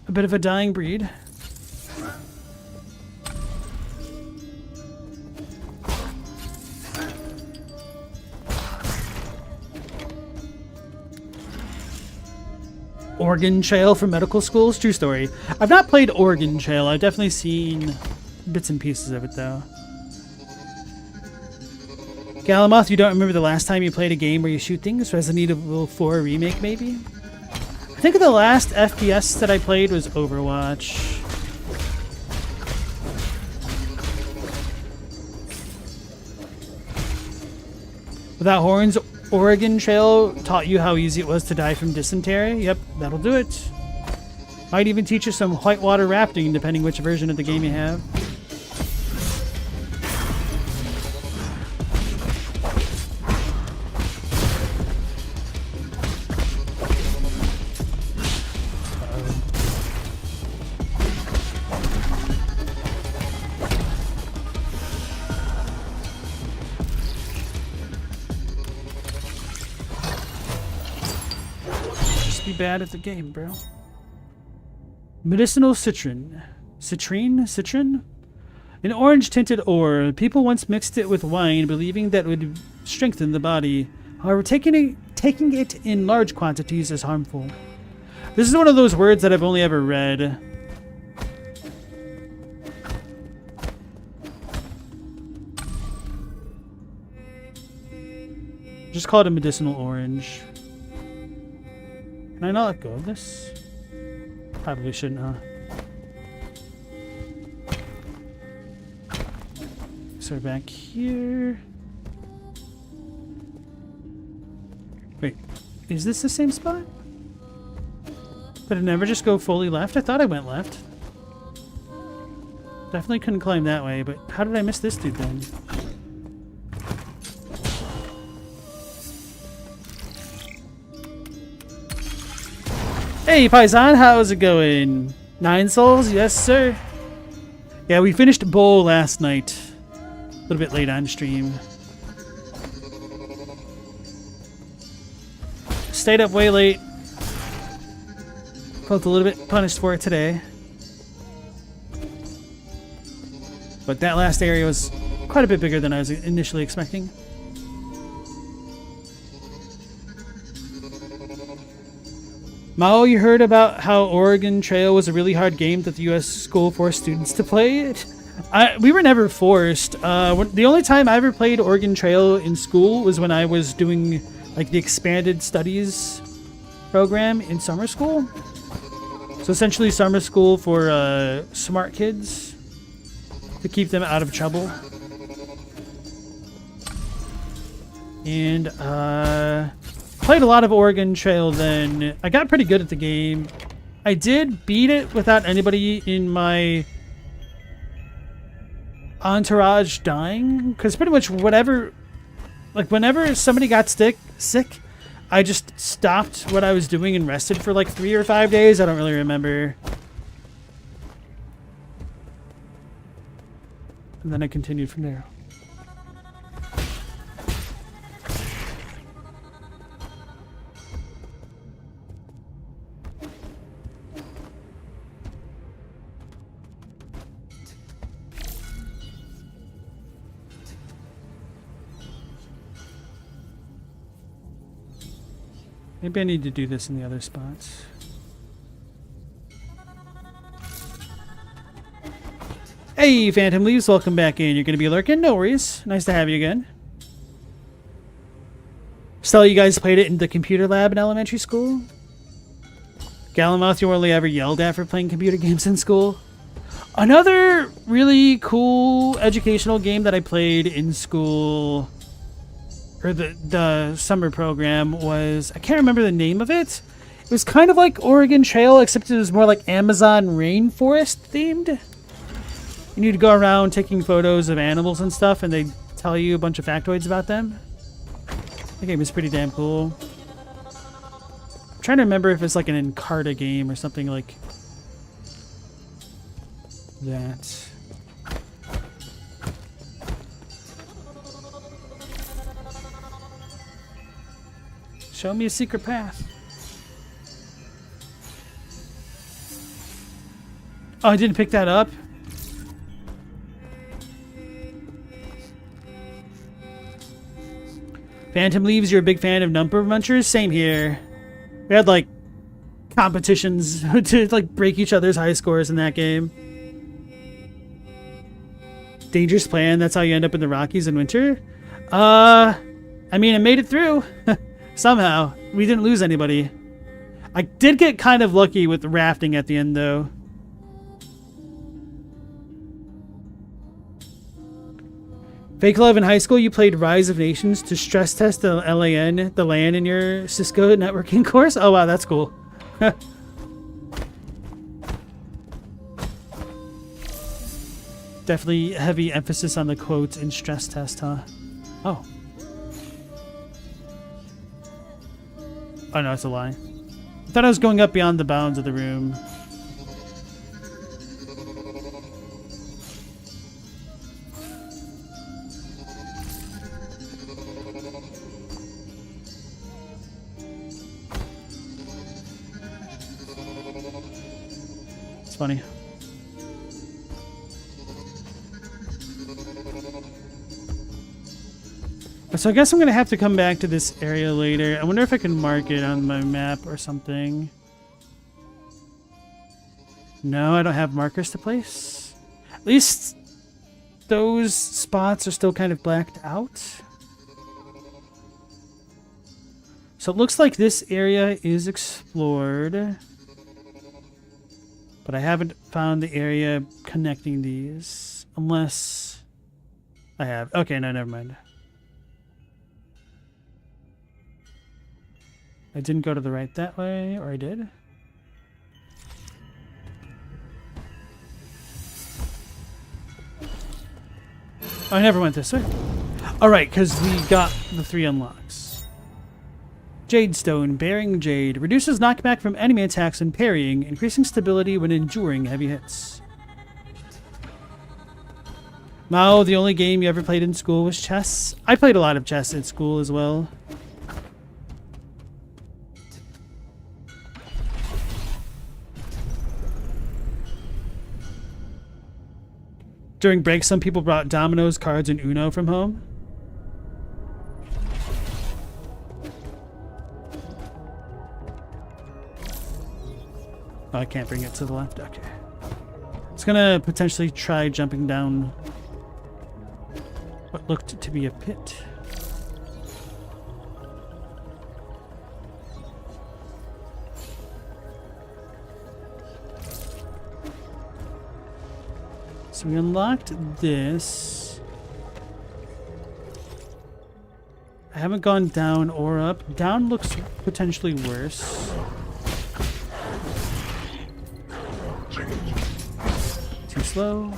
a bit of a dying breed. Oregon Trail for medical schools? True story. I've not played Oregon Trail. I've definitely seen bits and pieces of it, though. Galamoth, you don't remember the last time you played a game where you shoot things? Resident Evil 4 Remake, maybe? I think the last FPS that I played was Overwatch. Without horns, Oregon Trail taught you how easy it was to die from dysentery. Yep, that'll do it. Might even teach you some whitewater rafting, depending which version of the game you have. Bad at the game, bro. Medicinal citron. Citron? An orange-tinted ore. People once mixed it with wine, believing that it would strengthen the body. However, taking it in large quantities is harmful. This is one of those words that I've only ever read. Just call it a medicinal orange. Can I not let go of this? Probably shouldn't, huh? So we're back here. Wait, is this the same spot? Did it never just go fully left? I thought I went left. Definitely couldn't climb that way, but how did I miss this dude then? Hey, Paisan, how's it going? 9 souls? Yes, sir. Yeah, we finished Bowl last night. A little bit late on stream. Stayed up way late. Felt a little bit punished for it today. But that last area was quite a bit bigger than I was initially expecting. Mao, you heard about how Oregon Trail was a really hard game that the U.S. school forced students to play it? We were never forced. The only time I ever played Oregon Trail in school was when I was doing like the expanded studies program in summer school. So essentially summer school for smart kids to keep them out of trouble. And played a lot of Oregon Trail then. I got pretty good at the game. I did beat it without anybody in my entourage dying, because pretty much whenever somebody got sick, I just stopped what I was doing and rested for like 3 or 5 days. I don't really remember. And then I continued from there. Maybe I need to do this in the other spots. Hey, Phantom Leaves, welcome back in. You're going to be lurking? No worries. Nice to have you again. Stella, you guys played it in the computer lab in elementary school? Gallimouth, you only ever yelled at for playing computer games in school? Another really cool educational game that I played in school, or the summer program, was, I can't remember the name of it. It was kind of like Oregon Trail, except it was more like Amazon rainforest themed. You need to go around taking photos of animals and stuff, and they tell you a bunch of factoids about them. The game is pretty damn cool. I'm trying to remember if it's like an Encarta game or something like that. Show me a secret path. Oh, I didn't pick that up. Phantom Leaves, you're a big fan of Number Munchers? Same here. We had like competitions to like break each other's high scores in that game. Dangerous Plan, that's how you end up in the Rockies in winter? I mean, I made it through. Somehow. We didn't lose anybody. I did get kind of lucky with the rafting at the end, though. Fake Love in high school, you played Rise of Nations to stress test the LAN in your Cisco networking course? Oh, wow, that's cool. Definitely heavy emphasis on the quotes in stress test, huh? Oh. Oh, no, it's a lie. I thought I was going up beyond the bounds of the room. It's funny. So I guess I'm going to have to come back to this area later. I wonder if I can mark it on my map or something. No, I don't have markers to place. At least those spots are still kind of blacked out. So it looks like this area is explored. But I haven't found the area connecting these. Unless I have. Okay, no, never mind. I didn't go to the right that way, or I did? Oh, I never went this way. Alright, because we got the 3 unlocks. Jade Stone, Bearing Jade. Reduces knockback from enemy attacks and parrying, increasing stability when enduring heavy hits. Mao, the only game you ever played in school was chess? I played a lot of chess at school as well. During breaks, some people brought dominoes, cards, and Uno from home. Oh, I can't bring it to the left. Okay. It's gonna potentially try jumping down what looked to be a pit. So we unlocked this. I haven't gone down or up. Down looks potentially worse. Too slow.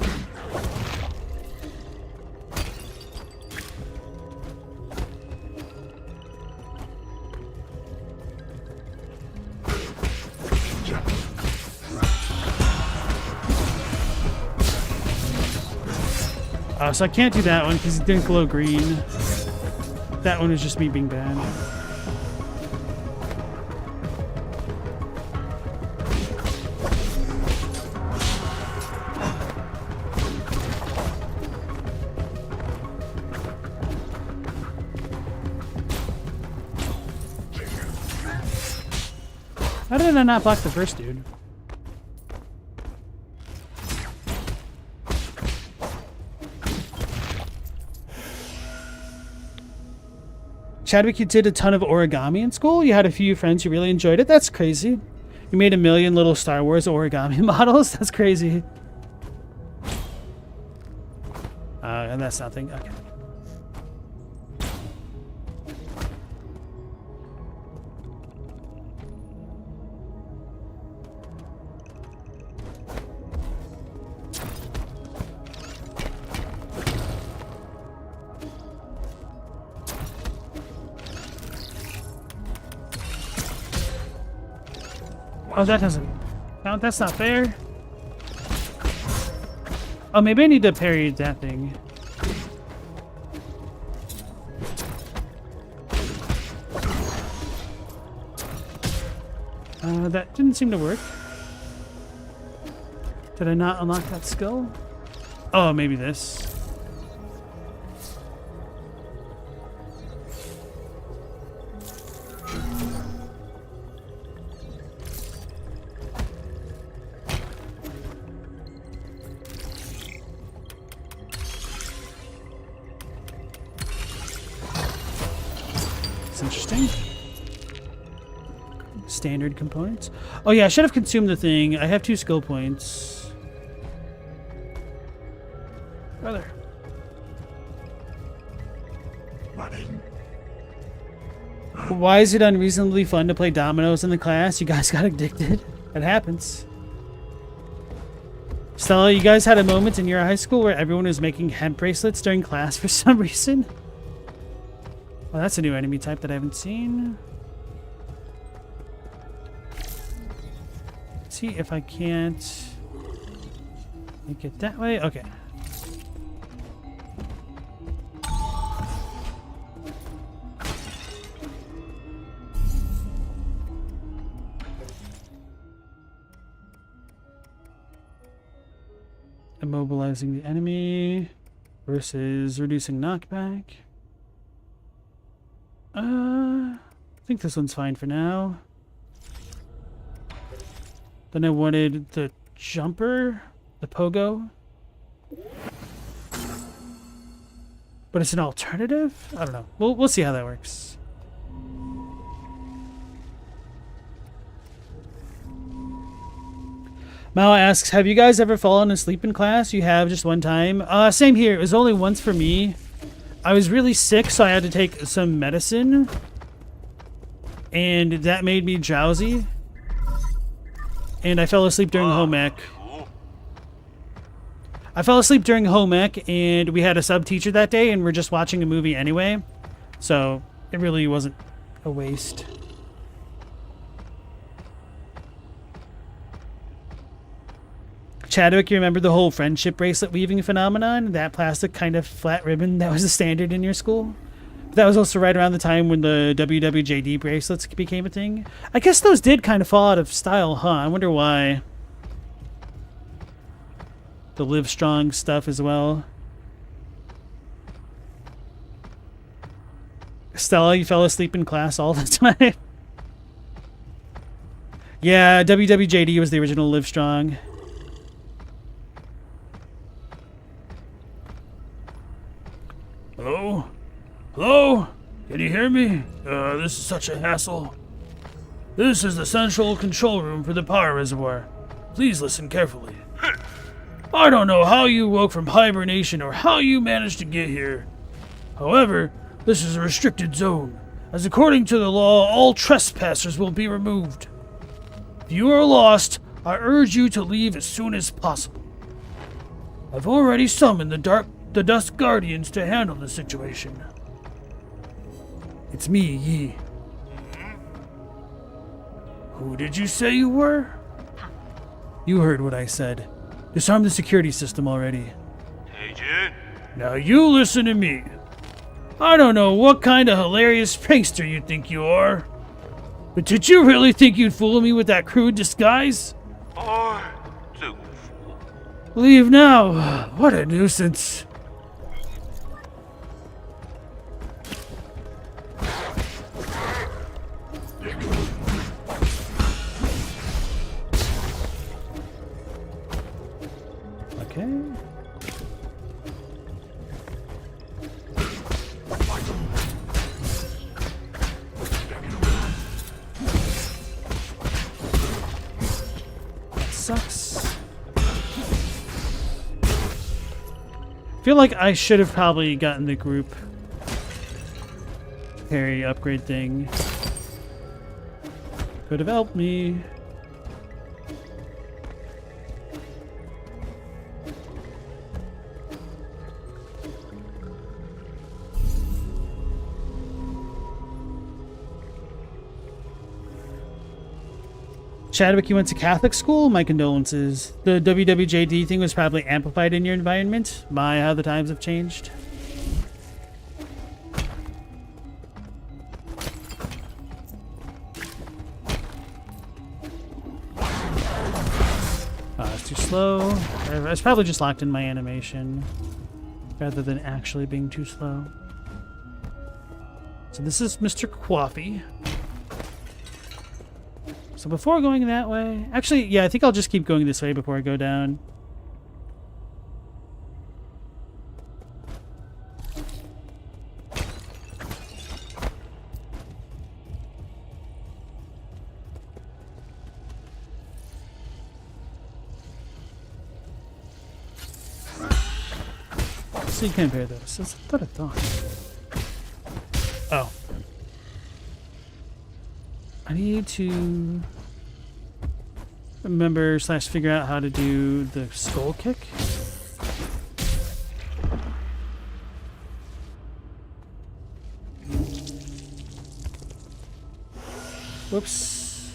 So I can't do that one because it didn't glow green. That one is just me being bad. How did I not block the first dude? Chadwick, you did a ton of origami in school? You had a few friends who really enjoyed it? That's crazy. You made a million little Star Wars origami models? That's crazy. And that's nothing. Okay. Oh, that doesn't count. That's not fair. Oh, maybe I need to parry that thing. That didn't seem to work. Did I not unlock that skill? Oh, maybe this. It's interesting. Standard components. Oh yeah, I should have consumed the thing. I have 2 skill points. Brother. Why is it unreasonably fun to play dominoes in the class? You guys got addicted. It happens. Stella, you guys had a moment in your high school where everyone was making hemp bracelets during class for some reason? Well, that's a new enemy type that I haven't seen. Let's see if I can't make it that way. Okay. Immobilizing the enemy versus reducing knockback. I think this one's fine for now. Then I wanted the jumper, the pogo. But it's an alternative? I don't know. We'll see how that works. Mao asks, have you guys ever fallen asleep in class? You have, just one time. Same here. It was only once for me. I was really sick, so I had to take some medicine. And that made me drowsy. And I fell asleep during home ec. I fell asleep during home ec, and we had a sub teacher that day, and we're just watching a movie anyway. So it really wasn't a waste. Chadwick, you remember the whole friendship bracelet weaving phenomenon? That plastic kind of flat ribbon that was a standard in your school? That was also right around the time when the WWJD bracelets became a thing. I guess those did kind of fall out of style, huh? I wonder why. The Live Strong stuff as well. Stella, you fell asleep in class all the time. Yeah, WWJD was the original Live Strong. Hello? Hello? Can you hear me? This is such a hassle. This is the central control room for the power reservoir. Please listen carefully. I don't know how you woke from hibernation or how you managed to get here. However, this is a restricted zone, as according to the law, all trespassers will be removed. If you are lost, I urge you to leave as soon as possible. I've already summoned the Dusk Guardians to handle the situation. It's me, Yi. Who did you say you were? You heard what I said. Disarm the security system already. Now you listen to me. I don't know what kind of hilarious prankster you think you are, but did you really think you'd fool me with that crude disguise? Leave now. What a nuisance. Okay. feel like I should have probably gotten the group parry upgrade thing. Could have helped me. Chadwick, you went to Catholic school? My condolences. The WWJD thing was probably amplified in your environment. My, how the times have changed. It's too slow. I was probably just locked in my animation rather than actually being too slow. So this is Mr. Coffee. So before going that way... Actually, yeah, I think I'll just keep going this way before I go down. So you compare those. That's what I thought. Oh. I need to remember / figure out how to do the skull kick. Whoops.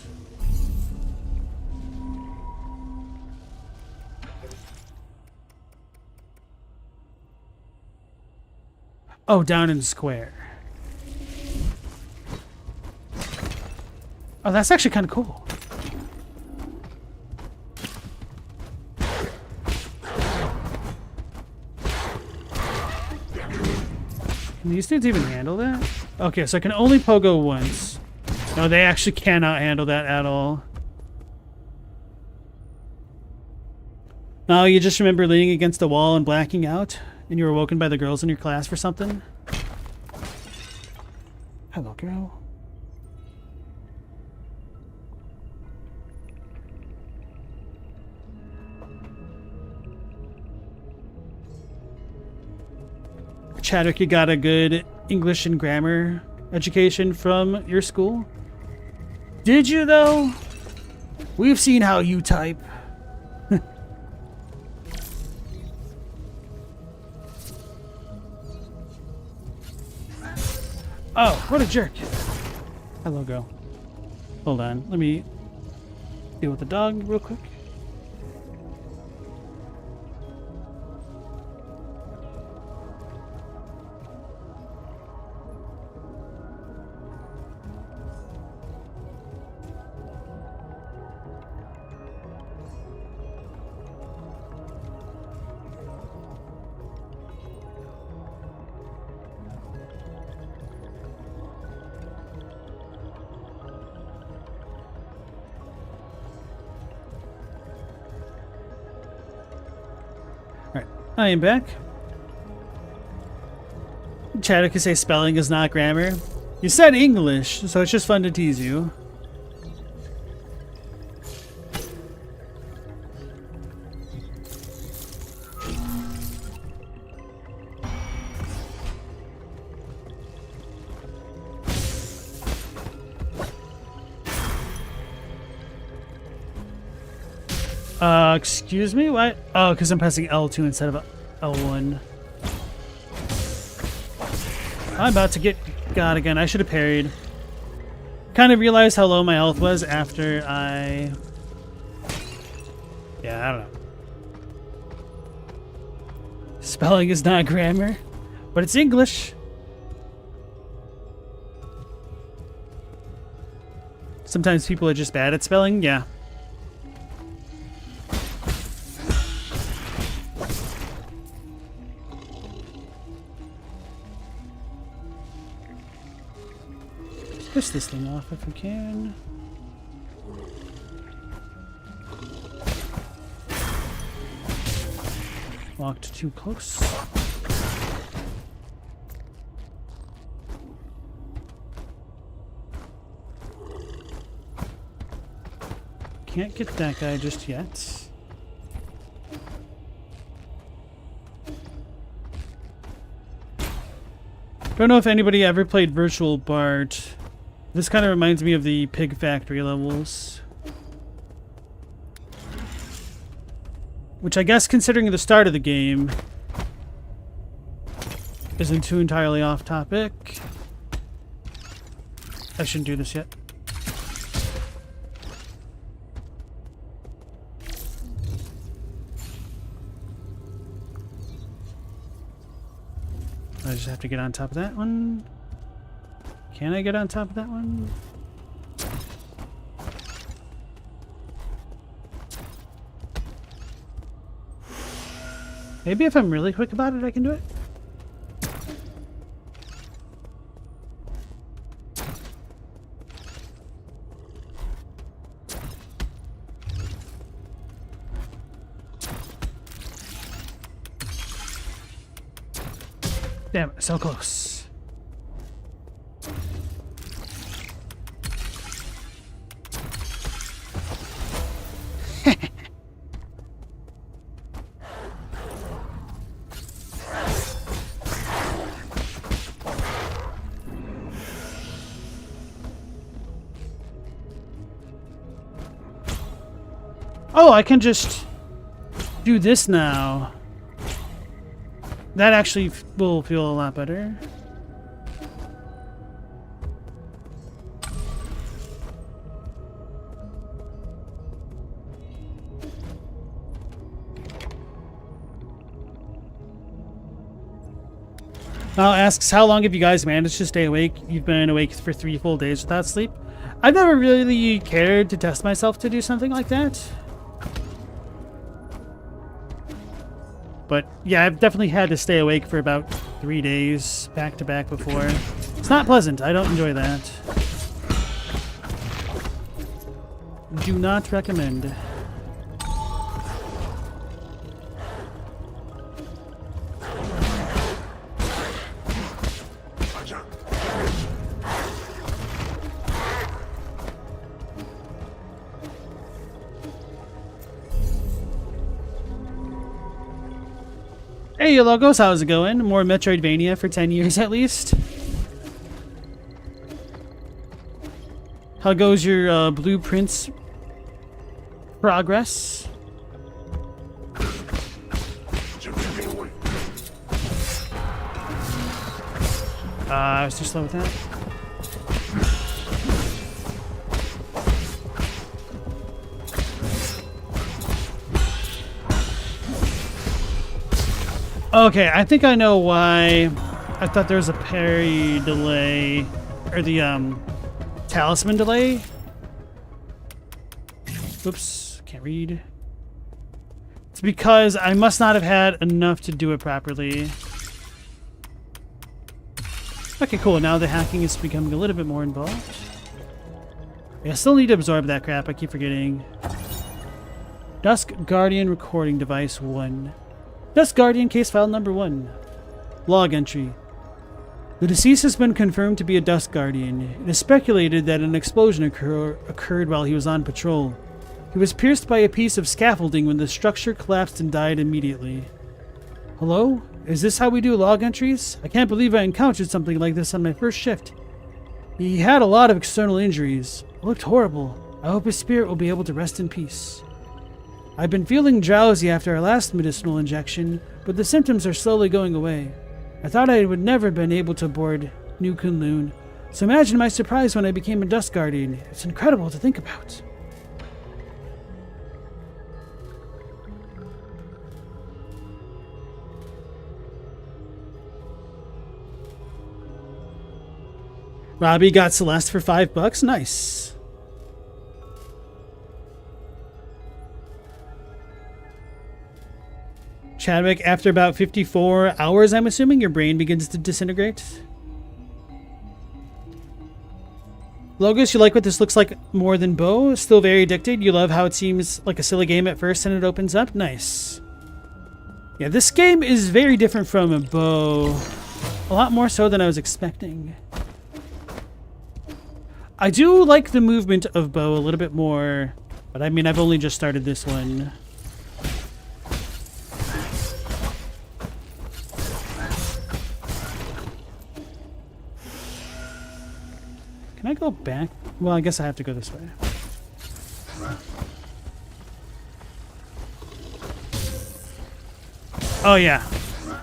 Oh, down in square. Oh, that's actually kind of cool. Can these dudes even handle that? Okay, so I can only pogo once. No, they actually cannot handle that at all. No, you just remember leaning against the wall and blacking out, and you were woken by the girls in your class for something? Hello, girl. Chadwick, you got a good English and grammar education from your school? Did you, though? We've seen how you type. Oh, what a jerk. Hello, girl. Hold on. Let me deal with the dog real quick. I am back. Chadwick can say spelling is not grammar. You said English, so it's just fun to tease you. Excuse me? What? Oh, because I'm pressing L2 instead of L1. I'm about to get got again. I should have parried. Kind of realized how low my health was after I... Yeah, I don't know. Spelling is not grammar, but it's English. Sometimes people are just bad at spelling, yeah. Push this thing off if we can. Walked too close. Can't get that guy just yet. Don't know if anybody ever played Virtual Bart. This kind of reminds me of the Pig Factory levels. Which I guess, considering the start of the game, isn't too entirely off topic. I shouldn't do this yet. I just have to get on top of that one. Can I get on top of that one? Maybe if I'm really quick about it, I can do it. Damn it, so close. Oh, I can just do this now. That actually will feel a lot better. Now asks, how long have you guys managed to stay awake? You've been awake for 3 full days without sleep. I've never really cared to test myself to do something like that. But yeah, I've definitely had to stay awake for about 3 days back to back before. It's not pleasant. I don't enjoy that. Do not recommend. Hey Logos, how's it going? More Metroidvania for 10 years at least. How goes your blueprints progress? I was too slow with that. Okay, I think I know why I thought there was a parry delay, or the talisman delay. Oops, can't read. It's because I must not have had enough to do it properly. Okay, cool. Now the hacking is becoming a little bit more involved. Yeah, I still need to absorb that crap. I keep forgetting. Dusk Guardian recording device 1. Dusk Guardian case file number 1. Log entry. The deceased has been confirmed to be a Dusk Guardian. It is speculated that an explosion occurred while he was on patrol. He was pierced by a piece of scaffolding when the structure collapsed and died immediately. Hello? Is this how we do log entries? I can't believe I encountered something like this on my first shift. He had a lot of external injuries. It looked horrible. I hope his spirit will be able to rest in peace. I've been feeling drowsy after our last medicinal injection, but the symptoms are slowly going away. I thought I would never been able to board New Kunlun, so imagine my surprise when I became a Dusk Guardian. It's incredible to think about. Robbie got Celeste for $5. Nice. Chadwick, after about 54 hours, I'm assuming, your brain begins to disintegrate. Logos, you like what this looks like more than Bo? Still very addicted? You love how it seems like a silly game at first and it opens up? Nice. Yeah, this game is very different from Bo. A lot more so than I was expecting. I do like the movement of Bo a little bit more, but I mean, I've only just started this one. Can I go back? Well, I guess I have to go this way. Oh yeah.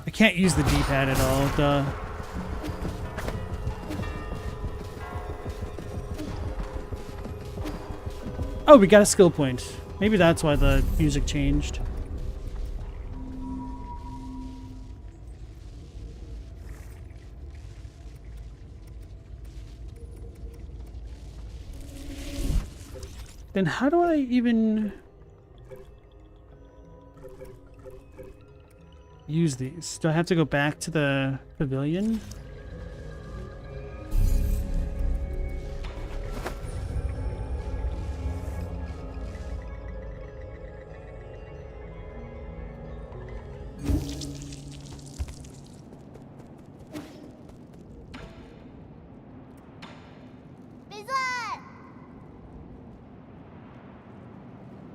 I can't use the D-pad at all, duh. Oh, we got a skill point. Maybe that's why the music changed. Then how do I even use these? Do I have to go back to the pavilion?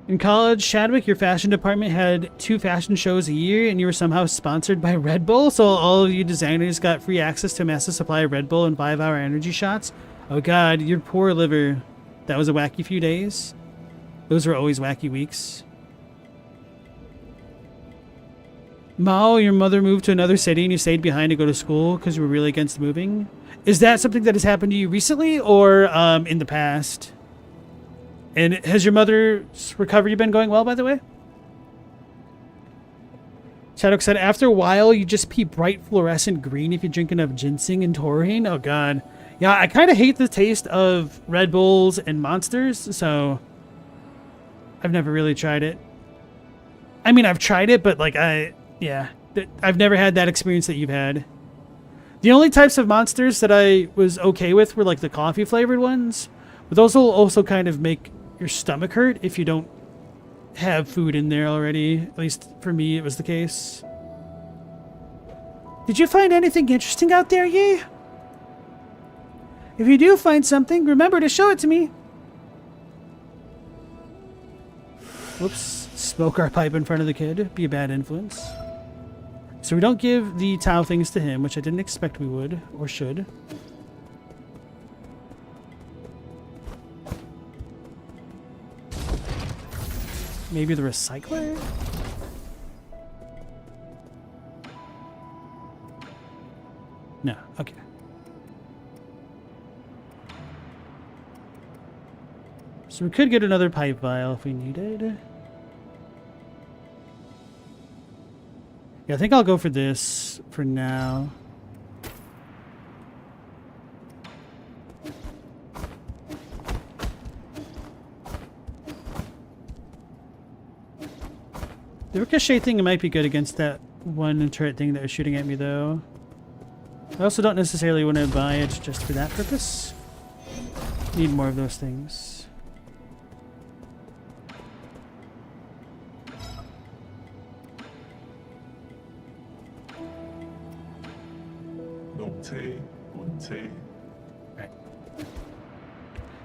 In college, Chadwick, your fashion department had 2 fashion shows a year, and you were somehow sponsored by Red Bull, so all of you designers got free access to a massive supply of Red Bull and 5-hour energy shots. Oh god, your poor liver. That was a wacky few days. Those were always wacky weeks. Mao, your mother moved to another city and you stayed behind to go to school because you were really against moving. Is that something that has happened to you recently or in the past? And has your mother's recovery been going well, by the way? Shadok said, after a while, you just pee bright fluorescent green if you drink enough ginseng and taurine. Oh, God. Yeah, I kind of hate the taste of Red Bulls and Monsters, so I've never really tried it. I mean, I've tried it, but, like, I've never had that experience that you've had. The only types of Monsters that I was okay with were, like, the coffee-flavored ones. But those will also kind of make your stomach hurt if you don't have food in there already. At least for me, it was the case. Did you find anything interesting out there, Yi? If you do find something, remember to show it to me. Whoops. Smoke our pipe in front of the kid. Be a bad influence. So we don't give the Tau things to him, which I didn't expect we would, or should. Maybe the recycler? No, okay. So we could get another pipe vial if we needed. Yeah, I think I'll go for this for now. The ricochet thing might be good against that one turret thing that was shooting at me, though. I also don't necessarily want to buy it just for that purpose. Need more of those things. Right.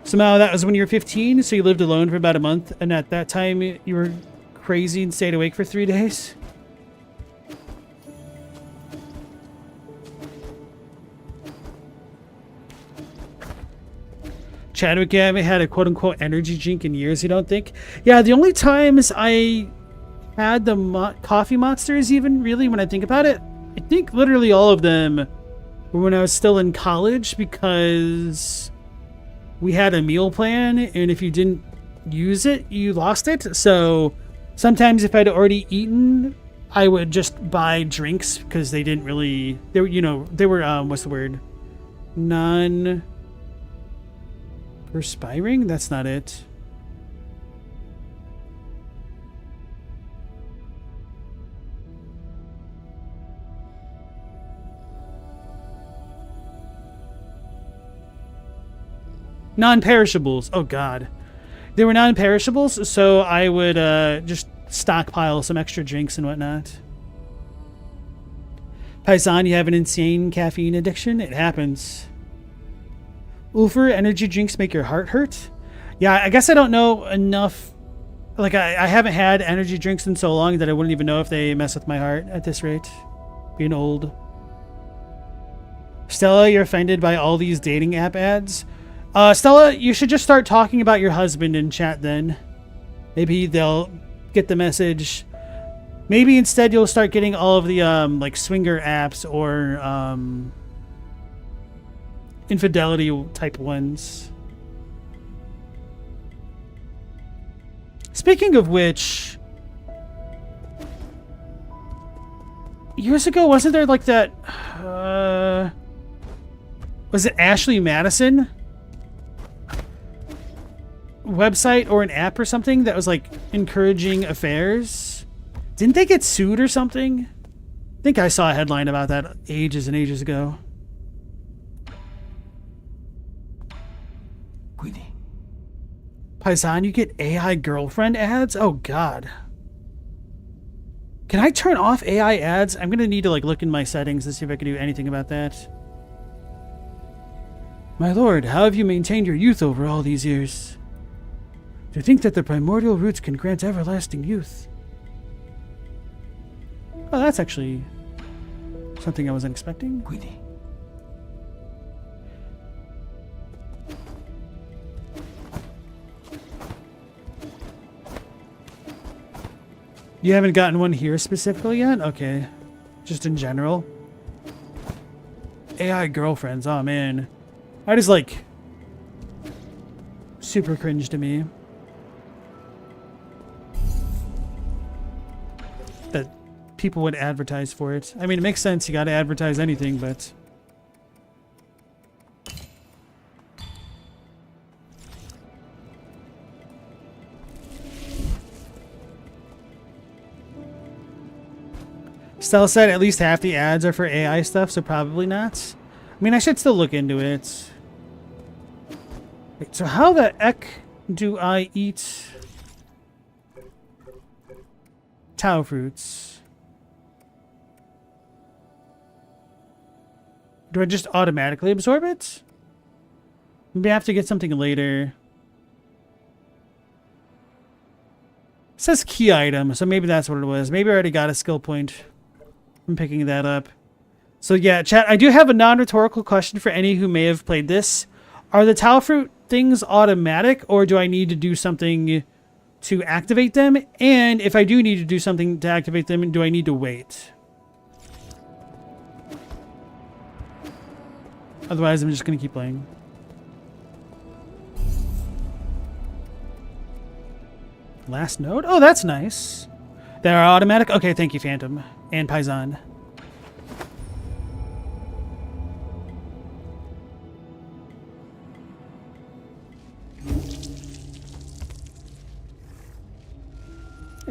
Somehow that was when you were 15, so you lived alone for about a month, and at that time you were crazy and stayed awake for 3 days. Chadwick, yeah, I haven't had a quote-unquote energy drink in years, you don't think? Yeah, the only times I had the coffee monsters, even, really, when I think about it, I think literally all of them were when I was still in college, because we had a meal plan, and if you didn't use it, you lost it. So sometimes if I'd already eaten, I would just buy drinks because they didn't really, they were, you know, they were, what's the word? Non-perspiring? That's not it. Non-perishables. Oh, God. They were non-perishables, so I would just stockpile some extra drinks and whatnot. Paisan, you have an insane caffeine addiction? It happens. Ulfer, energy drinks make your heart hurt? Yeah, I guess I don't know enough. Like, I haven't had energy drinks in so long that I wouldn't even know if they mess with my heart at this rate. Being old. Stella, you're offended by all these dating app ads? Stella, you should just start talking about your husband in chat then. Maybe they'll get the message. Maybe instead you'll start getting all of the like swinger apps or infidelity type ones. Speaking of which, years ago wasn't there like that was it Ashley Madison website or an app or something that was like encouraging affairs? Didn't they get sued or something? I think I saw a headline about that ages and ages ago. Quindi, Paisan, you get AI girlfriend ads? Oh god. Can I turn off AI ads? I'm gonna need to like look in my settings to see if I can do anything about that. My lord, how have you maintained your youth over all these years? To think that the primordial roots can grant everlasting youth. Oh, that's actually something I wasn't expecting. quindi. You haven't gotten one here specifically yet? Okay. Just in general. AI girlfriends, oh man. That is like super cringe to me. That people would advertise for it. I mean, it makes sense, you gotta advertise anything, but... Stella said at least half the ads are for AI stuff, so probably not. I mean, I should still look into it. Wait, so how the heck do I eat Tao fruits? Do I just automatically absorb it? Maybe I have to get something later. It says key item, so maybe that's what it was. Maybe I already got a skill point from picking that up. So yeah, chat, I do have a non-rhetorical question for any who may have played this. Are the Tao fruit things automatic, or do I need to do something to activate them? And if I do need to do something to activate them, do I need to wait? Otherwise, I'm just going to keep playing. Last node? Oh, that's nice. They're automatic? Okay, thank you, Phantom. And Paisan.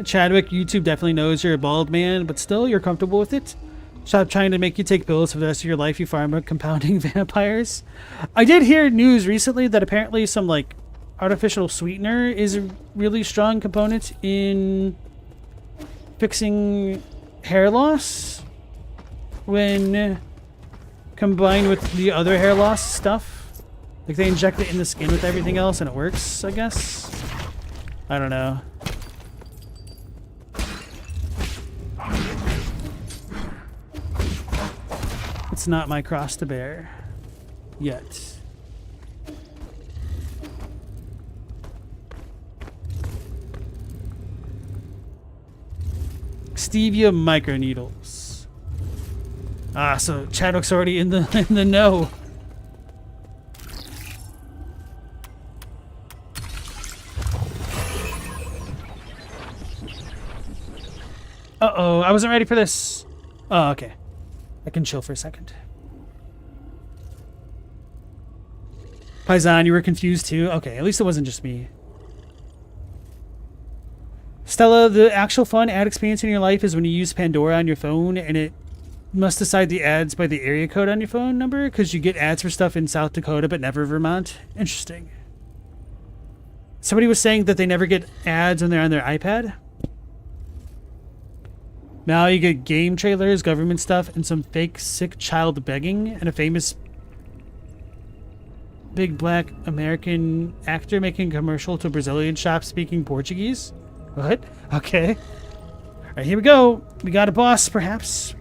Chadwick, YouTube definitely knows you're a bald man, but still, you're comfortable with it. Stop trying to make you take pills for the rest of your life, you pharma compounding vampires. I did hear news recently that apparently some, like, artificial sweetener is a really strong component in fixing hair loss when combined with the other hair loss stuff. Like, they inject it in the skin with everything else and it works, I guess. I don't know. It's not my cross to bear. Yet. Stevia microneedles. Ah, so Chadwick's already in the know. Uh-oh, I wasn't ready for this. Oh, okay. I can chill for a second. Paisan, you were confused too? Okay, at least it wasn't just me. Stella, the actual fun ad experience in your life is when you use Pandora on your phone and it must decide the ads by the area code on your phone number because you get ads for stuff in South Dakota but never Vermont. Interesting. Somebody was saying that they never get ads when they're on their iPad. Now you get game trailers, government stuff, and some fake sick child begging, and a famous big black American actor making a commercial to a Brazilian shop speaking Portuguese. What? Okay. Alright, here we go. We got a boss, perhaps.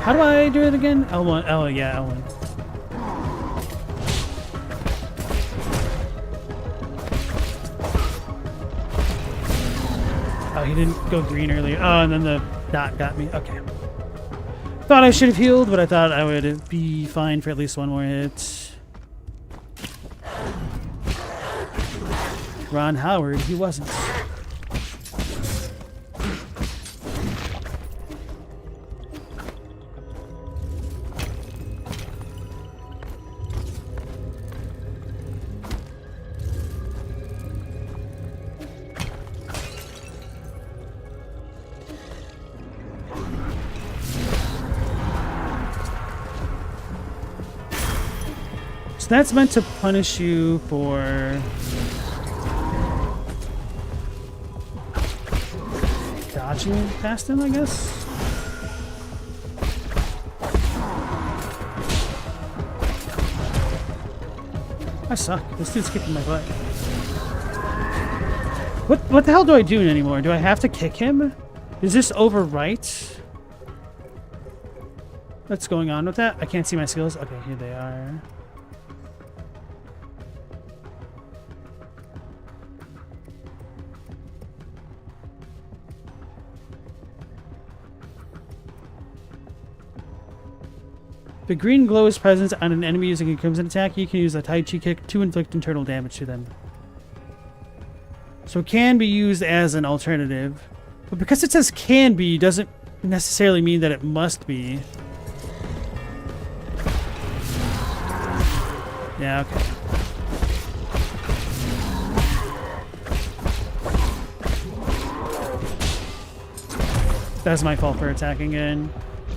How do I do it again? L1. Oh, yeah, L1. Oh, he didn't go green earlier. Oh, and then the dot got me. Okay. Thought I should have healed, but I thought I would be fine for at least one more hit. Ron Howard, he wasn't. So that's meant to punish you for dodging past him, I guess? I suck. This dude's kicking my butt. What the hell do I do anymore? Do I have to kick him? Is this overwrite? What's going on with that? I can't see my skills. Okay, here they are. The green glow is present on an enemy using a crimson attack. You can use a Tai Chi kick to inflict internal damage to them. So it can be used as an alternative. But because it says can be, doesn't necessarily mean that it must be. Yeah, okay. That's my fault for attacking in.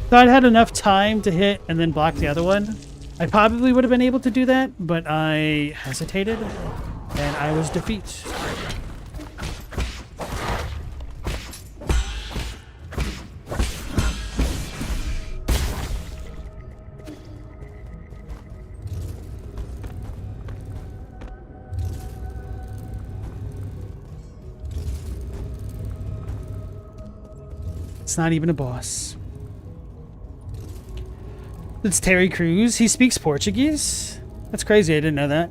Thought I had enough time to hit and then block the other one. I probably would have been able to do that, but I hesitated and I was defeat. It's not even a boss. It's Terry Crews. He speaks Portuguese? That's crazy. I didn't know that.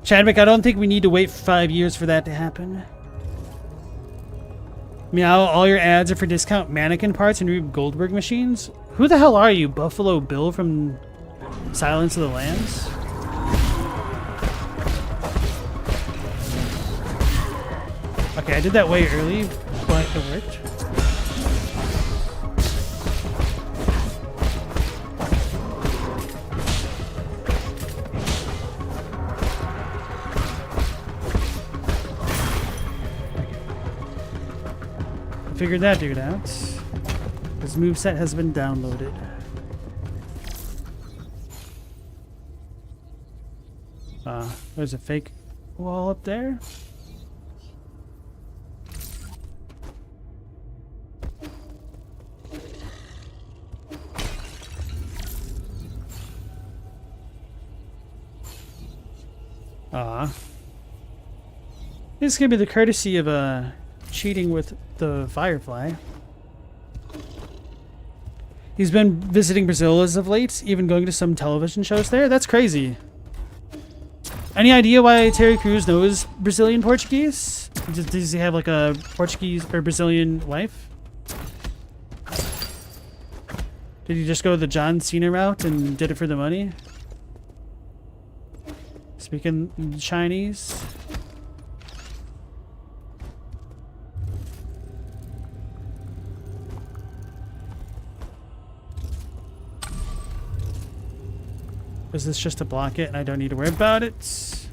Chadwick, I don't think we need to wait 5 years for that to happen. Meow, all your ads are for discount mannequin parts and Rube Goldberg machines? Who the hell are you? Buffalo Bill from Silence of the Lambs? Okay, I did that way early, but it worked. I figured that dude out. His moveset has been downloaded. There's a fake wall up there. This is gonna be the courtesy of cheating with the Firefly. He's been visiting Brazil as of late, even going to some television shows there. That's crazy. Any idea why Terry Crews knows Brazilian Portuguese? Does he have like a Portuguese or Brazilian wife? Did he just go the John Cena route and did it for the money? Speaking Chinese. Is this just to block it and I don't need to worry about it?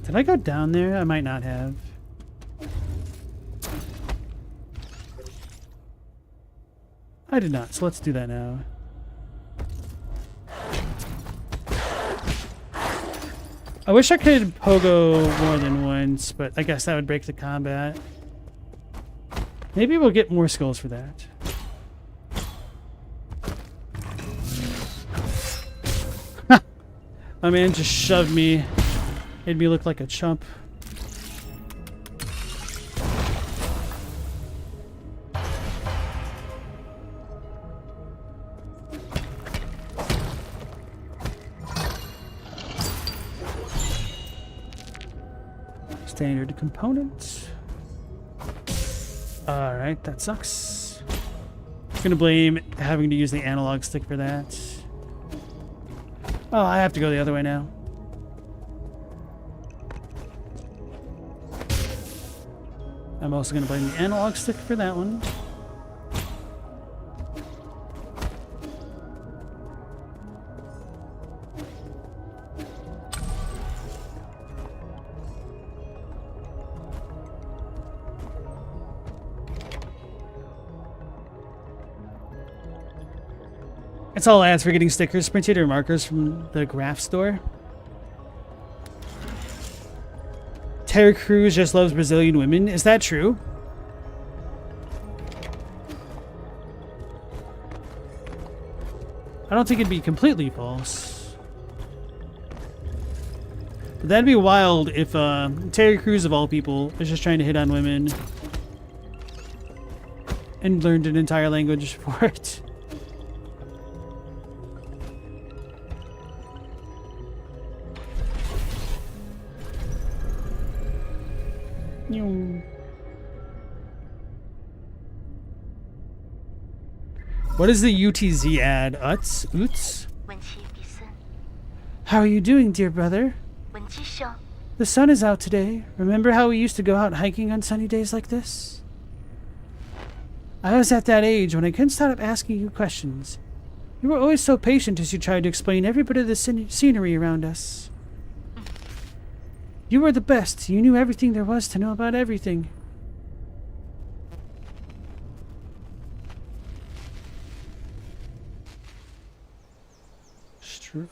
Did I go down there? I might not have. I did not, so let's do that now. I wish I could pogo more than once, but I guess that would break the combat. Maybe we'll get more skulls for that. My man just shoved me. Made me look like a chump. Standard component. Alright, that sucks. I'm gonna blame having to use the analog stick for that. Oh, I have to go the other way now. I'm also gonna blame the analog stick for that one. It's all ads for getting stickers printed or markers from the graph store. Terry Crews just loves Brazilian women. Is that true? I don't think it'd be completely false. But that'd be wild if Terry Crews, of all people, is just trying to hit on women and learned an entire language for it. What is the UTZ ad? Uts? Oots? How are you doing, dear brother? The sun is out today. Remember how we used to go out hiking on sunny days like this? I was at that age when I couldn't stop asking you questions. You were always so patient as you tried to explain every bit of the scenery around us. You were the best. You knew everything there was to know about everything.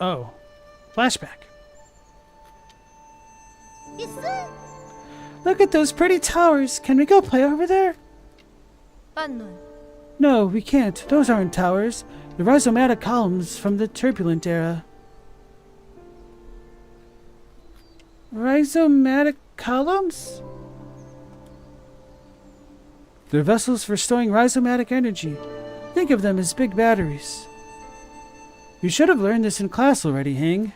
Oh. Flashback. Look at those pretty towers. Can we go play over there? No, we can't. Those aren't towers. The rhizomatic columns from the turbulent era. Rhizomatic columns? They're vessels for storing rhizomatic energy. Think of them as big batteries. You should have learned this in class already, Hang.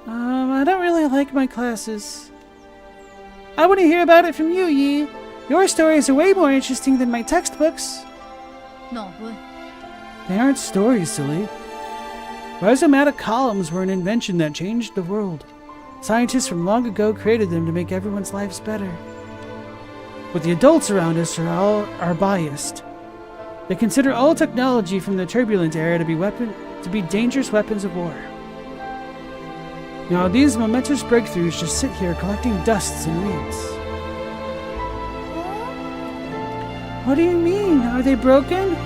I don't really like my classes. I want to hear about it from you, Yi. Your stories are way more interesting than my textbooks. No, They aren't stories, silly. Rhizomatic columns were an invention that changed the world. Scientists from long ago created them to make everyone's lives better. But the adults around us are biased. They consider all technology from the turbulent era to be dangerous weapons of war. Now these momentous breakthroughs just sit here collecting dusts and weeds. What do you mean? Are they broken?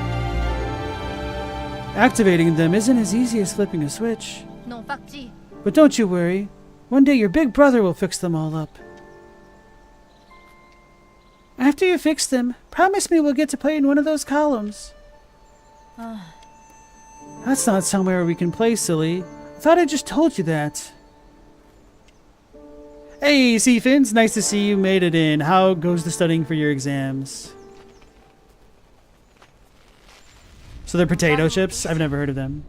Activating them isn't as easy as flipping a switch. No, Fakji. But don't you worry. One day your big brother will fix them all up. After you fix them, promise me we'll get to play in one of those columns. That's not somewhere we can play, silly. I thought I just told you that. Hey, Seafins, nice to see you made it in. How goes the studying for your exams? So they're potato chips? I've never heard of them.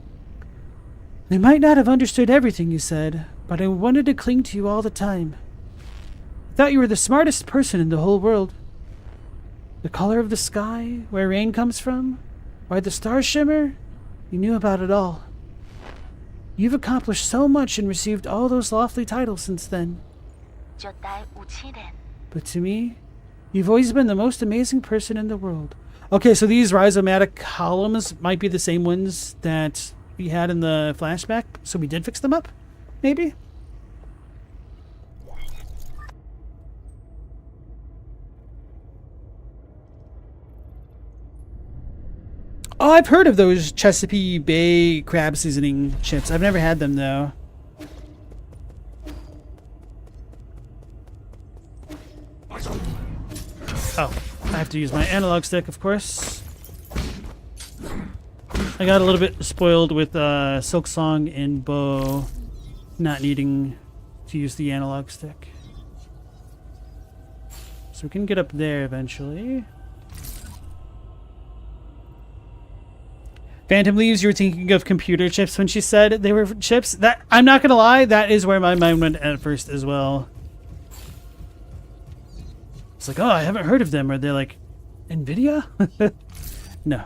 They might not have understood everything you said, but I wanted to cling to you all the time. I thought you were the smartest person in the whole world. The color of the sky, where rain comes from, why the stars shimmer, you knew about it all. You've accomplished so much and received all those lofty titles since then. But to me, you've always been the most amazing person in the world. Okay, so these rhizomatic columns might be the same ones that we had in the flashback, so we did fix them up? Maybe? Oh, I've heard of those Chesapeake Bay crab seasoning chips. I've never had them, though. Oh, I have to use my analog stick, of course. I got a little bit spoiled with Silksong and Bo not needing to use the analog stick. So we can get up there eventually. Phantom Leaves, you were thinking of computer chips when she said they were chips. That, I'm not gonna lie, that is where my mind went at first as well. It's like, oh, I haven't heard of them. Are they like NVIDIA? No.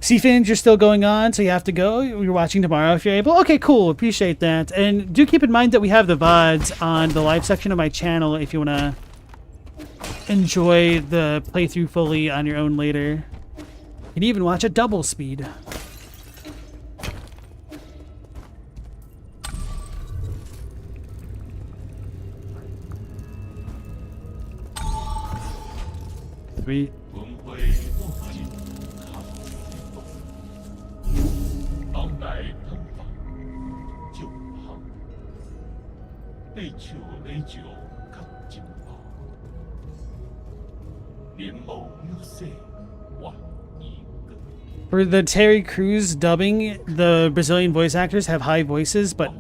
Seafins, you're still going on, so you have to go. You're watching tomorrow if you're able. Okay, cool. Appreciate that. And do keep in mind that we have the VODs on the live section of my channel if you want to enjoy the playthrough fully on your own later. You can even watch at double speed. Three. For the Terry Crews dubbing, the Brazilian voice actors have high voices, but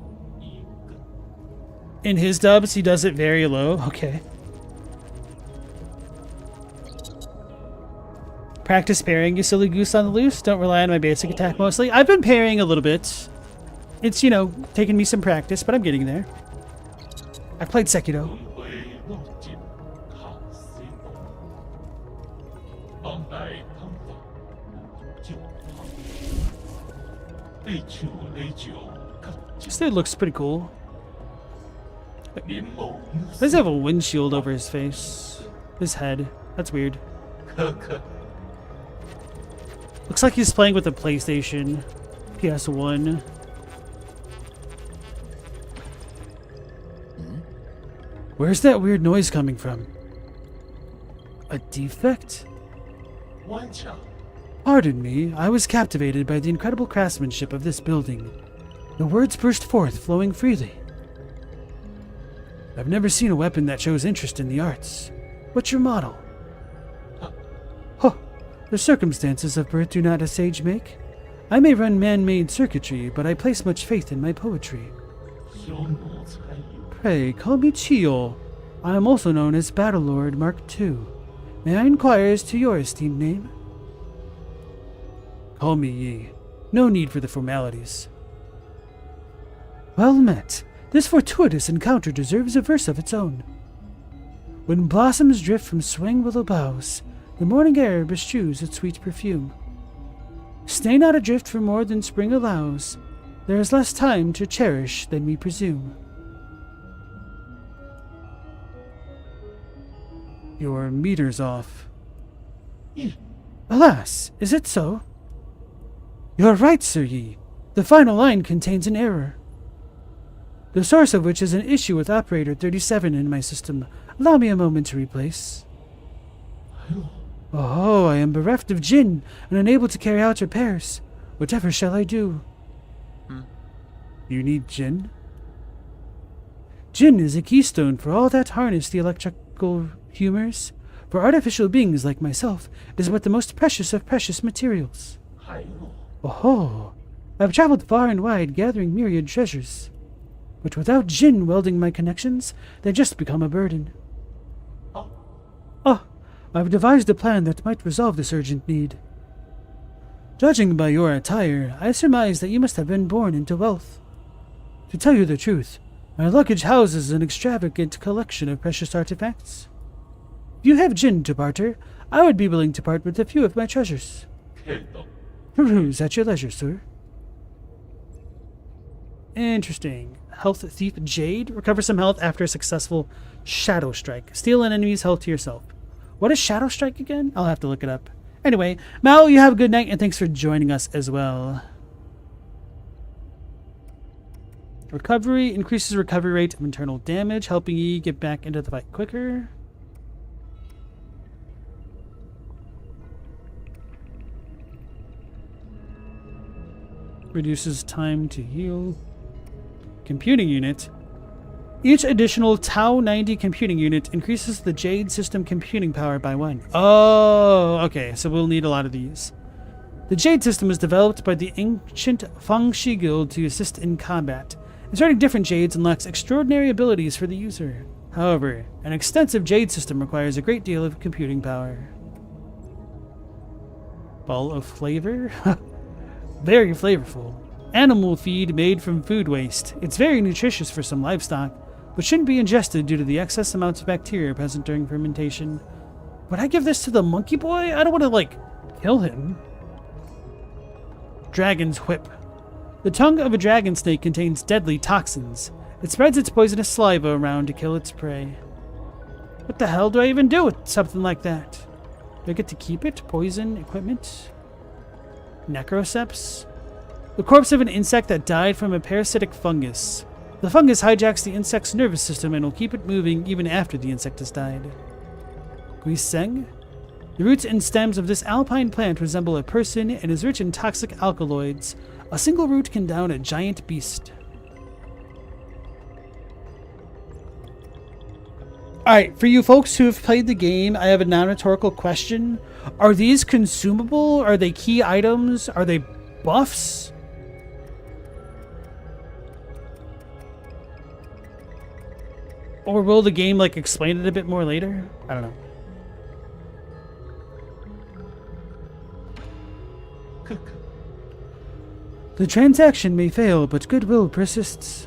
in his dubs, he does it very low. Okay. Practice parrying, you silly goose on the loose. Don't rely on my basic attack mostly. I've been parrying a little bit. It's, you know, taking me some practice, but I'm getting there. I've played Sekiro. This dude looks pretty cool. Does he have a windshield over his face? His head. That's weird. Looks like he's playing with a PlayStation. PS1. Where's that weird noise coming from? A defect? Pardon me, I was captivated by the incredible craftsmanship of this building. The words burst forth, flowing freely. I've never seen a weapon that shows interest in the arts. What's your model? Huh. The circumstances of birth do not a sage make. I may run man-made circuitry, but I place much faith in my poetry. Pray, call me Teal. I am also known as Battlelord Mark II. May I inquire as to your esteemed name? Call me Yi. No need for the formalities. Well met. This fortuitous encounter deserves a verse of its own. When blossoms drift from swaying willow boughs, the morning air bestrews its sweet perfume. Stay not adrift for more than spring allows. There is less time to cherish than we presume. Your meter's off. Alas, is it so? You're right, Sir Yi. The final line contains an error. The source of which is an issue with operator 37 in my system. Allow me a moment to replace. Oh, I am bereft of Jin and unable to carry out repairs. Whatever shall I do? You need Jin? Jin is a keystone for all that harness the electrical humors. For artificial beings like myself, it is but the most precious of precious materials. Oh, I've traveled far and wide gathering myriad treasures. But without Jin welding my connections, they just become a burden. Oh, I've devised a plan that might resolve this urgent need. Judging by your attire, I surmise that you must have been born into wealth. To tell you the truth, my luggage houses an extravagant collection of precious artifacts. If you have Jin to barter, I would be willing to part with a few of my treasures. Peruse at your leisure, sir. Interesting. Health Thief Jade. Recover some health after a successful Shadow Strike. Steal an enemy's health to yourself. What is Shadow Strike again? I'll have to look it up. Anyway, Mal, you have a good night, and thanks for joining us as well. Recovery increases recovery rate of internal damage, helping you get back into the fight quicker. Reduces time to heal. Computing unit. Each additional Tau 90 computing unit increases the Jade system computing power by 1. Oh, okay, so we'll need a lot of these. The Jade system was developed by the ancient Fangxi Guild to assist in combat. Inserting different Jades unlocks extraordinary abilities for the user. However, an extensive Jade system requires a great deal of computing power. Ball of flavor? Very flavorful. Animal feed made from food waste. It's very nutritious for some livestock, but shouldn't be ingested due to the excess amounts of bacteria present during fermentation. Would I give this to the monkey boy? I don't want to, like, kill him. Dragon's Whip. The tongue of a dragon snake contains deadly toxins. It spreads its poisonous saliva around to kill its prey. What the hell do I even do with something like that? Do I get to keep it? Poison equipment? Necroceps? The corpse of an insect that died from a parasitic fungus. The fungus hijacks the insect's nervous system and will keep it moving even after the insect has died. Guiseng? The roots and stems of this alpine plant resemble a person and is rich in toxic alkaloids. A single root can down a giant beast. Alright, for you folks who have played the game, I have a non-rhetorical question. Are these consumable? Are they key items? Are they buffs? Or will the game, like, explain it a bit more later? I don't know. The transaction may fail, but goodwill persists.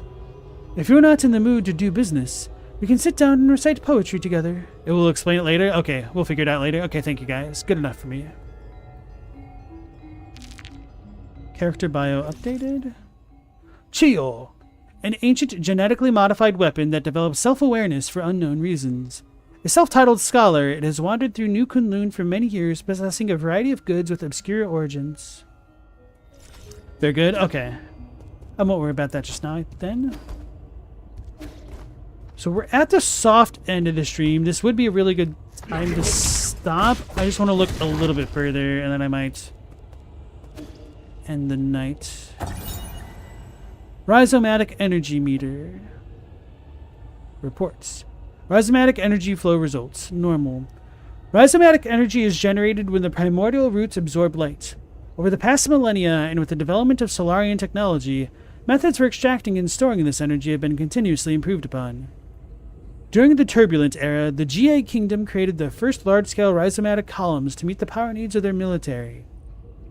If you're not in the mood to do business, we can sit down and recite poetry together. It will explain it later? Okay, we'll figure it out later. Okay, thank you guys. Good enough for me. Character bio updated. Chio, an ancient genetically modified weapon that develops self-awareness for unknown reasons. A self-titled scholar, it has wandered through New Kunlun for many years, possessing a variety of goods with obscure origins. They're good? Okay. I won't worry about that just now, then. So we're at the soft end of the stream. This would be a really good time to stop. I just want to look a little bit further, and then I might end the night. Rhizomatic energy meter. Reports. Rhizomatic energy flow results. Normal. Rhizomatic energy is generated when the primordial roots absorb light. Over the past millennia, and with the development of Solarian technology, methods for extracting and storing this energy have been continuously improved upon. During the Turbulent Era, the GA Kingdom created the first large-scale rhizomatic columns to meet the power needs of their military.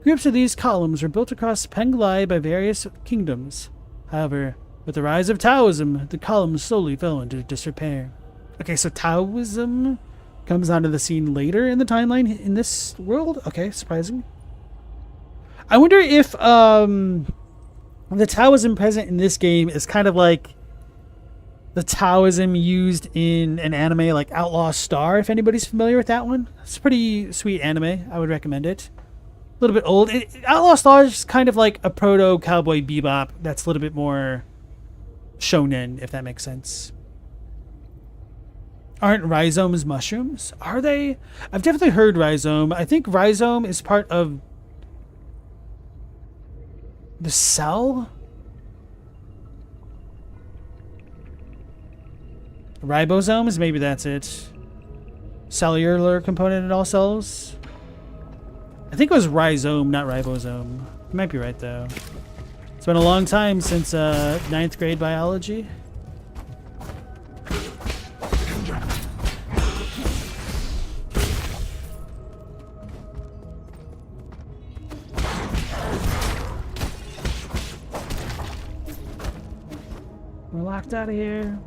Groups of these columns were built across Penglai by various kingdoms. However, with the rise of Taoism, the columns slowly fell into disrepair. Okay, so Taoism comes onto the scene later in the timeline in this world? Okay, surprising. I wonder if the Taoism present in this game is kind of like the Taoism used in an anime like Outlaw Star, if anybody's familiar with that one. It's a pretty sweet anime. I would recommend it. A little bit old. Outlaw Star is kind of like a proto-Cowboy Bebop that's a little bit more shonen, if that makes sense. Aren't rhizomes mushrooms? Are they? I've definitely heard rhizome. I think rhizome is part of the cell? Ribosomes? Maybe that's it. Cellular component in all cells? I think it was rhizome, not ribosome. You might be right, though. It's been a long time since 9th grade biology. We're locked out of here.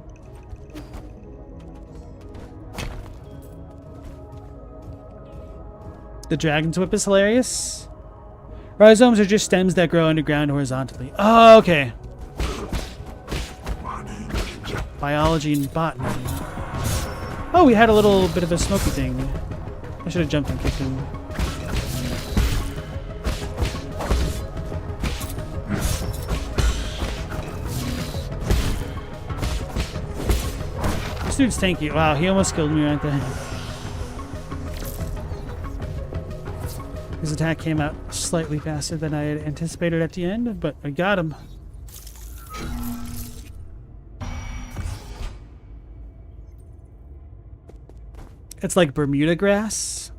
The Dragon's Whip is hilarious. Rhizomes are just stems that grow underground horizontally. Oh, okay. Biology and botany. Oh, we had a little bit of a smoky thing. I should have jumped and kicked him. This dude's tanky. Wow, he almost killed me right there. His attack came out slightly faster than I had anticipated at the end, but I got him. It's like Bermuda grass.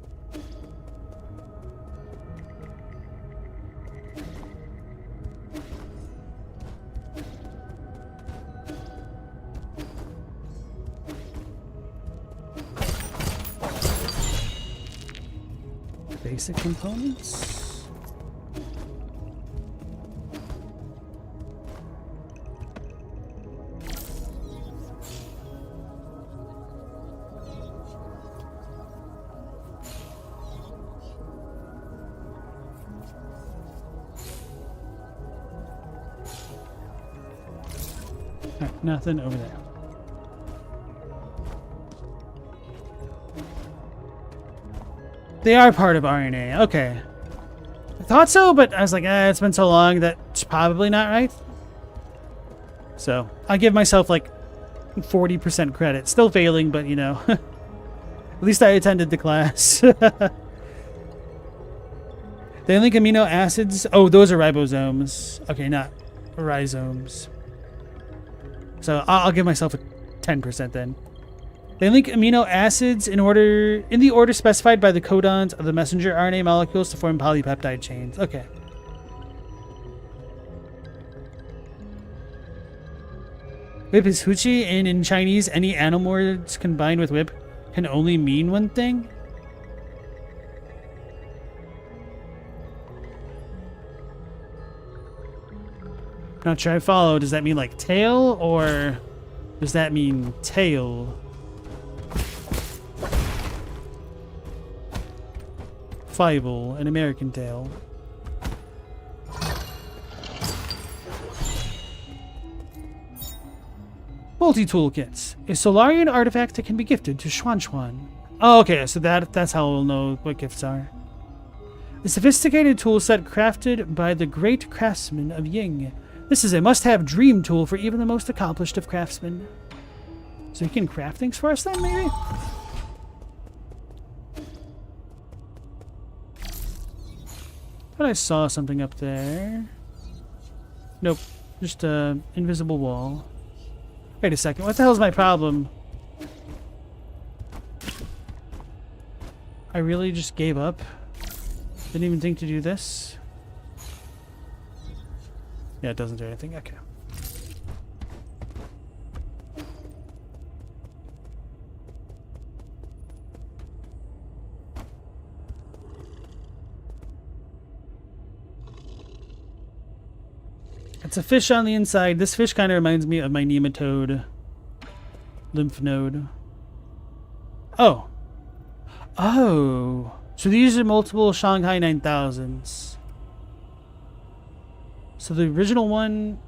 Basic components. Alright, nothing over there. They are part of RNA. Okay. I thought so, but I was like, it's been so long that it's probably not right. So, I'll give myself like 40% credit. Still failing, but you know. At least I attended the class. They link amino acids. Oh, those are ribosomes. Okay, not rhizomes. So, I'll give myself a 10% then. They link amino acids in the order specified by the codons of the messenger RNA molecules to form polypeptide chains. Okay. Whip is hoochie, and in Chinese, any animal words combined with whip can only mean one thing. Not sure I follow. Does that mean like tail, or does that mean tail? Fievel, an American tale. Multi-toolkits. A Solarian artifact that can be gifted to Xuan. Oh, okay, so that's how we'll know what gifts are. A sophisticated tool set crafted by the great craftsman of Ying. This is a must-have dream tool for even the most accomplished of craftsmen. So he can craft things for us then, maybe? Thought I saw something up there. Nope. Just an invisible wall. Wait a second. What the hell is my problem? I really just gave up. Didn't even think to do this. Yeah, it doesn't do anything. Okay. It's a fish on the inside. This fish kind of reminds me of my nematode lymph node. Oh. Oh. So these are multiple Shanghai 9000s. So the original one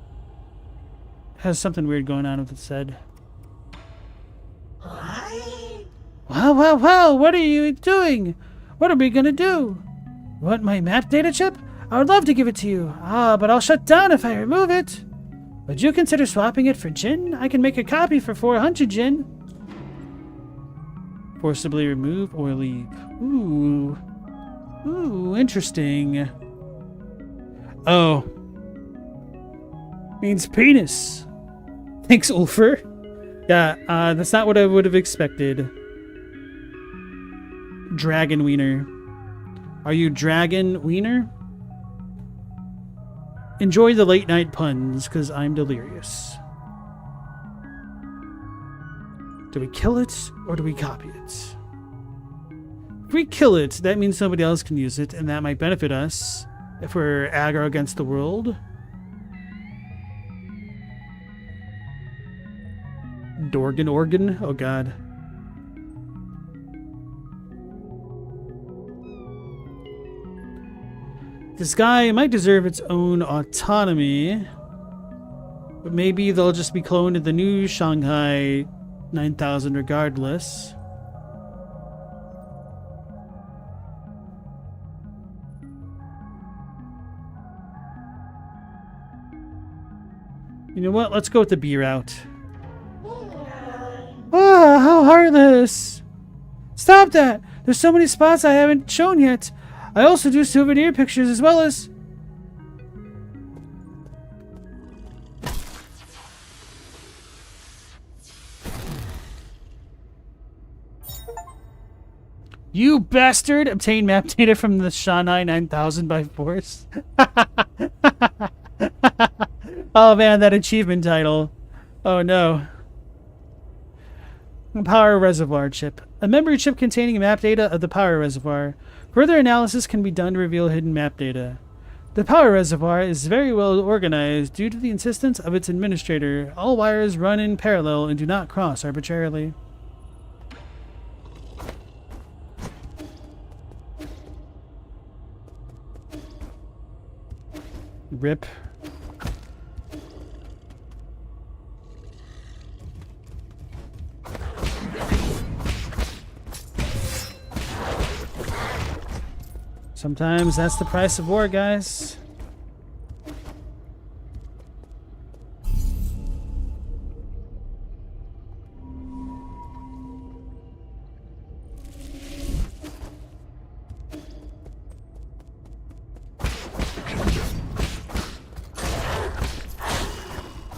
has something weird going on with its head. Wow, what are you doing? What are we gonna do? Want my map data chip? I would love to give it to you. But I'll shut down if I remove it. Would you consider swapping it for Jin? I can make a copy for 400 Jin. Forcibly remove or leave. Ooh. Ooh, interesting. Oh. Means penis. Thanks, Ulfer. Yeah, that's not what I would have expected. Dragon Wiener. Are you Dragon Wiener? Enjoy the late night puns, because I'm delirious. Do we kill it, or do we copy it? If we kill it, that means somebody else can use it, and that might benefit us if we're aggro against the world. Dorgan organ? Oh god. This guy might deserve its own autonomy, but maybe they'll just be cloned to the new Shanghai 9000 regardless. You know what? Let's go with the B route. Ah, how heartless! Stop that! There's so many spots I haven't shown yet. I also do souvenir pictures as well as... You bastard! Obtain map data from the Shanghai 9000 by force. Oh man, that achievement title. Oh no. Power reservoir chip. A memory chip containing map data of the power reservoir. Further analysis can be done to reveal hidden map data. The power reservoir is very well organized due to the insistence of its administrator. All wires run in parallel and do not cross arbitrarily. Rip. Sometimes that's the price of war, guys.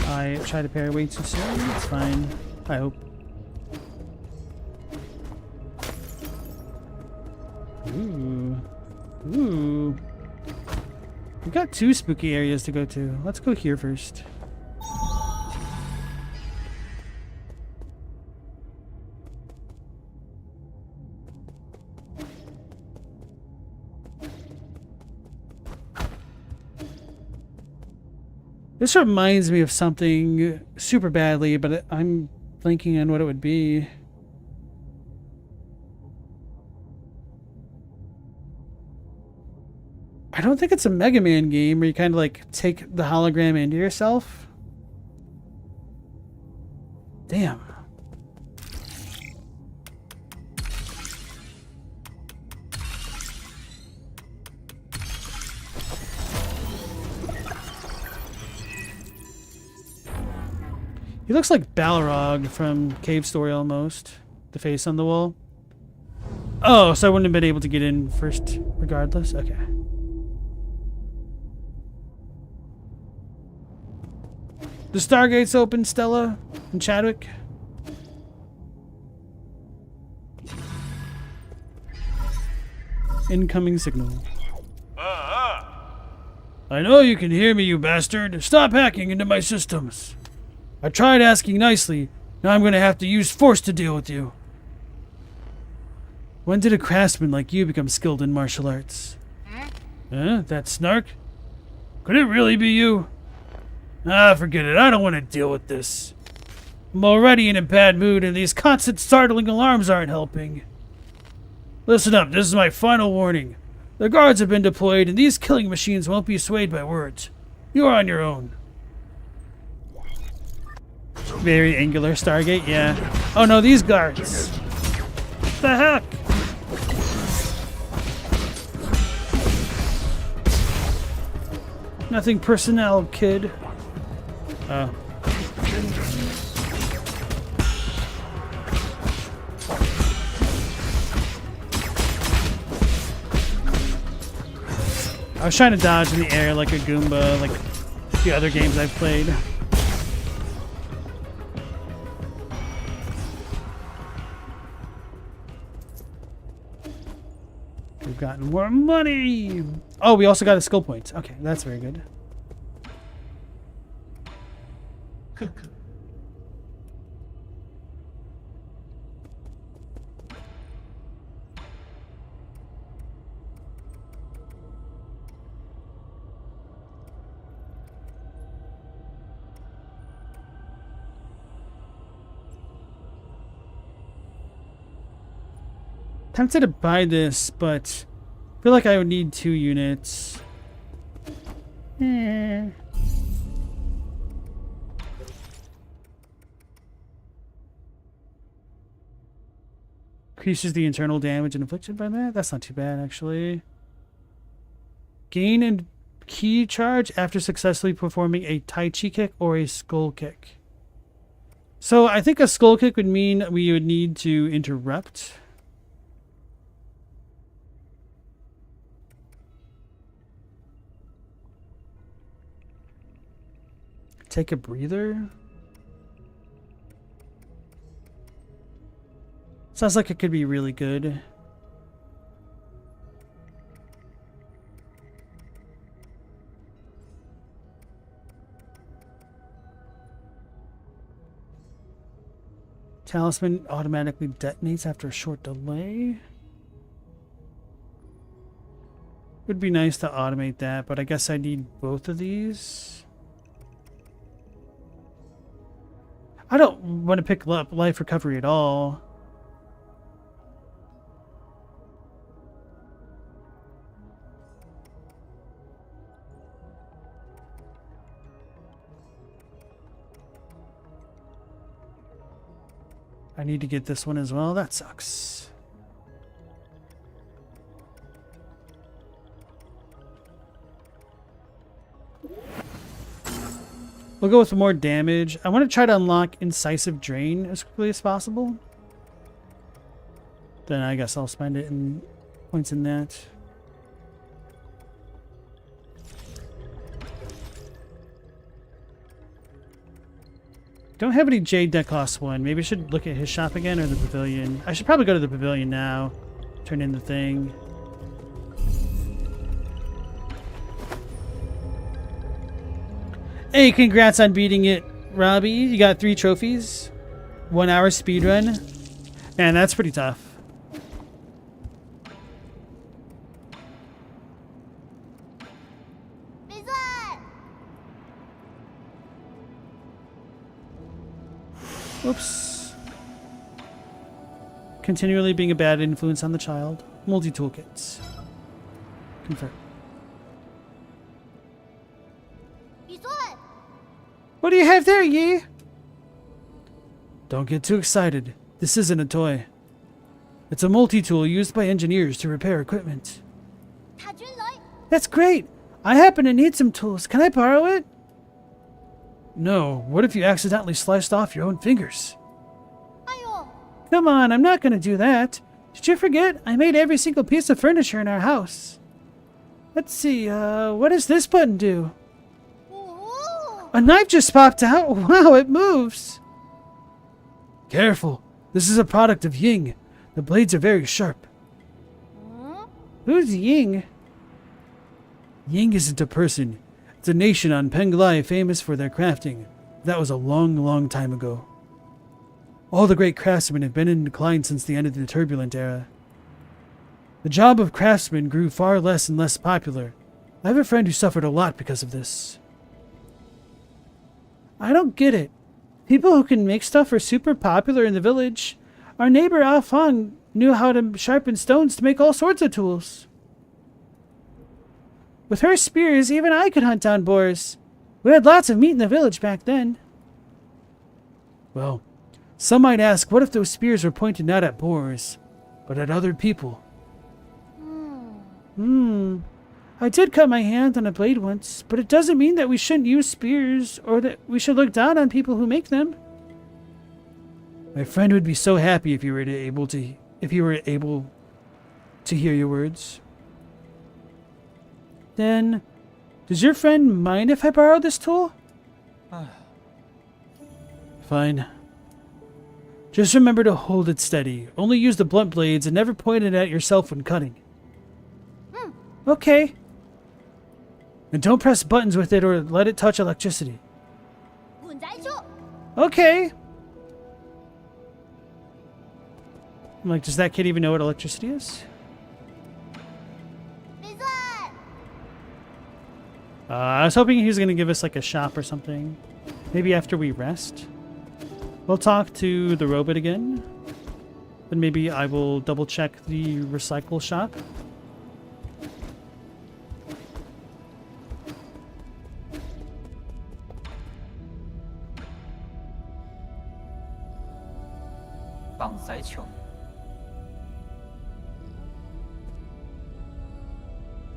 I tried to parry way too soon. It's fine. I hope. Ooh. Ooh. We got 2 spooky areas to go to. Let's go here first. This reminds me of something super badly, but I'm blanking on what it would be. I don't think it's a Mega Man game where you kind of like take the hologram into yourself. Damn. He looks like Balrog from Cave Story almost. The face on the wall. Oh, so I wouldn't have been able to get in first regardless? Okay. The Stargate's open, Stella and Chadwick. Incoming signal. I know you can hear me, you bastard. Stop hacking into my systems. I tried asking nicely. Now I'm going to have to use force to deal with you. When did a craftsman like you become skilled in martial arts? Huh? That snark? Could it really be you? Ah, forget it. I don't want to deal with this. I'm already in a bad mood, and these constant startling alarms aren't helping. Listen up. This is my final warning. The guards have been deployed, and these killing machines won't be swayed by words. You are on your own. Very angular Stargate, yeah. Oh no, these guards. What the heck? Nothing personnel, kid. Oh. I was trying to dodge in the air like a Goomba, like the other games I've played. We've gotten more money! Oh, we also got a skill point. Okay, that's very good. Tempted to buy this, but I feel like I would need 2 units. Increases the internal damage inflicted by that? That's not too bad, actually. Gain and key charge after successfully performing a Tai Chi kick or a skull kick. So I think a skull kick would mean we would need to interrupt. Take a breather. Sounds like it could be really good. Talisman automatically detonates after a short delay. Would be nice to automate that, but I guess I need both of these. I don't want to pick up life recovery at all. I need to get this one as well. That sucks. We'll go with more damage. I want to try to unlock Incisive Drain as quickly as possible. Then I guess I'll spend it in points in that. Don't have any Jade that costs 1. Maybe I should look at his shop again or the pavilion. I should probably go to the pavilion now. Turn in the thing. Hey, congrats on beating it, Robbie. You got 3 trophies. 1 hour speedrun. Man, that's pretty tough. Oops. Continually being a bad influence on the child. Multi-toolkits. Confirm. What do you have there, Yi? Don't get too excited. This isn't a toy. It's a multi-tool used by engineers to repair equipment. That's great! I happen to need some tools. Can I borrow it? No. What if you accidentally sliced off your own fingers? Come on, I'm not going to do that. Did you forget? I made every single piece of furniture in our house. Let's see, what does this button do? A knife just popped out. Wow, it moves. Careful. This is a product of Ying. The blades are very sharp. Who's Ying? Ying isn't a person. It's a nation on Penglai famous for their crafting. That was a long, long time ago. All the great craftsmen have been in decline since the end of the turbulent era. The job of craftsman grew far less and less popular. I have a friend who suffered a lot because of this. I don't get it. People who can make stuff are super popular in the village. Our neighbor Ah Fang knew how to sharpen stones to make all sorts of tools. With her spears, even I could hunt down boars. We had lots of meat in the village back then. Well, some might ask, what if those spears were pointed not at boars, but at other people? I did cut my hand on a blade once, but it doesn't mean that we shouldn't use spears or that we should look down on people who make them. My friend would be so happy if you were able to hear your words. Then, does your friend mind if I borrow this tool? Fine. Just remember to hold it steady. Only use the blunt blades and never point it at yourself when cutting. Okay. And don't press buttons with it or let it touch electricity. Okay. I'm like, does that kid even know what electricity is? I was hoping he was going to give us like a shop or something. Maybe after we rest. We'll talk to the robot again. Then maybe I will double check the recycle shop.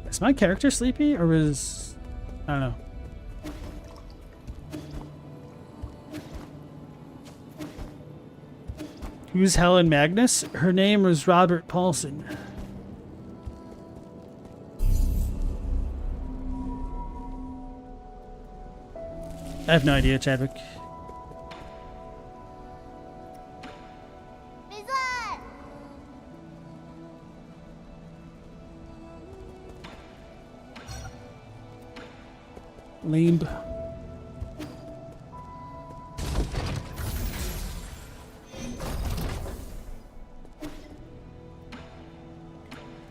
Is my character sleepy or was... I don't know. Who's Helen Magnus? Her name was Robert Paulson. I have no idea, Chadwick. Limb.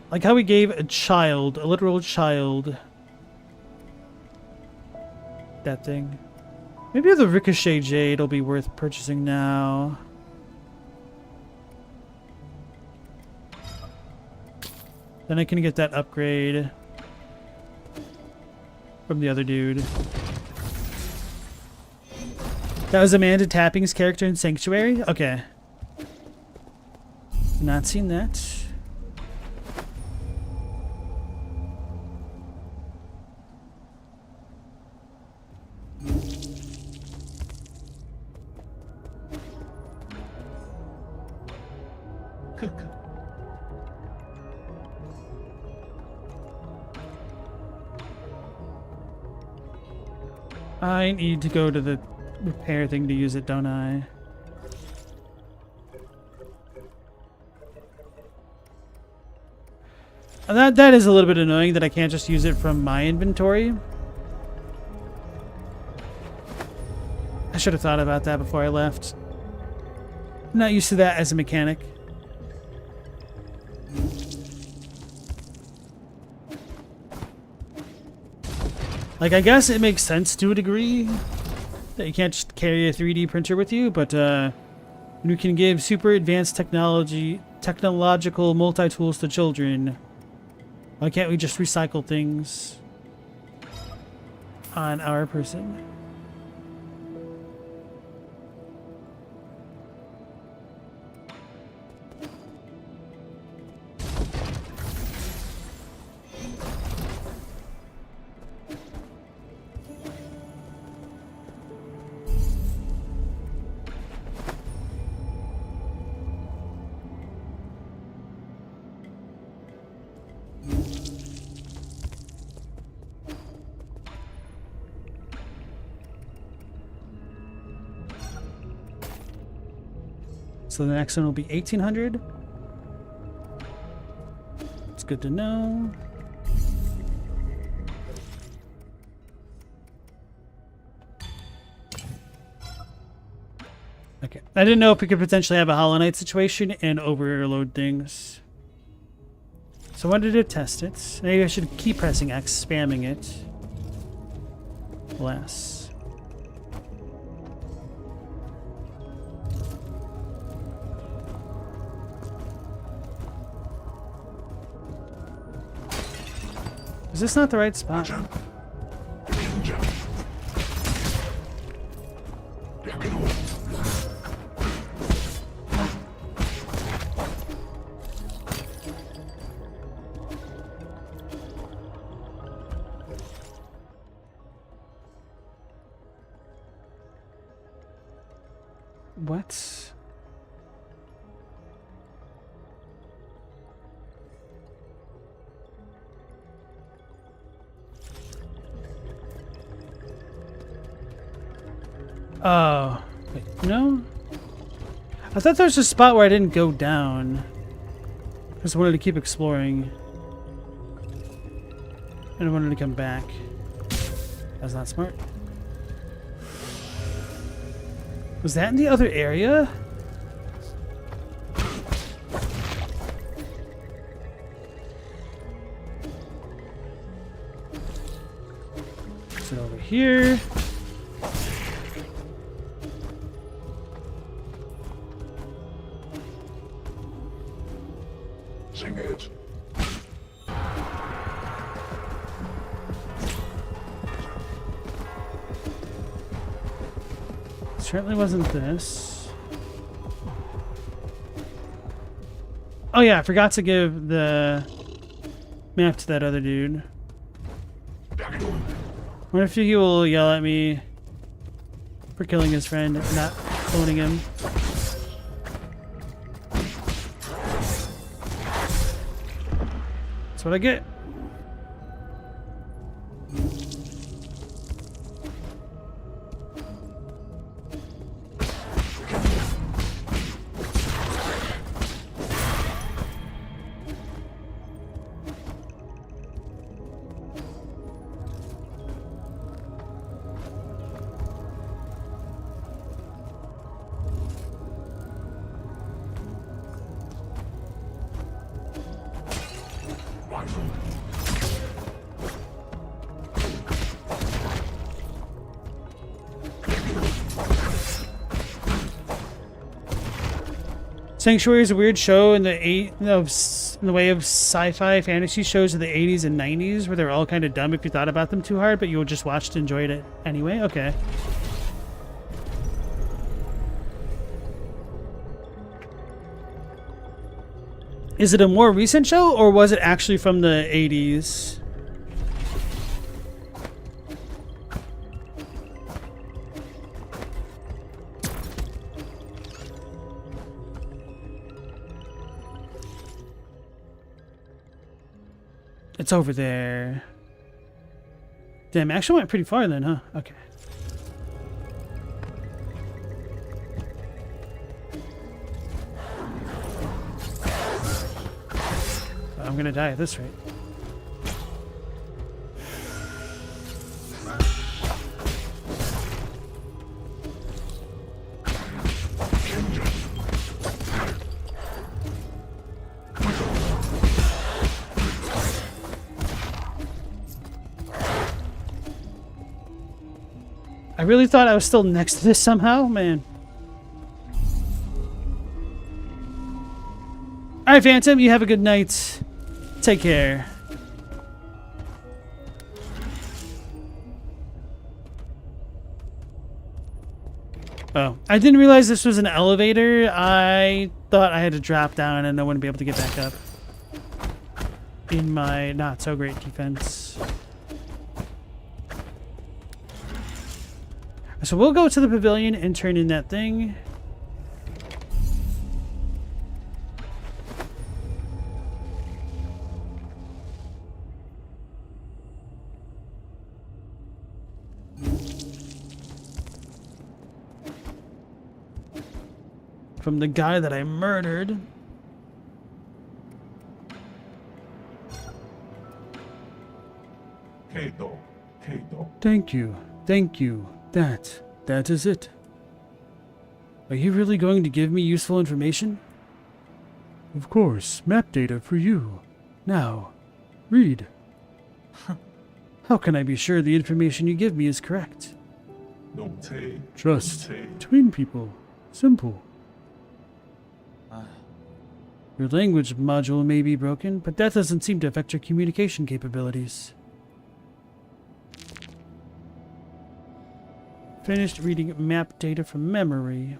Like how we gave a child, a literal child, that thing. Maybe the Ricochet Jade will be worth purchasing now. Then I can get that upgrade from the other dude. That was Amanda Tapping's character in Sanctuary? Okay. Not seen that. I need to go to the repair thing to use it, don't I? That is a little bit annoying that I can't just use it from my inventory. I should have thought about that before I left. I'm not used to that as a mechanic. Like, I guess it makes sense to a degree that you can't just carry a 3D printer with you, but you can give super advanced technological multi-tools to children. Why can't we just recycle things on our person? So the next one will be 1800. It's good to know. Okay. I didn't know if we could potentially have a Hollow Knight situation and overload things. So I wanted to test it. Maybe I should keep pressing X, spamming it. Less. Is this not the right spot? What? Oh, wait, no? I thought there was a spot where I didn't go down. I just wanted to keep exploring. And I wanted to come back. That's not smart. Was that in the other area? Is it over here? Sing it. Certainly wasn't this. Oh yeah, I forgot to give the map to that other dude. Wonder if he will yell at me for killing his friend and not owning him. That's what I get. Sanctuary is a weird show in the way of sci-fi fantasy shows of the 80s and 90s where they're all kind of dumb if you thought about them too hard, but you'll just watch to enjoy it anyway. Okay. Is it a more recent show or was it actually from the 80s? It's over there. Damn, actually went pretty far then, huh? Okay. I'm gonna die at this rate. I really thought I was still next to this somehow, man. Alright, Phantom, you have a good night. Take care. Oh, I didn't realize this was an elevator. I thought I had to drop down and I wouldn't be able to get back up in my not so great defense. So we'll go to the pavilion and turn in that thing. From the guy that I murdered. Thank you. Thank you. That is it. Are you really going to give me useful information? Of course. Map data for you. Now, read. How can I be sure the information you give me is correct? Trust. Between people. Simple. Your language module may be broken, but that doesn't seem to affect your communication capabilities. Finished reading map data from memory.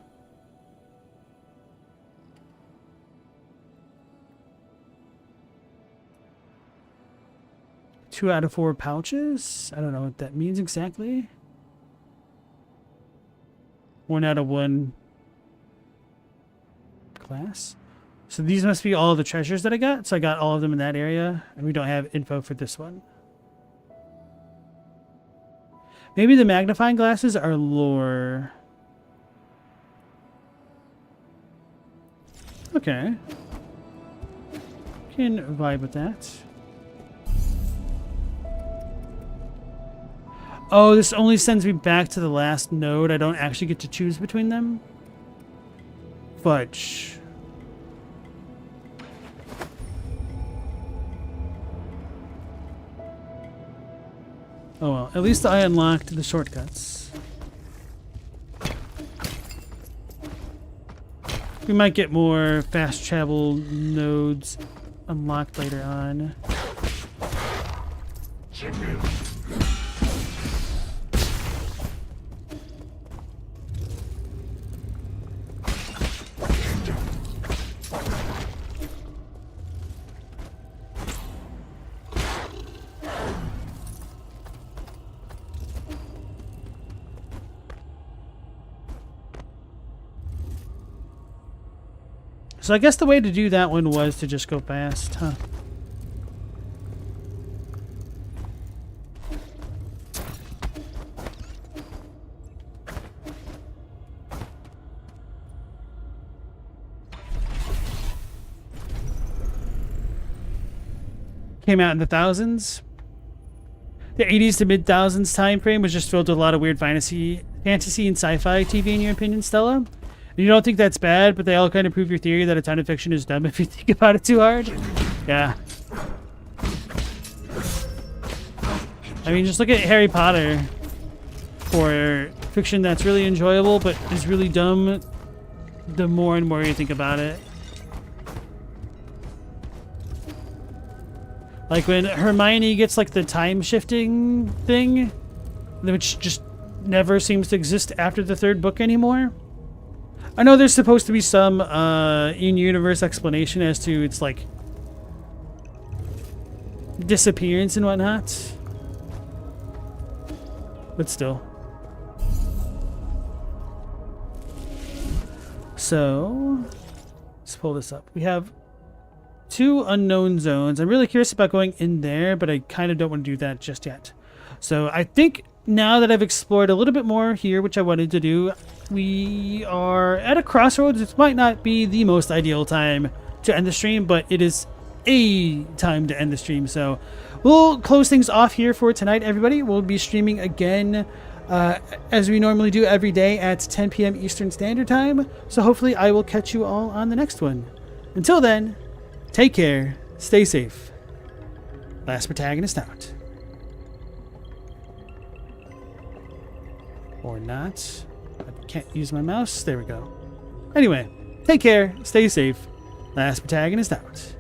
Two out of 4 pouches? I don't know what that means exactly. 1 out of 1 class. So these must be all the treasures that I got. So I got all of them in that area, and we don't have info for this one. Maybe the magnifying glasses are lore. Okay. Can vibe with that. Oh, this only sends me back to the last node. I don't actually get to choose between them. Fudge. Oh well, at least I unlocked the shortcuts. We might get more fast travel nodes unlocked later on. So I guess the way to do that one was to just go fast, huh? Came out in the thousands. The 80s to mid-thousands time frame was just filled with a lot of weird fantasy and sci-fi TV, in your opinion, Stella? You don't think that's bad, but they all kind of prove your theory that a ton of fiction is dumb if you think about it too hard? Yeah. I mean, just look at Harry Potter for fiction that's really enjoyable but is really dumb the more and more you think about it. Like when Hermione gets like the time shifting thing, which just never seems to exist after the third book anymore. I know there's supposed to be some in-universe explanation as to its like disappearance and whatnot, but still. So let's pull this up. We have 2 unknown zones. I'm really curious about going in there, but I kind of don't want to do that just yet. So I think now that I've explored a little bit more here, which I wanted to do, we are at a crossroads. It might not be the most ideal time to end the stream, but it is a time to end the stream. So we'll close things off here for tonight, everybody. We'll be streaming again as we normally do every day at 10 p.m. Eastern Standard Time. So hopefully I will catch you all on the next one. Until then, take care, stay safe. Last Protagonist out. Or not. I can't use my mouse. There we go. Anyway, take care, stay safe. Last Protagonist out.